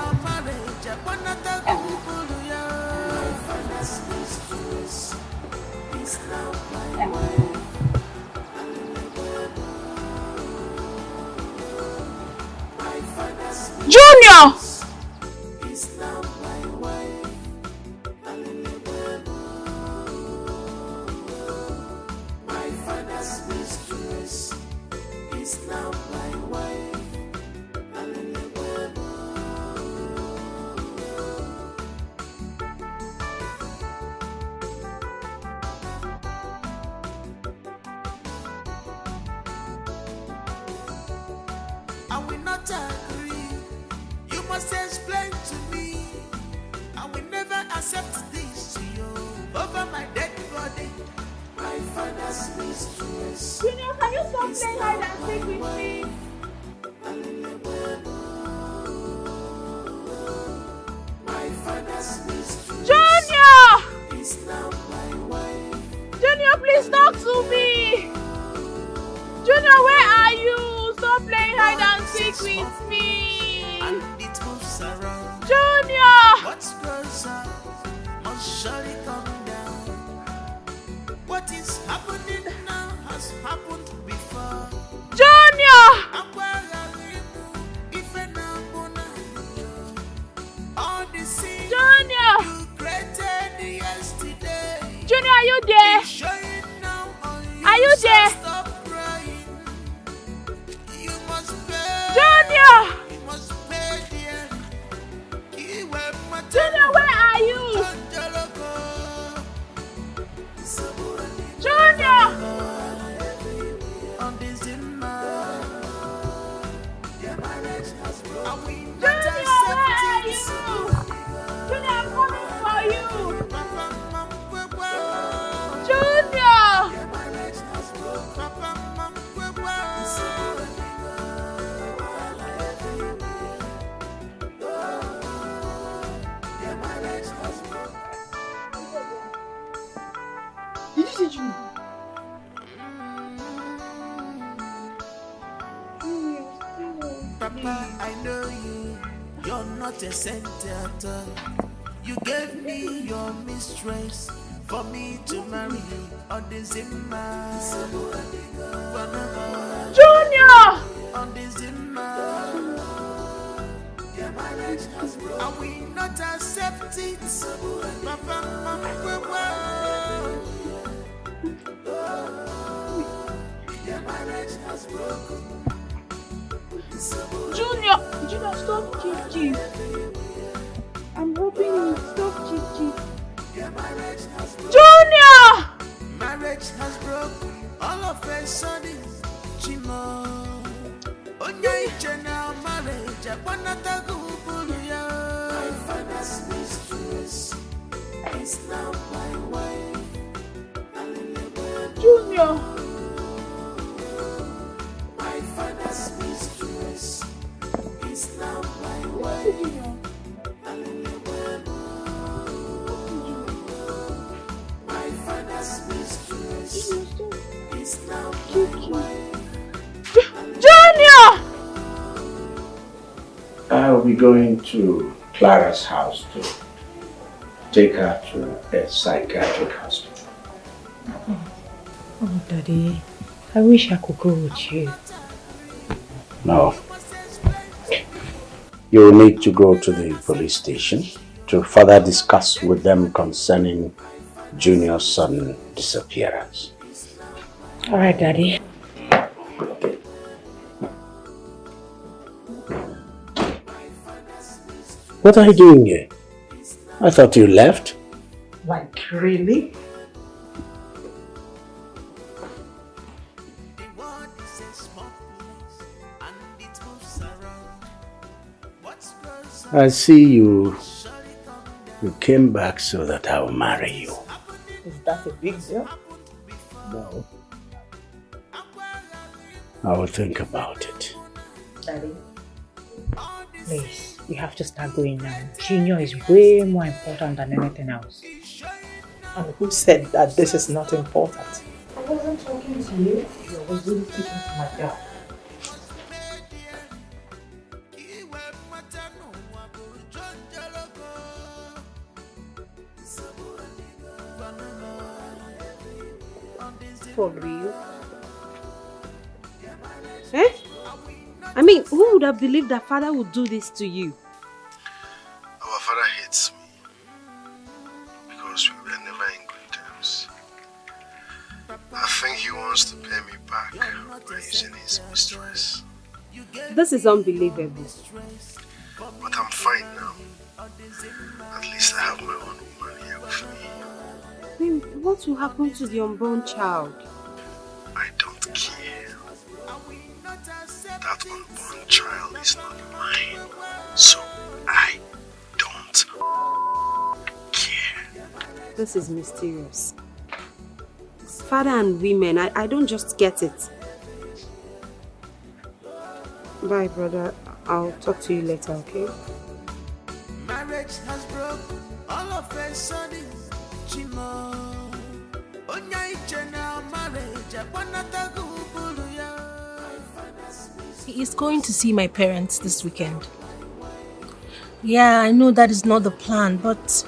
I will not agree. You must explain to me. I will never accept this to you. Over my dead body, my father's mistress. Junior, can you stop playing hide and seek with me? My father's mistress. Junior! Is now my wife. Junior, please talk to me. Junior, where are you? Stop playing hide and seek with me. And it moves around. Junior! What's closer must surely come down. What is happening now has happened before. Junior! I'm Did you see Junior? Papa, I know you're not a saint at all. You gave me your mistress for me to marry you on the Zimmer. Junior! On the Zimmer. I will not accept it. Papa, your marriage has broken. Junior, stop Gigi. I'm hoping you stop Gigi. Junior! Marriage has broken all of a sudden. Chimo. Onya ichena marriage. Apanata gubuluya. My father's mistress is now my wife. Junior. My father's mistress is now my wife. My father's mistress is now my wife. Junior! I'll be going to Clara's house to take her to a psychiatric hospital. Oh, Daddy, I wish I could go with you. No. You will need to go to the police station to further discuss with them concerning Junior's sudden disappearance. All right, Daddy. What are you doing here? I thought you left. Like, really? I see you came back so that I will marry you. Is that a big deal? No. I will think about it. Daddy? Please, we have to start going now. Junior is way more important than anything else. And who said that this is not important? I wasn't talking to you. I was really speaking to my girl. For real? Eh? I mean, who would have believed that father would do this to you? Our father hates me because we were never in good terms. I think he wants to pay me back by using his mistress. This is unbelievable. But I'm fine now. At least I have my own woman here with me. I mean, what will happen to the unborn child? I don't care. That unborn child is not mine. So I don't care. This is mysterious. Father and women, I don't just get it. Bye, brother. I'll talk to you later, okay? Marriage has broken all of a sudden. Chimo. Onya ichena marriage. Apanata gubuluya. He is going to see my parents this weekend. Yeah, I know that is not the plan, but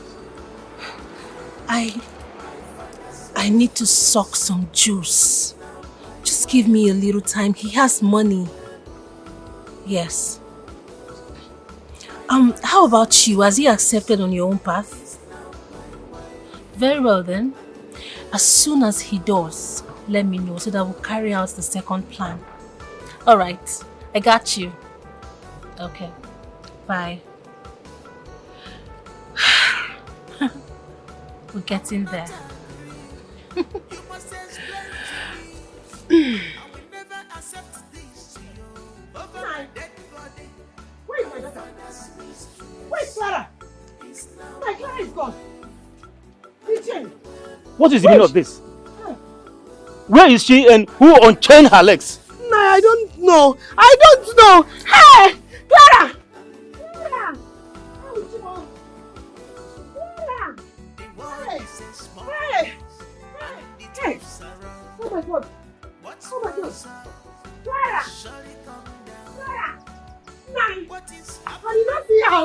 I need to suck some juice. Just give me a little time. He has money. Yes. How about you? Has he accepted on your own path? Very well then. As soon as he does, let me know so that we'll carry out the second plan. Alright, I got you. Okay, bye. We're getting there. Where is my Where's Clara? My Clara is gone. Kitchen. What is the meaning of this? Where is she and who unchained her legs? No, I don't know. I don't know. Hey! Clara! Clara! Oh, Chimo. Clara! Hey! Hey! Hey! Oh my God! Oh my God! Clara! Clara! Nine! I did not see her!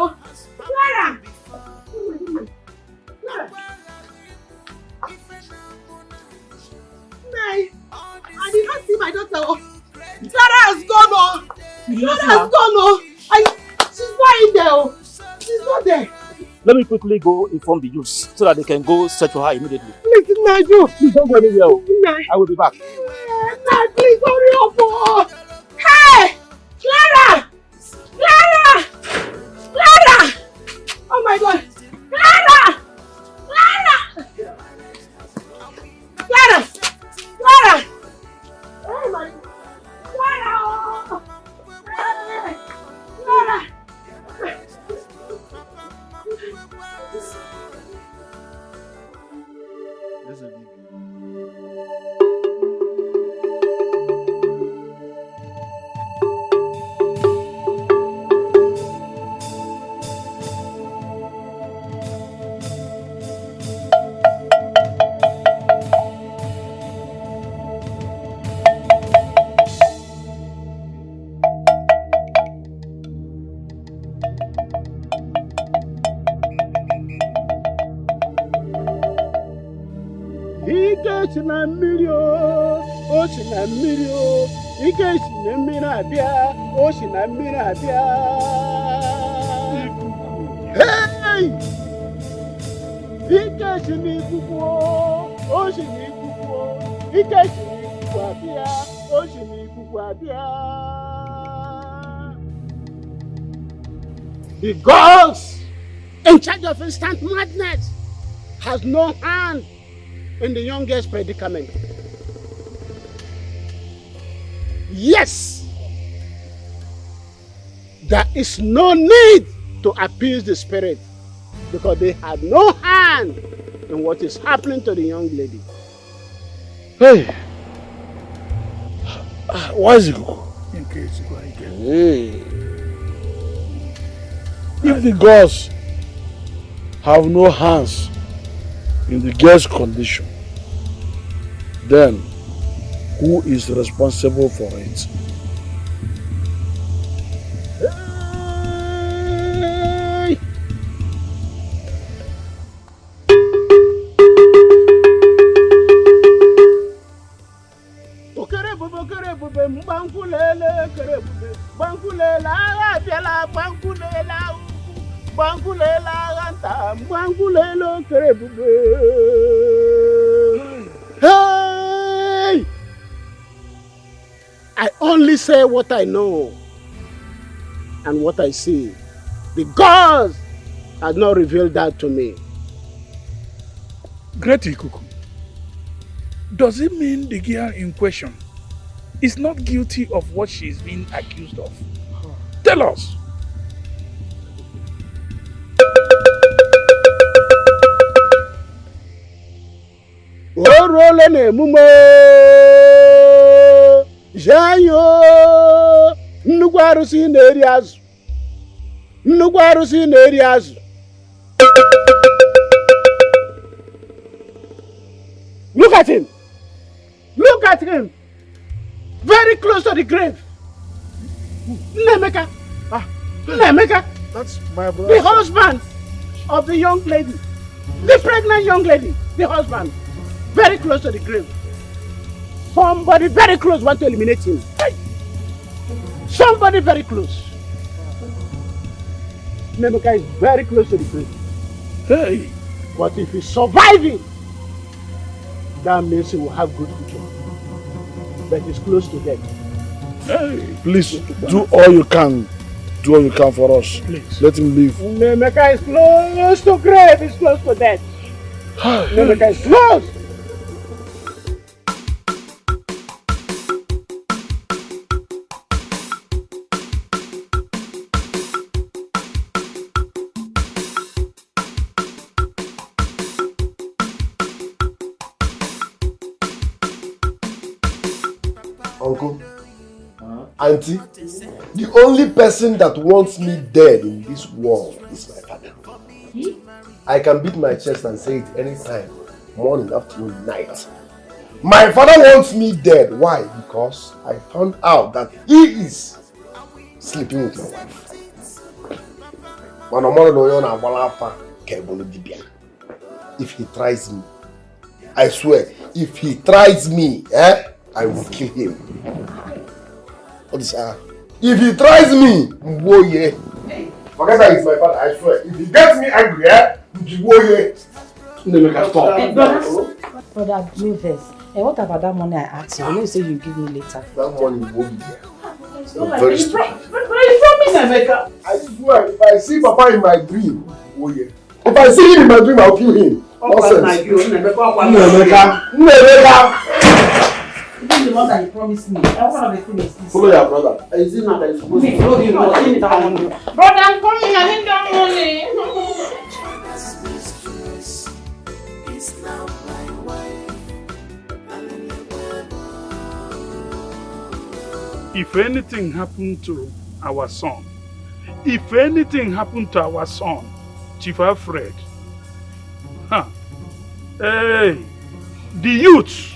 Clara! Oh my God! Clara! Nine! I did not see my daughter! Clara has gone on! Clara has gone on! She's not in there! Oh. She's not there! Let me quickly go inform the youths so that they can go search for her immediately. Listen, Nigel! Please don't go anywhere. I will be back. Nigel, please hurry up! Oh. Hey! Clara! Clara! Clara! Oh my God! Clara! Clara! Clara! Clara! Oh my God! Clara! Hey! Clara! Ike na mmiri o si na mmiri o ike si na mmiri abịa o si na mmiri abịa. Hey! Ike si n'ikuku o si n'ikuku ike si n'ikuku abịa o si n'ikuku abịa. The gods in charge of instant madness has no hand in the youngest predicament. Yes, there is no need to appease the spirit because they had no hand in what is happening to the young lady. Hey, why is it go? In case you go again. Hey, if the gods have no hands in the girl's condition, then who is responsible for it? Hey! Okerebube mbankulele kerebube bankulela abiala bankulela bankulela anta bankulelo kerebube. Hey! I only say what I know and what I see. The gods have not revealed that to me. Great Ikuku, does it mean the girl in question is not guilty of what she is being accused of? Tell us. Orole ne mumo Janyo nnukwu arụsị na-eri azụ. Nnukwu arụsị na-eri azụ. Look at him. Look at him. Very close to the grave. Emeka. Emeka. That's my brother. The husband of the young lady. The pregnant young lady. The husband. Very close to the grave. Somebody very close want to eliminate him. Somebody very close. Emeka is very close to the grave. Hey. But if he's surviving, that means he will have good future. But he's close to death. Hey. Please do all you can. Do all you can for us. Please. Let him live. Emeka is close to grave. He's close to death. Emeka is close. Auntie, the only person that wants me dead in this world is my father. I can beat my chest and say it anytime, morning, afternoon, night. My father wants me dead. Why? Because I found out that he is sleeping with my wife. If he tries me, I swear, if he tries me, I will kill him. What is that? If he tries me, forget that he's my father, I swear. If he gets me angry, Brother, do this. And what about that money I asked you? I know you say you give me later. That money won't be there. You're very stupid. But you promise, Emeka. I swear, if I see Papa in my dream, if I see him in my dream, I'll kill him. Nonsense. Even the one that you promised me. I want to be finished. Follow your brother. Is it not that you're supposed to Follow him. No, give me that money. Brother, I'm coming. I need that money. If anything happened to our son, Chief Alfred, hey, the youth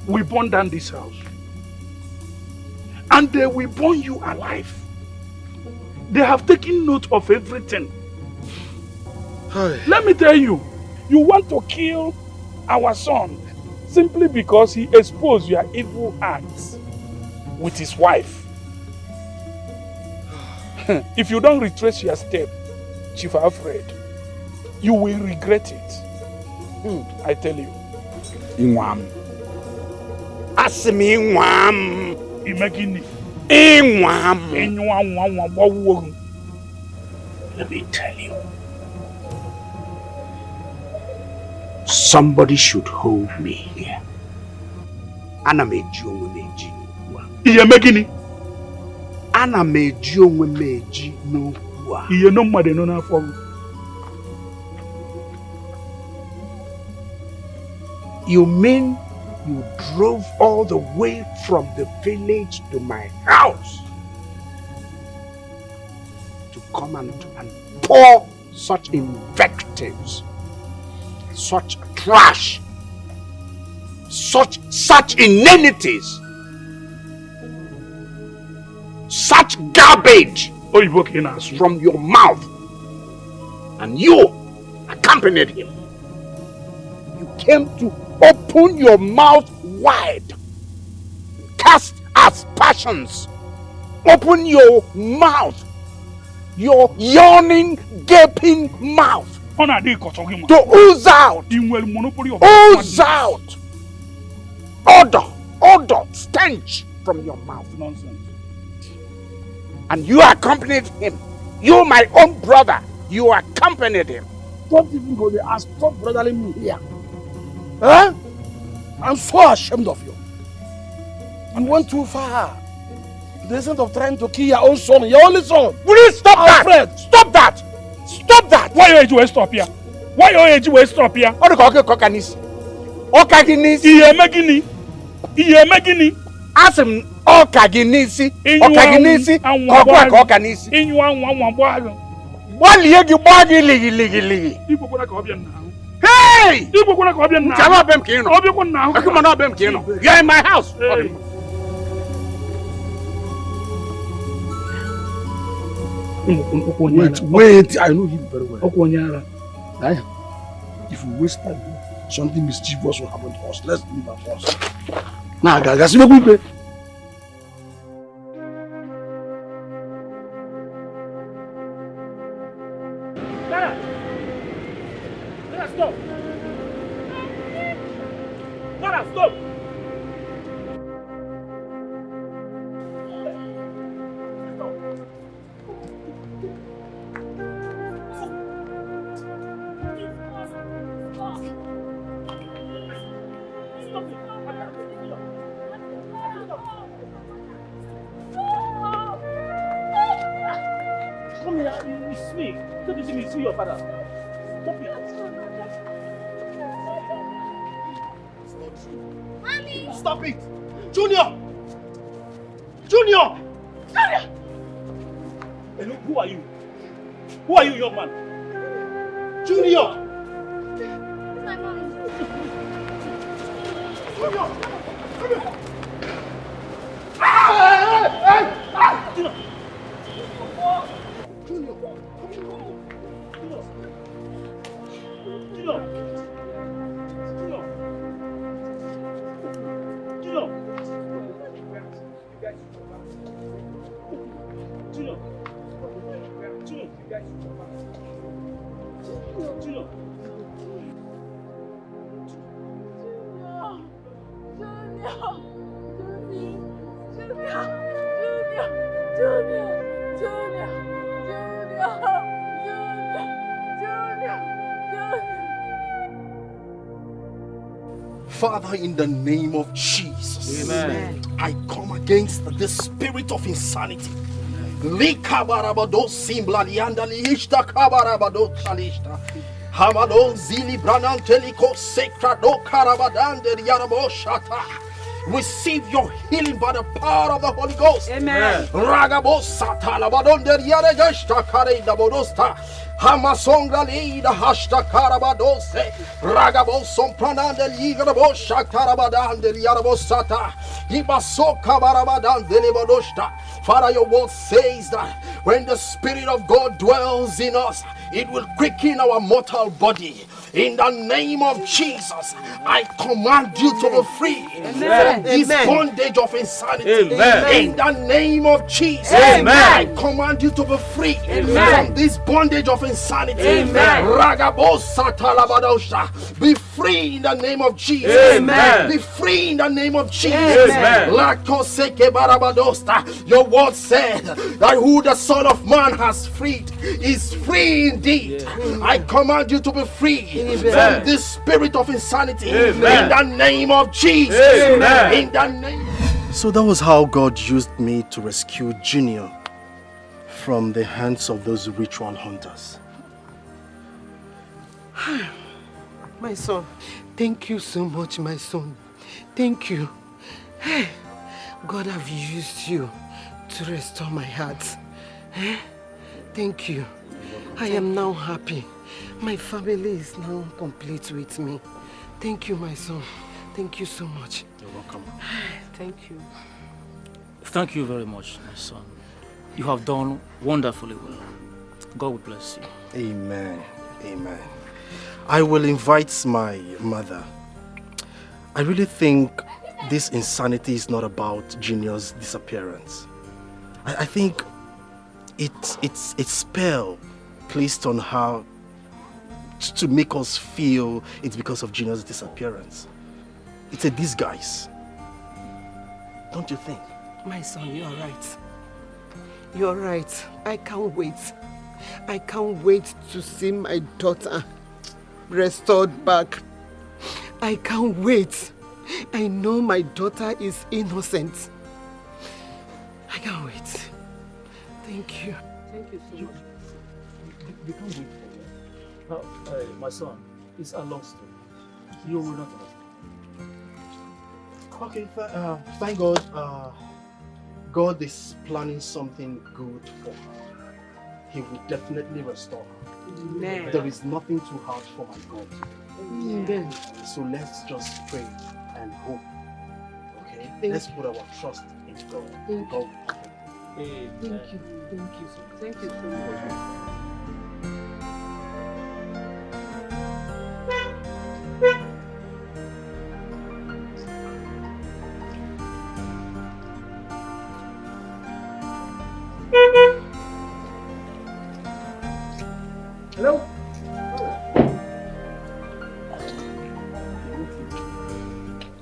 will burn down this house. And they will burn you alive. They have taken note of everything. Let me tell you, you want to kill our son simply because he exposed your evil acts with his wife. If you don't retrace your step, Chief Alfred, you will regret it. I tell you. Inwam. Asimi inwam. Imagine. Inwam. Let me tell you. Somebody should hold me here. Ana meji onwe meji n'okwu a. Iye megini? Ana meji onwe meji n'okwu a. Iye no mmadu no n'afọ m. You mean you drove all the way from the village to my house to come and pour such invectives, such trash, such inanities, such garbage from your mouth, and you accompanied him. You came to open your mouth wide, cast aspersions, open your mouth, your yawning, gaping mouth, to ooze out, odor, stench from your mouth. Nonsense. And you accompanied him. You, my own brother, you accompanied him. Don't even go there and stop brothering me here. Huh? I'm so ashamed of you. You went too far. To the extent of trying to kill your own son, your only son. Will you stop that? Stop that! Stop that! Why your age will stop here? Why your age will stop here? What do you call Okanis? Okaginisi? Iye megini? Asim Okaginisi? Okaginisi? Okaginisi? Wali yegi bagi ligi. Hey! You're in my house. Wait, I know him very well. If we waste time, something mischievous will happen to us. Let's leave our house. Now, guys, let's Stop! Clara, stop! Come here, it's me. Don't you see me? See your father. Stop it. Mommy! Stop it! Junior! Junior! Junior! Hello, who are you? Who are you, young man? Junior! My mom. Junior! Father, in the name of Jesus, Amen. I come against the spirit of insanity. Receive your healing by the power of the Holy Ghost. Amen. Hamasonga leida hashta karabadose ragaboson pranande ligrabo shakarabadande yarabosata ibasoka barabadande libadoshta. Father, your word says that when the Spirit of God dwells in us, it will quicken our mortal body. In the name of Jesus, I command you to be free from this bondage of insanity. Amen. In the name of Jesus, Amen. I command you to be free from this bondage of insanity. Be free in the name of Jesus. Amen. Be free in the name of Jesus. Amen. Your word said that who the Son of Man has freed is free indeed. I command you to be free from this spirit of insanity. Amen. In the name of Jesus. Amen. In the name. So that was how God used me to rescue Junior from the hands of those ritual hunters. My son, thank you so much, my son. Thank you. Hey, God have used you to restore my heart. Thank you. I am now happy. My family is now complete with me. Thank you, my son. Thank you so much. You're welcome. Thank you. Thank you very much, my son. You have done wonderfully well. God will bless you. Amen. Amen. I will invite my mother. I really think this insanity is not about Junior's disappearance. I think it's a spell placed on her to make us feel it's because of Junior's disappearance. It's a disguise. Don't you think? My son, you are right. You're right. I can't wait. I can't wait to see my daughter restored back. I can't wait. I know my daughter is innocent. I can't wait. Thank you. Thank you so much. We can't wait for you. My son, it's a long story. You will not understand. Okay, thank God. God is planning something good for her. He will definitely restore her. Amen. There is nothing too hard for my God. Amen. So let's just pray and hope. Okay? Let's put our trust in God. Thank God. Thank you. Thank you. Thank you so much. Hello?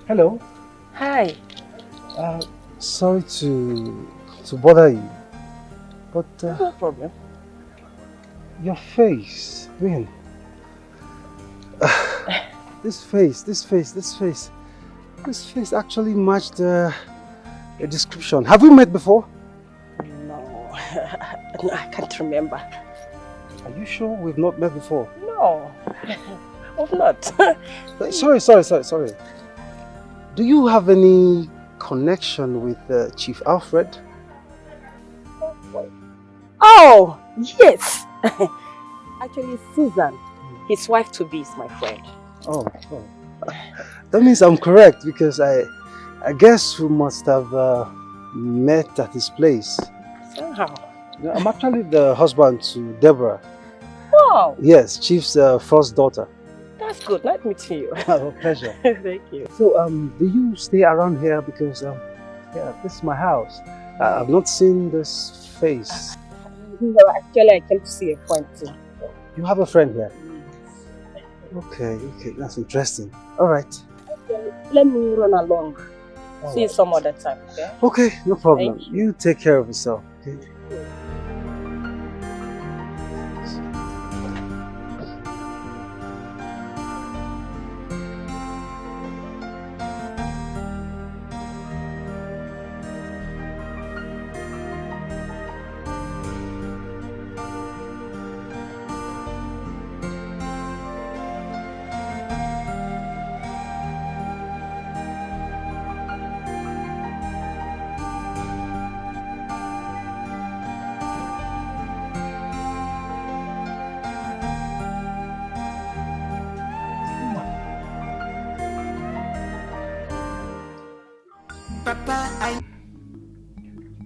Hello? Hi. Sorry to bother you, but No problem. your face, really. This face actually matched the description. Have we met before? No, I can't remember. Are you sure we've not met before? No, we've not. Sorry. Do you have any connection with Chief Alfred? Oh, yes. Actually, Susan, his wife-to-be, is my friend. Oh. That means I'm correct because I guess we must have met at his place. Somehow. Yeah, I'm actually the husband to Deborah. Wow. Yes, Chief's first daughter. That's good. Nice meeting you. A pleasure. Thank you. So, do you stay around here? Because, yeah, this is my house. I've not seen this face. No, actually, I came to see a friend too. You have a friend here? Okay, that's interesting. All right. Okay, let me run along. See you some other time, okay? Okay, no problem. You take care of yourself, okay?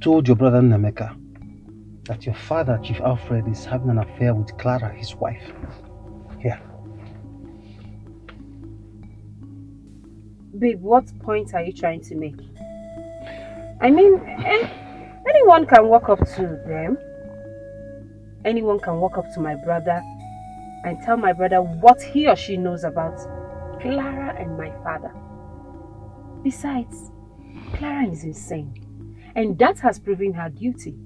Told your brother Emeka that your father, Chief Alfred, is having an affair with Clara, his wife. Here. Babe, what point are you trying to make? I mean, anyone can walk up to them. Anyone can walk up to my brother and tell my brother what he or she knows about Clara and my father. Besides, Clara is insane. And that has proven her guilty.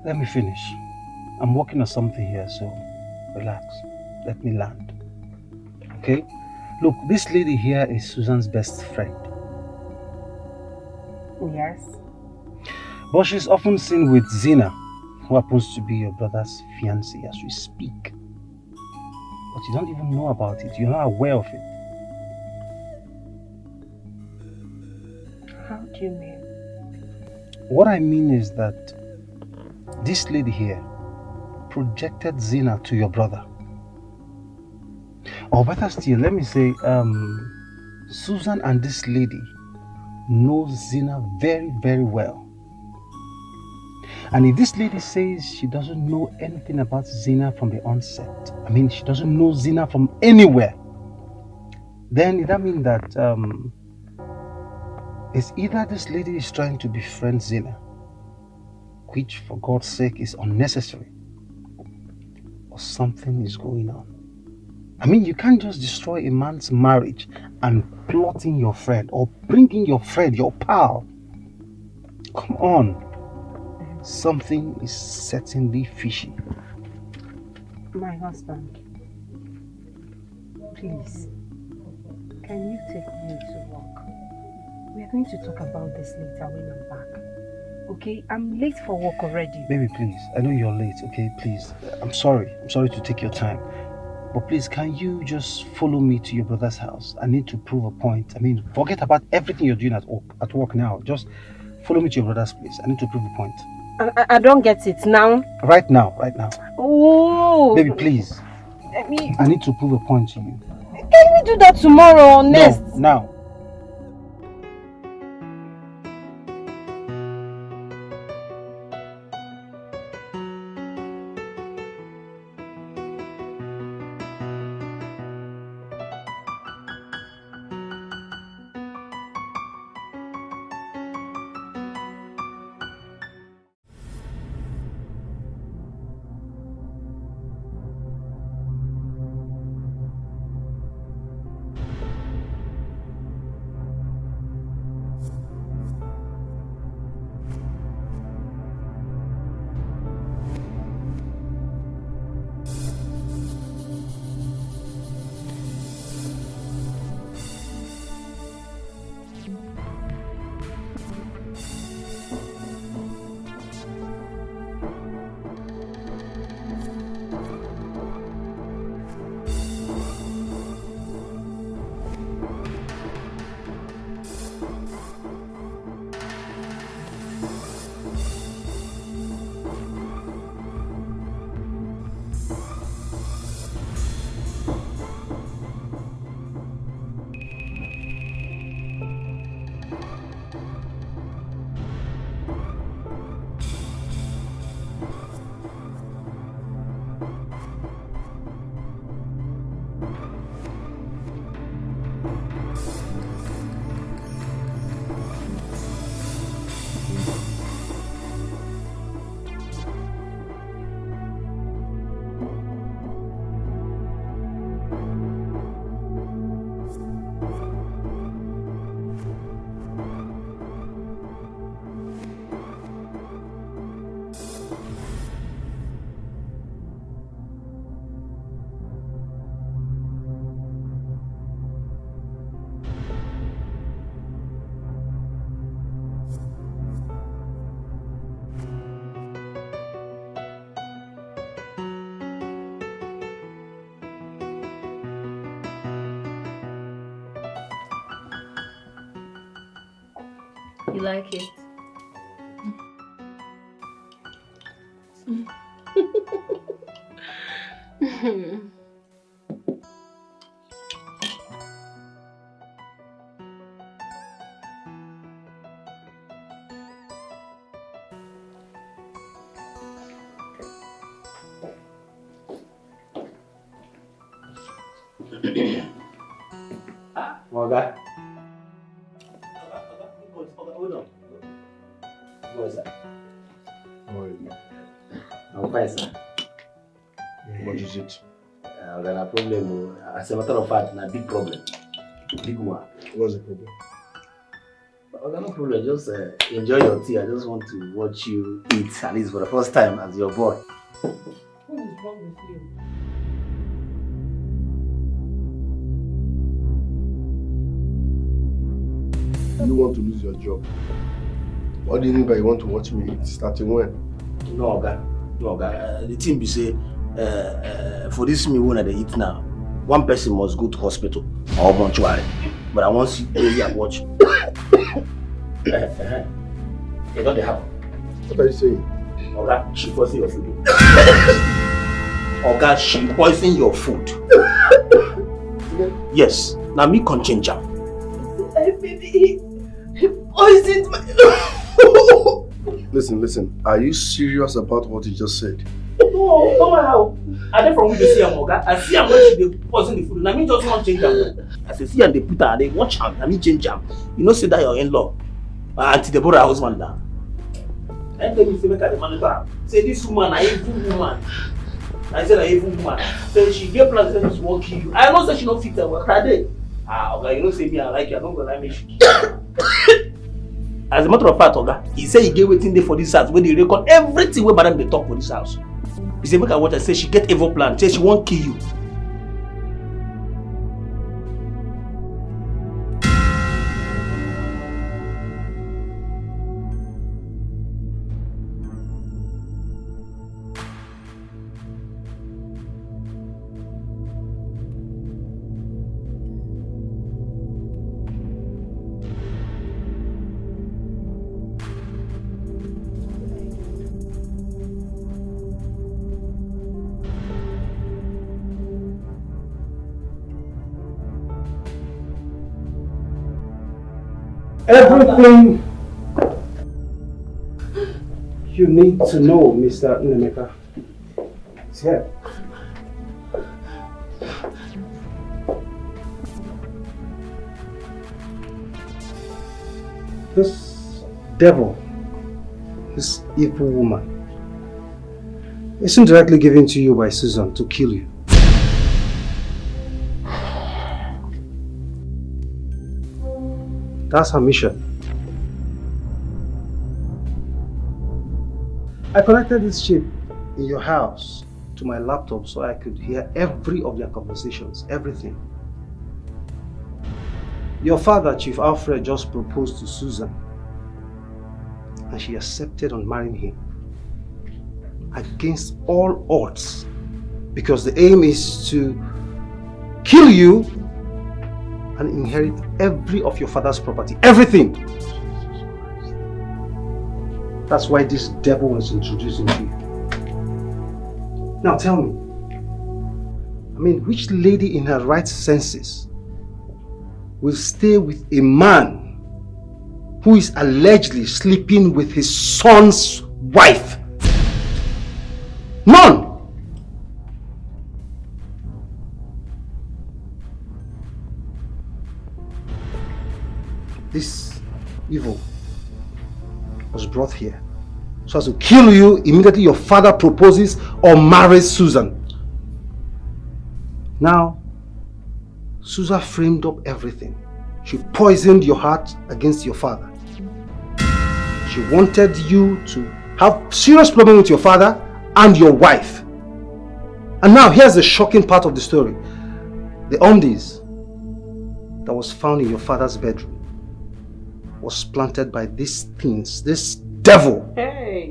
Let me finish. I'm working on something here, so relax. Let me land. Okay? Look, this lady here is Susan's best friend. Yes. But she's often seen with Zina, who happens to be your brother's fiancée as we speak. But you don't even know about it. You're not aware of it. How do you mean? What I mean is that this lady here projected Zina to your brother. Or better still, let me say, Susan and this lady know Zina very, very well. And if this lady says she doesn't know anything about Zina from the onset, I mean, she doesn't know Zina from anywhere, then that means that it's either this lady is trying to befriend Zina, which for God's sake is unnecessary, or something is going on. I mean, you can't just destroy a man's marriage and plot in your friend or bring in your friend, your pal. Come on. Something is certainly fishy. My husband, please, can you take me to work? We are going to talk about this later when I'm back. Okay? I'm late for work already. Baby, please. I know you're late, okay? Please. I'm sorry. I'm sorry to take your time. But please, can you just follow me to your brother's house? I need to prove a point. I mean, forget about everything you're doing at work now. Just follow me to your brother's place. I need to prove a point. I don't get it now. Right now, right now. Oh. Baby, please. I need to prove a point to you. Can we do that tomorrow or next? No, now. you like it. Moga. Hold on. What is that? How are you? I'm fine, sir. What is it? I've got a problem. As a matter of fact, a big problem. Big one. What's the problem? I've got no problem. Just enjoy your tea. I just want to watch you eat, at least for the first time, as your boy. What is wrong with you? You want to lose your job? What do you mean by you want to watch me eat? Starting when? No, Oga. No, Oga. The thing be say, for this me when they eat now, one person must go to hospital or mortuary. But I want to see where and watch. It don't happen. What are you saying? Oga, she poison your food. Oga, she poison your food. Yes. Now me can change her. Poisoned my... Listen. Are you serious about what you just said? No how. I dey from where they see am, Oga. I see am when she dey poison the food. Na me just want change am. As I see am, they put her, they watch am. Na me change am. You know, say that your in-law, Auntie Deborah husband now. And tell me say make I dey monitor am. Say this woman na evil woman. I said na evil woman. Say she get plans to wan kill you. I know say she no fit her work that day. Oga, you know say me I like you. I don't go like me she kill. As a matter of fact, Oga, he said he get waiting there for this house when they record everything where madam they talk for this house. He said make I watch and say she get evil plan, say she won't kill you. Everything you need to know, Mr. Emeka, is here. This devil, this evil woman, isn't directly given to you by Susan to kill you. That's her mission. I connected this chip in your house to my laptop so I could hear every of their conversations, everything. Your father, Chief Alfred, just proposed to Susan and she accepted on marrying him against all odds because the aim is to kill you and inherit every of your father's property. Everything! That's why this devil was introduced into you. Now tell me, which lady in her right senses will stay with a man who is allegedly sleeping with his son's wife? None! This evil was brought here so as to kill you immediately your father proposes or marries Susan. Now, Susan framed up everything. She poisoned your heart against your father. She wanted you to have serious problem with your father and your wife. And now here's the shocking part of the story. The undies that was found in your father's bedroom was planted by these things, this devil,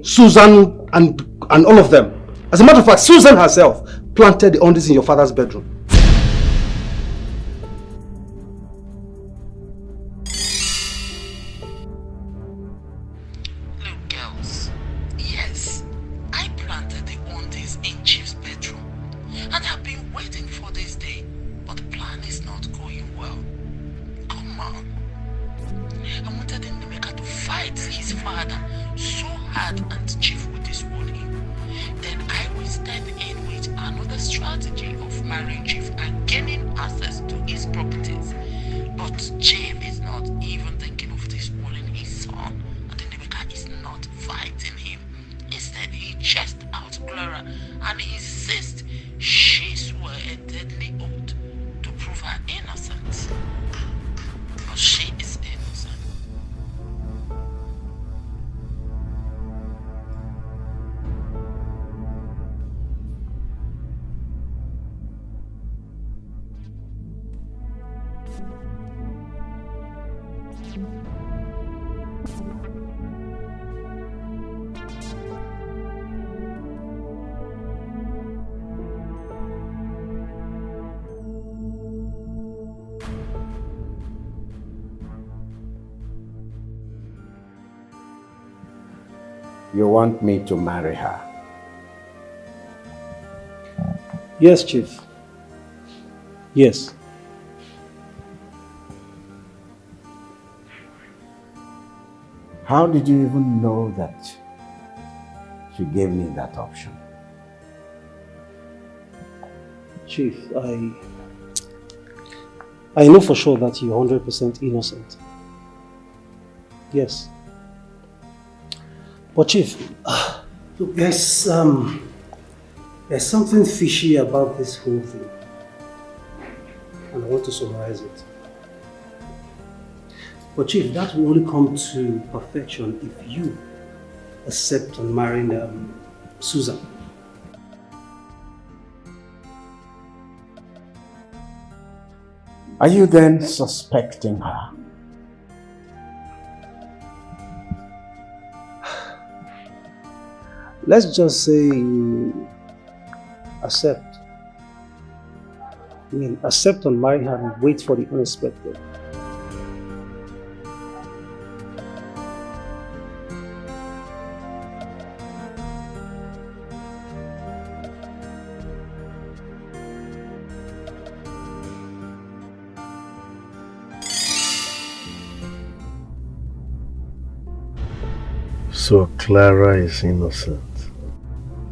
Susan and all of them. As a matter of fact, Susan herself planted the undies in your father's bedroom. surroundings in Chief's bedroom. And I've been waiting for this day, but the plan is not going well. Come on. I wanted Emeka to fight his father so hard and Chief would disown him. Then I will step in with another strategy of marrying Chief and gaining access to his properties. But Chief is not even thinking of disowning his son, and Emeka is not fighting him. Instead, he chased out Clara and insists she swore a deadly oath to prove her innocence. But she is innocent. You want me to marry her? Yes, Chief. Yes. How did you even know that she gave me that option? Chief, I know for sure that you're 100% innocent. Yes. But Chief, look, there's something fishy about this whole thing. And I want to summarize it. But Chief, that will only come to perfection if you accept on marrying Susan. Are you then suspecting her? Let's just say you accept. I mean, accept on marrying her and wait for the unexpected. So Clara is innocent.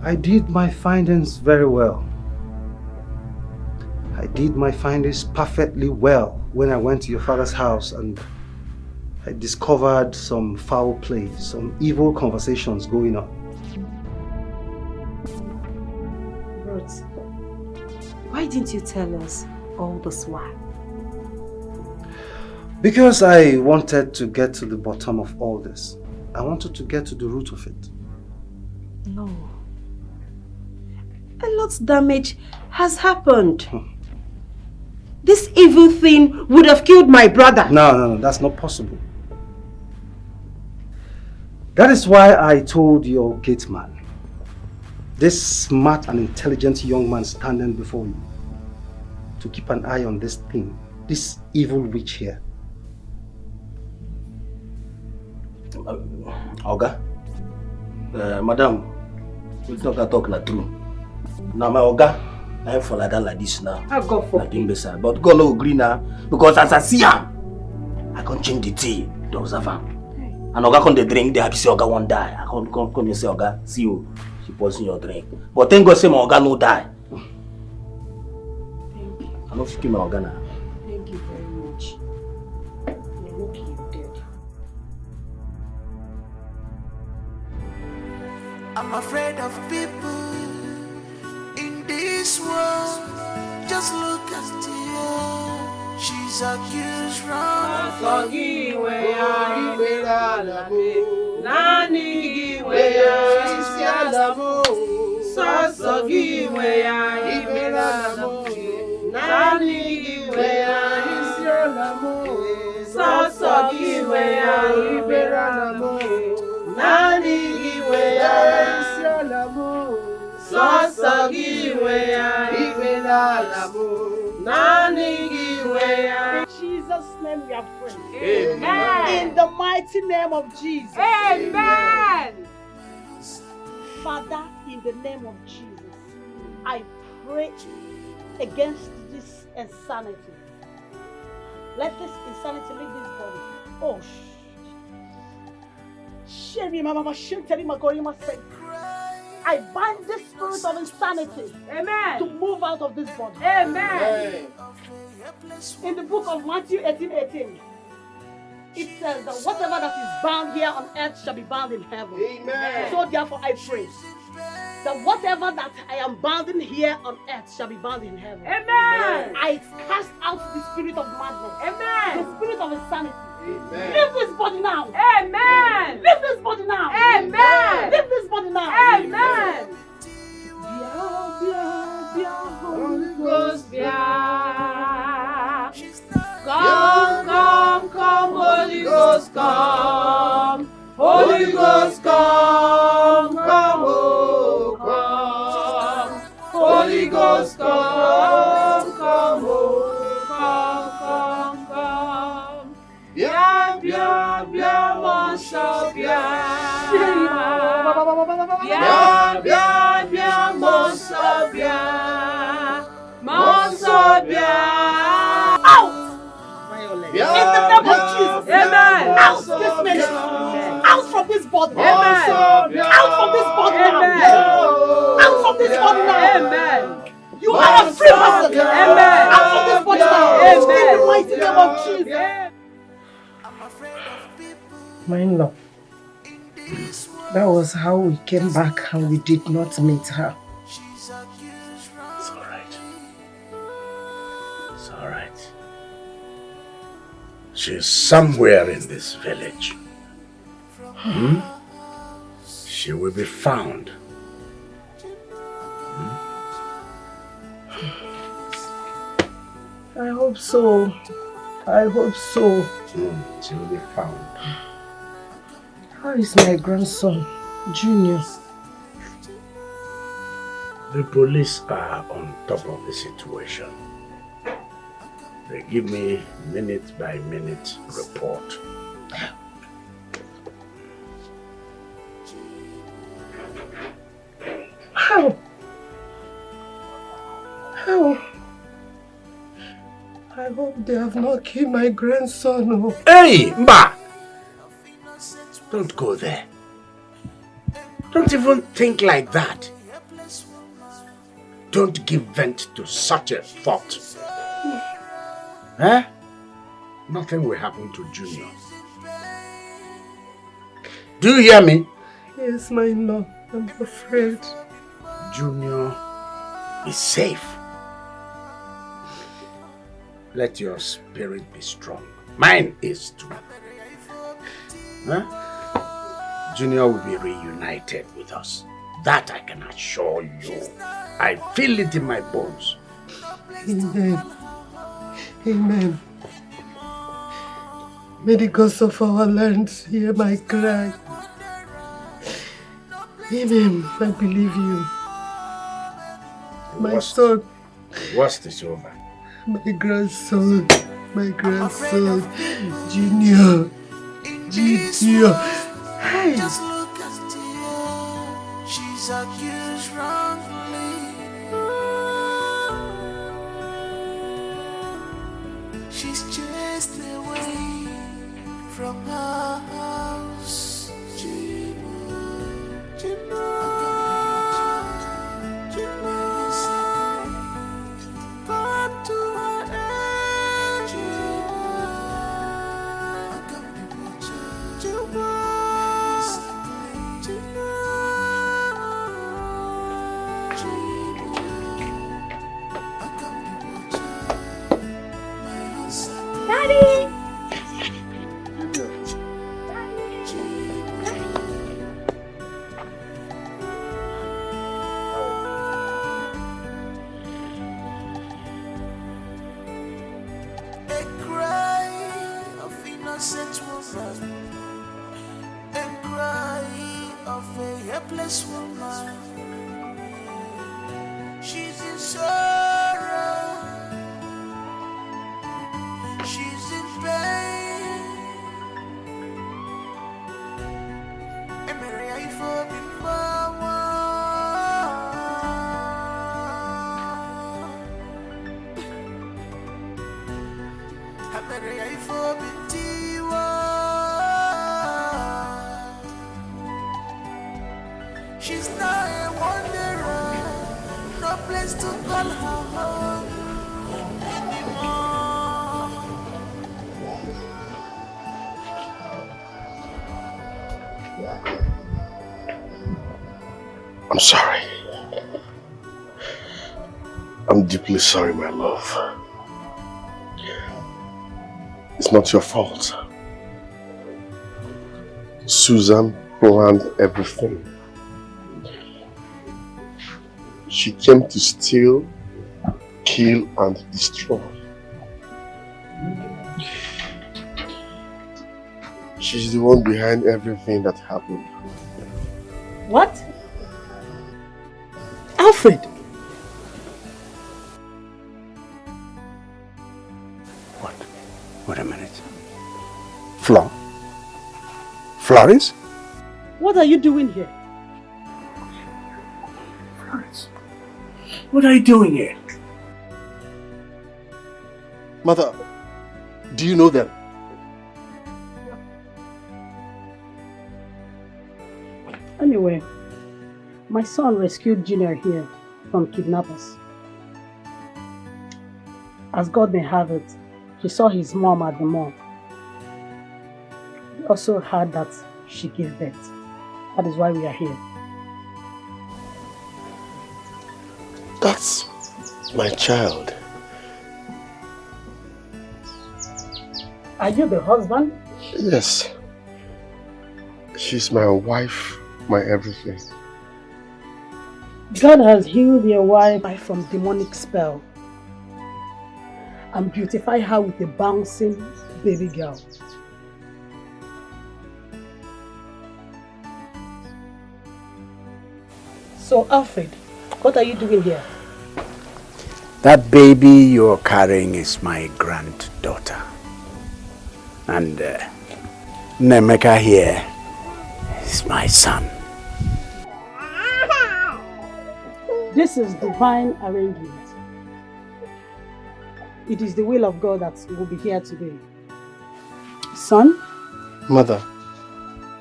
I did my findings very well. I did my findings perfectly well when I went to your father's house and I discovered some foul play, some evil conversations going on. Ruth, why didn't you tell us all this while? Because I wanted to get to the bottom of all this. I wanted to get to the root of it. No. A lot's damage has happened. This evil thing would have killed my brother. No, that's not possible. That is why I told your gate man, this smart and intelligent young man standing before you, to keep an eye on this thing, this evil witch here. Oga, madam, we not gonna talk like true. Now my Oga, I fall like that like this now. I go for it. But God no agree now because as I see him, I can't change the tea to observe him. And Oga come the drink, they happy say Oga won't die. I can't come and say Oga, see you, she poison your drink. But thank God say my Oga no die. Thank you. I know if you kill my Oga now. Thank you very much. You're lucky you're dead. I'm afraid of people in this world. Just look at you. She's accused wrong. In Jesus' name we are praying. Amen. In the mighty name of Jesus. Amen. Father, in the name of Jesus, I pray against this insanity. Let this insanity leave this body. Oh, I bind this spirit of insanity. Amen. To move out of this body. Amen. In the book of Matthew 18:18, it says that whatever that is bound here on earth shall be bound in heaven. Amen. So therefore I pray that whatever that I am bound in here on earth shall be bound in heaven. Amen. I cast out the spirit of madness. Amen. The spirit of insanity. Amen. Leave this body now. Amen. Leave this body now. Amen. Leave this body now. Amen. Holy Ghost, Come, come, come, Holy Ghost, come. Holy Ghost, come, come, oh, come. Holy Ghost, come, come, oh, come, come. Bia, bia, bia, monsa, bia. Bia, bia, bia, monsa, bia. Monsa, bia. Out! In the name of Jesus. Amen. Out this minute. Out from this body. Amen. Out from this body now. Out from this body now. Amen. You are a free person. Amen. Out from this body now. Amen. In the mighty name of Jesus. My in-law, that was how we came back and we did not meet her. It's alright. It's alright. She's somewhere in this village. She will be found. I hope so. I hope so. She will be found. How is my grandson, Junior? The police are on top of the situation. They give me minute by minute report. How? How? I hope they have not killed my grandson. Oh. Hey, Ma! Don't go there. Don't even think like that. Don't give vent to such a thought. Nothing will happen to Junior. Do you hear me? Yes, my lord. I'm afraid. Junior is safe. Let your spirit be strong. Mine is too. Junior will be reunited with us. That I can assure you. I feel it in my bones. Amen. Amen. May the gods of our land hear my cry. Amen. I believe you. My son. Worst is over. My grandson. Junior. Hey. Just look at her. She's accused wrongly. She's chased away from her house. Back to her Daddy! A cry of innocent woman, a cry of a helpless woman. She's in sorrow, she's in pain. And Mary, I for before. She's not a wanderer, no place to call her home anymore. I'm sorry. I'm deeply sorry, my love. It's not your fault. Susan planned everything. She came to steal, kill, and destroy. She's the one behind everything that happened. What? Alfred! Wait a minute. Florence? What are you doing here? Florence? What are you doing here? Mother, do you know them? Anyway, my son rescued Junior here from kidnappers. As God may have it, he saw his mom at the mall. He also heard that she gave birth. That is why we are here. That's my child. Are you the husband? Yes. She's my wife, my everything. God has healed your wife from demonic spell and beautified her with a bouncing baby girl. So Alfred, what are you doing here? That baby you're carrying is my granddaughter. And Emeka here is my son. This is divine arrangement. It is the will of God that we will be here today. Son? Mother.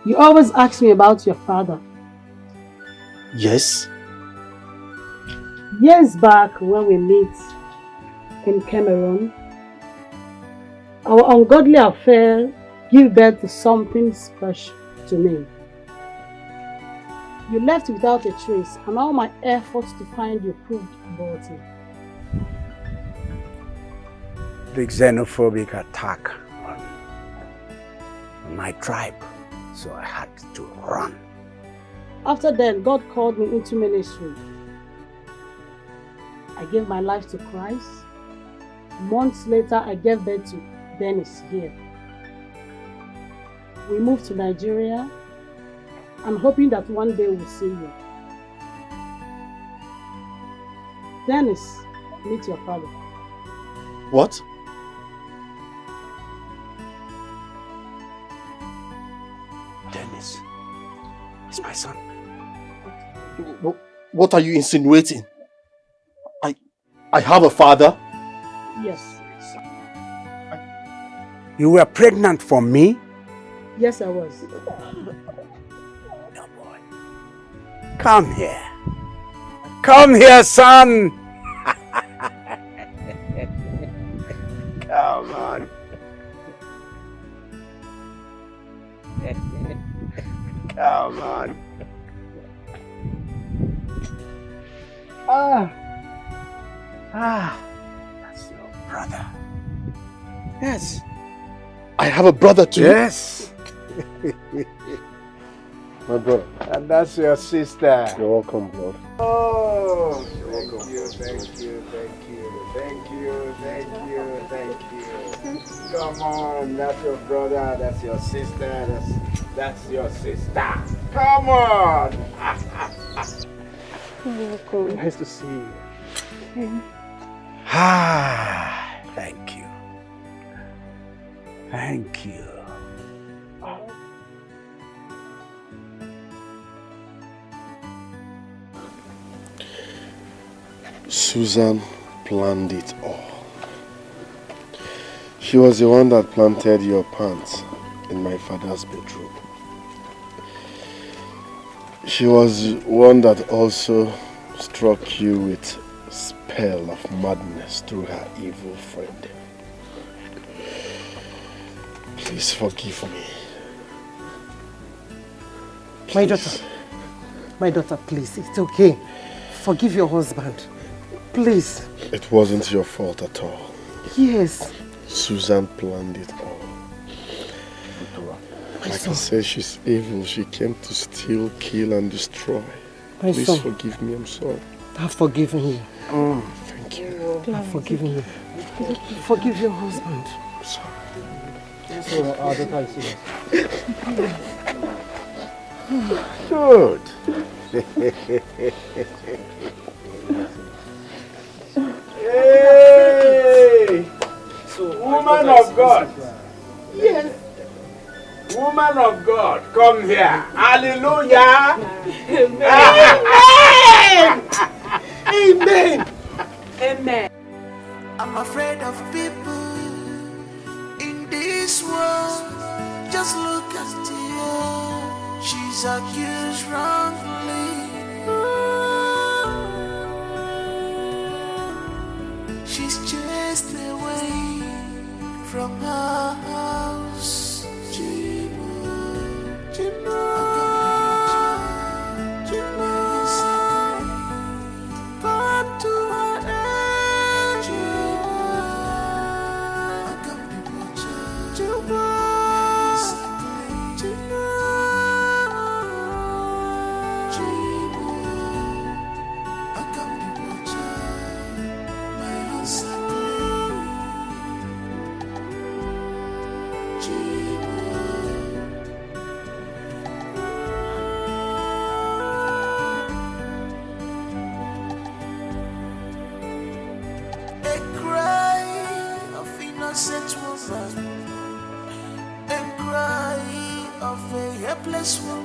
You always ask me about your father. Yes? Years back when we meet in Cameroon, our ungodly affair gave birth to something special to me. You left without a trace, and all my efforts to find you proved abortive. The xenophobic attack on my tribe, so I had to run. After then, God called me into ministry. I gave my life to Christ. Months later, I gave birth to Dennis here. We moved to Nigeria. I'm hoping that one day we'll see you. Dennis, meet your father. What? Dennis is my son. What are you insinuating? I have a father? Yes. You were pregnant for me? Yes, I was. No, boy. Come here. Come here, son. Come on. Come on. That's your brother. Yes. I have a brother too? Yes. My brother. And that's your sister. You're welcome, Lord. Oh, thank you, thank you, thank you, thank you, thank you, thank you. Come on, that's your brother, that's your sister, that's your sister. Come on. You're welcome. Nice to see you. Thank you. Thank you. Susan planned it all. She was the one that planted your pants in my father's bedroom. She was one that also struck you with a spell of madness through her evil friend. Please forgive me. Please. My daughter, please, it's okay. Forgive your husband. Please. It wasn't your fault at all. Yes. Susan planned it all. Like I said, she's evil. She came to steal, kill, and destroy. Please forgive me, I'm sorry. I've forgiven you. Thank you. I've forgiven you. Forgive your husband. I'm sorry. Good. Hey! Woman of God. Yes. Woman of God, come here. Hallelujah. Amen. Amen. Amen. I'm afraid of people in this world. Just look at her. She's accused wrongly. She's chased away from her house. Helpless woman.